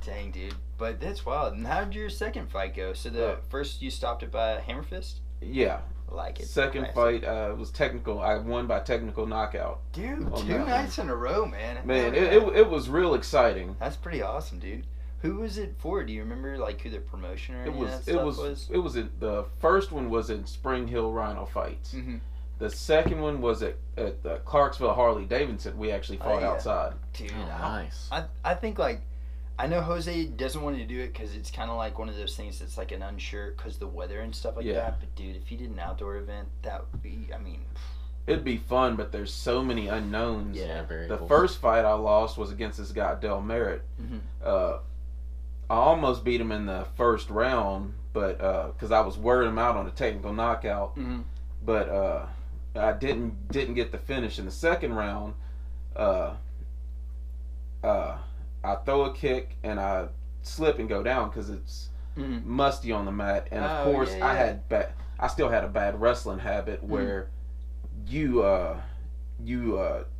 A: Dang, dude. But that's wild. And how did your second fight go? So the first you stopped it by a hammer fist?
B: Yeah.
A: Like it.
B: Second fight was technical. I won by technical knockout.
A: Dude, 2 nights in a row, man.
B: Man, it was real exciting.
A: That's pretty awesome, dude. Who was it for? Do you remember like who the promotion or any of that stuff was?
B: It was the first one was in Spring Hill Rhino Fights.
A: Mm-hmm.
B: The second one was at Clarksville Harley Davidson. We actually fought outside.
A: Dude,
C: nice.
A: I think like. I know Jose doesn't want to do it because it's kind of like one of those things that's like an unsure because the weather and stuff like that. But dude, if he did an outdoor event, that would be, I mean...
B: It'd be fun, but there's so many unknowns.
C: Yeah, very
B: The
C: cool.
B: first fight I lost was against this guy, Del Merritt.
A: Mm-hmm.
B: I almost beat him in the first round, but because I was wearing him out on a technical knockout.
A: Mm-hmm.
B: But I didn't get the finish in the second round. I throw a kick and I slip and go down because it's musty on the mat, and of course I still had a bad wrestling habit where you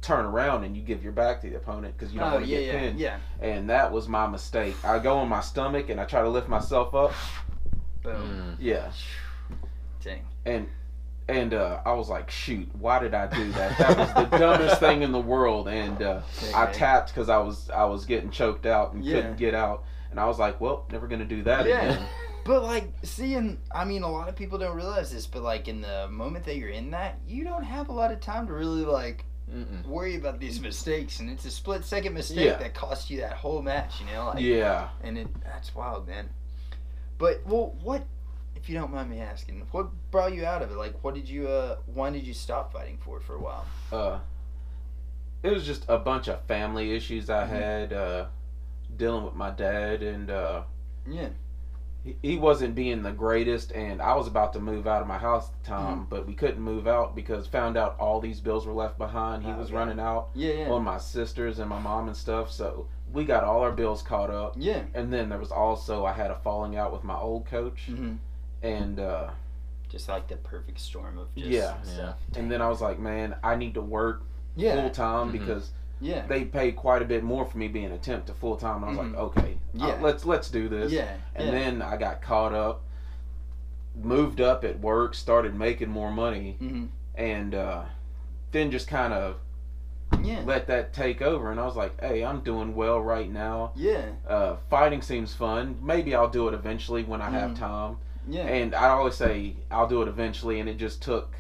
B: turn around and you give your back to the opponent because you don't want to get pinned.
A: Yeah.
B: And that was my mistake. I go on my stomach and I try to lift myself up.
A: Boom.
B: Yeah.
A: Dang.
B: And I was like, shoot, why did I do that? That was the dumbest thing in the world. And I tapped because I was getting choked out and couldn't get out. And I was like, well, never going to do that again.
A: But like, I mean, a lot of people don't realize this, but like in the moment that you're in that, you don't have a lot of time to really like worry about these mistakes. And it's a split-second mistake that cost you that whole match, you know? Like, and that's wild, man. But, well, what... If you don't mind me asking, what brought you out of it? Like, why did you stop fighting for a while?
B: It was just a bunch of family issues I had, dealing with my dad, and he wasn't being the greatest, and I was about to move out of my house at the time, but we couldn't move out because found out all these bills were left behind. He was running out on my sisters and my mom and stuff, so we got all our bills caught up. Yeah. And then there was also, I had a falling out with my old coach. Mm-hmm. And
A: just like the perfect storm of just stuff.
B: And then I was like, man, I need to work full time because they paid quite a bit more for me being a temp to full time. And I was like, okay, let's do this. Yeah. And then I got caught up. moved up at work, started making more money,
A: Mm-hmm.
B: and then just kind of
A: Yeah.
B: let that take over. And I was like, hey, I'm doing well right now.
A: Yeah.
B: Fighting seems fun. Maybe I'll do it eventually when I have time.
A: Yeah.
B: And I always say I'll do it eventually, and it just took.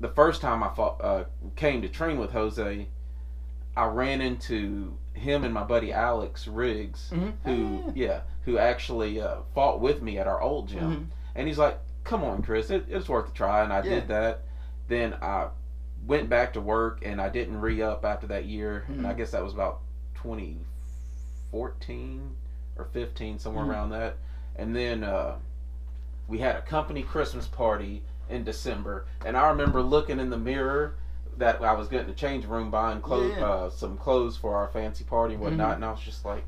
B: The first time I came to train with Jose, I ran into him and my buddy Alex Riggs, who actually fought with me at our old gym.
A: Mm-hmm.
B: And he's like, come on, Chris, it's worth a try. And I did that. Then I went back to work, and I didn't re-up after that year. And I guess that was about 2014 or 15, somewhere around that. And then we had a company Christmas party in December. And I remember looking in the mirror that I was getting a change room, buying some clothes for our fancy party and whatnot. And I was just like...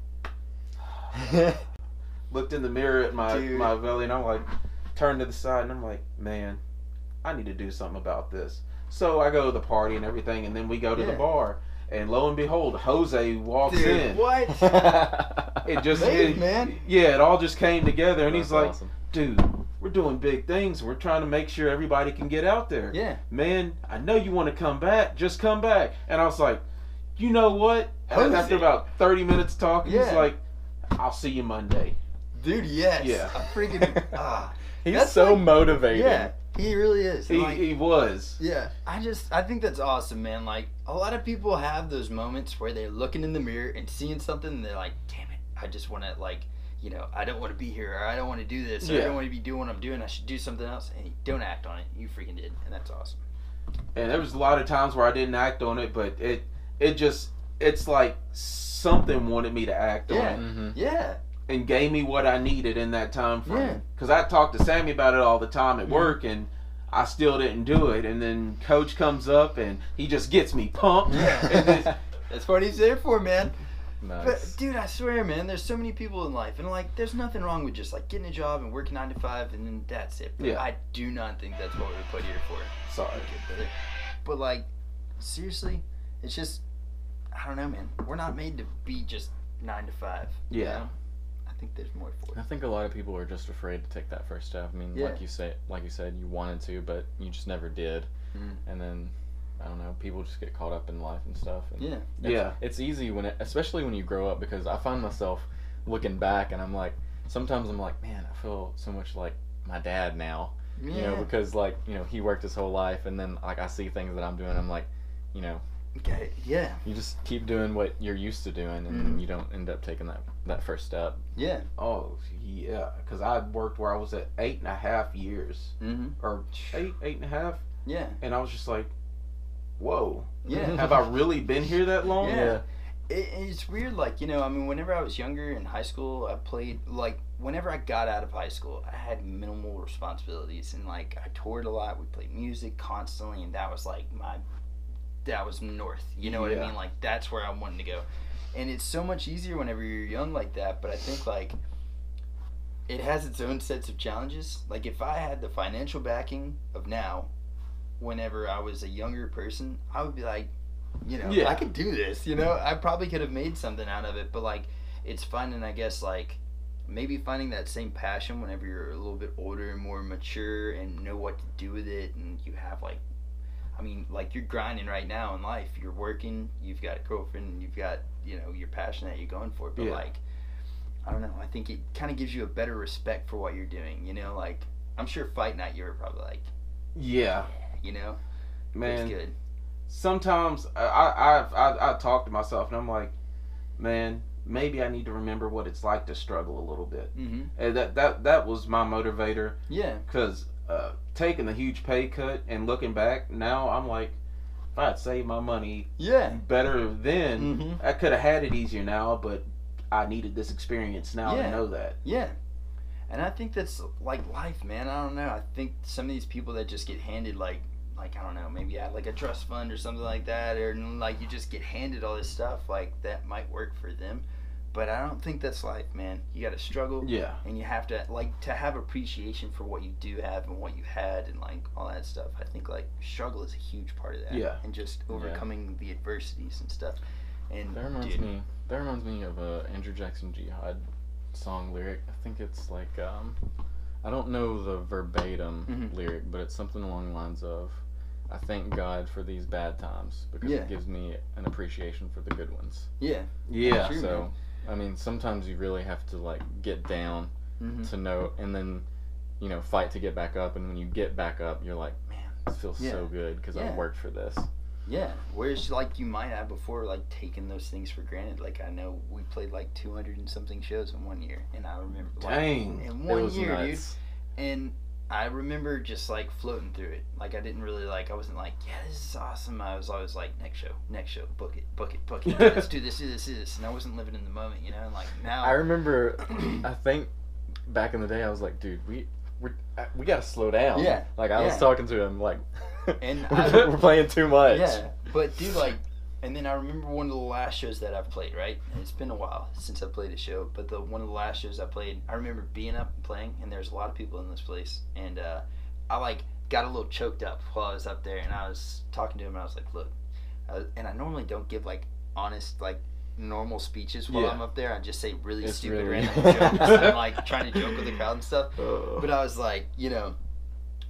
B: looked in the mirror at my belly, and I'm like, turned to the side, and I'm like, man, I need to do something about this. So I go to the party and everything, and then we go to the bar, and lo and behold, Jose walks in.
A: What?
B: It just,
A: man.
B: Yeah, it all just came together, and
C: That's
B: he's like,
C: awesome.
B: dude, we're doing big things. We're trying to make sure everybody can get out there.
A: Yeah.
B: Man, I know you want to come back. Just come back. And I was like, you know what?
A: Jose.
B: After about 30 minutes talking, he's like, I'll see you Monday.
A: Dude, yes.
B: Yeah.
A: I'm freaking.
C: He's
A: That's
C: so
A: like-
C: motivating.
A: Yeah, he really is.
B: He was.
A: Yeah, I think that's awesome, man. Like, a lot of people have those moments where they're looking in the mirror and seeing something, and they're like, damn it, I just want to, like, you know, I don't want to be here, or I don't want to do this, or I don't want to be doing what I'm doing, I should do something else, and you don't act on it. You freaking did, and that's awesome.
B: And there was a lot of times where I didn't act on it, but it's like something wanted me to act on it.
C: Mm-hmm.
A: Yeah.
B: And gave me what I needed in that time frame.
A: Yeah.
B: Because I talked to Sammy about it all the time at work, and I still didn't do it. And then Coach comes up, and he just gets me pumped.
A: Yeah.
B: And then,
A: That's what he's there for, man.
C: Nice.
A: But, dude, I swear, man, there's so many people in life, and, like, there's nothing wrong with just, like, getting a job and working 9 to 5, and then that's it. But I do not think that's what we're put here for.
B: sorry.
A: Okay, brother. But, like, seriously, it's just, I don't know, man. We're not made to be just 9 to 5.
B: Yeah.
A: You know? I think there's more for
C: I
A: it.
C: think a lot of people are just afraid to take that first step. I mean, like you said, you wanted to, but you just never did. And then, I don't know, people just get caught up in life and stuff. And it's easy especially when you grow up, because I find myself looking back, and I'm like, sometimes I'm like, man, I feel so much like my dad now.
A: Yeah.
C: You know, because, like, you know, he worked his whole life, and then, like, I see things that I'm doing, I'm like, you know,
A: Okay, yeah.
C: you just keep doing what you're used to doing, and then you don't end up taking that first step.
A: Yeah.
B: Oh, yeah. Because I worked where I was at 8.5 years.
A: Mm-hmm.
B: Or 8.5.
A: Yeah.
B: And I was just like, whoa.
A: Yeah.
B: Have I really been here that long?
A: Yeah. It's weird, like, you know, I mean, whenever I was younger in high school, I played, like, whenever I got out of high school, I had minimal responsibilities, and, like, I toured a lot, we played music constantly, and that was, like, that was north, you know what I mean? Like, that's where I wanted to go. And it's so much easier whenever you're young like that, but I think, like, it has its own sets of challenges. Like, if I had the financial backing of now, whenever I was a younger person, I would be like, you know, I could do this, you know? I probably could have made something out of it, but, like, it's finding, I guess, like, maybe finding that same passion whenever you're a little bit older and more mature and know what to do with it, and you have, like, I mean, like, you're grinding right now in life. You're working, you've got a girlfriend, you've got, you know, your passion that you're going for. But, like, I don't know. I think it kind of gives you a better respect for what you're doing, you know? Like, I'm sure Fight Night, you were probably like,
B: yeah,
A: you know?
B: Man,
A: it's good.
B: Sometimes I talk to myself, and I'm like, man, maybe I need to remember what it's like to struggle a little bit.
A: Mm-hmm.
B: And that was my motivator.
A: Yeah.
B: Because taking the huge pay cut and looking back, now I'm like, if I had saved my money better then, I could have had it easier now, but I needed this experience now to know that.
A: Yeah. And I think that's, like, life, man. I don't know. I think some of these people that just get handed, like I don't know, maybe at, like, a trust fund or something like that, or, like, you just get handed all this stuff, like, that might work for them. But I don't think that's life, man. You got to struggle.
B: Yeah.
A: And you have to, like, to have appreciation for what you do have and what you had and, like, all that stuff. I think, like, struggle is a huge part of that.
B: Yeah.
A: And just overcoming the adversities and stuff. And
C: That reminds me of a Andrew Jackson Jihad song lyric. I think it's like, I I don't know the verbatim lyric, but it's something along the lines of, I thank God for these bad times because it gives me an appreciation for the good ones.
A: Yeah.
B: Yeah.
A: True,
C: So, I mean, sometimes you really have to like get down to know, and then, you know, fight to get back up. And when you get back up, you're like, man, this feels so good because I worked for this.
A: Yeah. Whereas like you might have before like taken those things for granted. Like I know we played like 200 and something shows in 1 year, and I remember
B: Dang,
A: in 1 year,
C: nuts.
A: dude. And I remember just like floating through it. Like I didn't really like. I wasn't like, yeah, this is awesome. I was always like, next show, book it. Let's do this. And I wasn't living in the moment, you know. And like now,
C: I remember, I think back in the day, I was like, dude, we gotta slow down.
A: Yeah.
C: Like I was talking to him, like,
A: and
C: we're playing too much.
A: Yeah, but dude, like, and then I remember one of the last shows that I've played, right? And it's been a while since I played a show, but one of the last shows I played, I remember being up and playing, and there's a lot of people in this place, and I like got a little choked up while I was up there, and I was talking to him, and I was like, look, and I normally don't give like honest like normal speeches while I'm up there. I just say really stupid random jokes and like trying to joke with the crowd and stuff. But I was like, you know,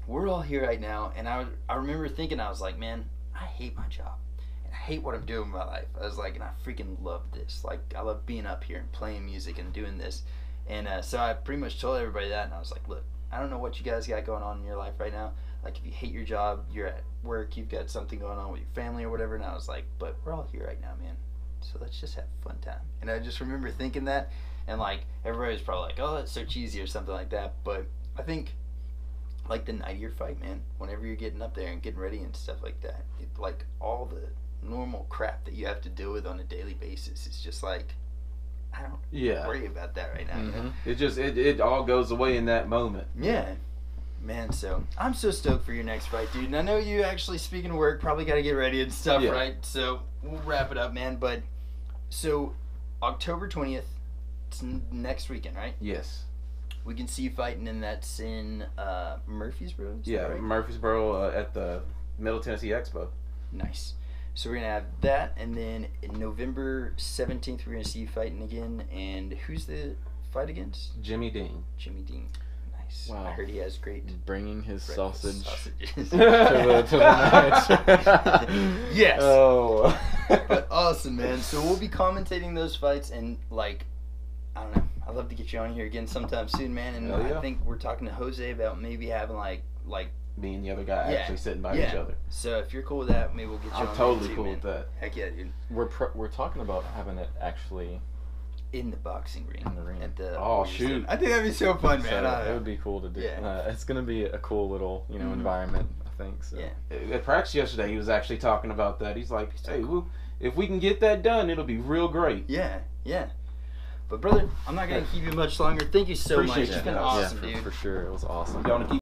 A: we're all here right now, and I remember thinking, I was like, man, I hate my job. And I hate what I'm doing in my life. I was like, and I freaking love this. Like, I love being up here and playing music and doing this. And so I pretty much told everybody that, and I was like, look, I don't know what you guys got going on in your life right now. Like, if you hate your job, you're at work, you've got something going on with your family or whatever. And I was like, but we're all here right now, man. So let's just have a fun time. And I just remember thinking that, and like everybody was probably like, oh, that's so cheesy or something like that. But I think like the night of your fight, man, whenever you're getting up there and getting ready and stuff like that, like all the normal crap that you have to deal with on a daily basis, it's just like, I don't worry about that right now. You know?
B: It just it all goes away in that moment.
A: Yeah. Man, so I'm so stoked for your next fight, dude. And I know you actually, speaking of work, probably got to get ready and stuff, right? So we'll wrap it up, man. But so October 20th, it's next weekend, right?
B: Yes.
A: We can see you fighting, and that's in Murfreesboro?
B: Right? Murfreesboro at the Middle Tennessee Expo.
A: Nice. So we're going to have that, and then in November 17th, we're going to see you fighting again. And who's the fight against?
B: Jimmy Dean.
A: Jimmy Dean. Nice.
C: Wow.
A: I heard he has great...
C: Bringing his sausages
A: to
C: the match.
A: Yes.
C: Oh.
A: But awesome, man. So we'll be commentating those fights, and like, I don't know, I'd love to get you on here again sometime soon, man. And I think we're talking to Jose about maybe having like
B: me and the other guy actually sitting by each other.
A: So if you're cool with that, maybe we'll get you on.
B: I'm totally
A: too,
B: cool
A: man.
B: with that.
A: Heck yeah, dude.
C: We're talking about having it actually
A: in the boxing ring.
C: In the ring.
A: At the
B: shoot!
A: I think that'd be so fun, man.
C: So it would be cool to do.
A: Yeah.
C: It's gonna be a cool little environment, I think. So.
A: Yeah.
B: At practice yesterday, he was actually talking about that. He's like, hey, if we can get that done, it'll be real great.
A: Yeah, yeah. But brother, I'm not gonna keep you much longer. Thank you so much. It's been awesome, dude.
C: For sure, it was awesome.
B: Y'all wanna keep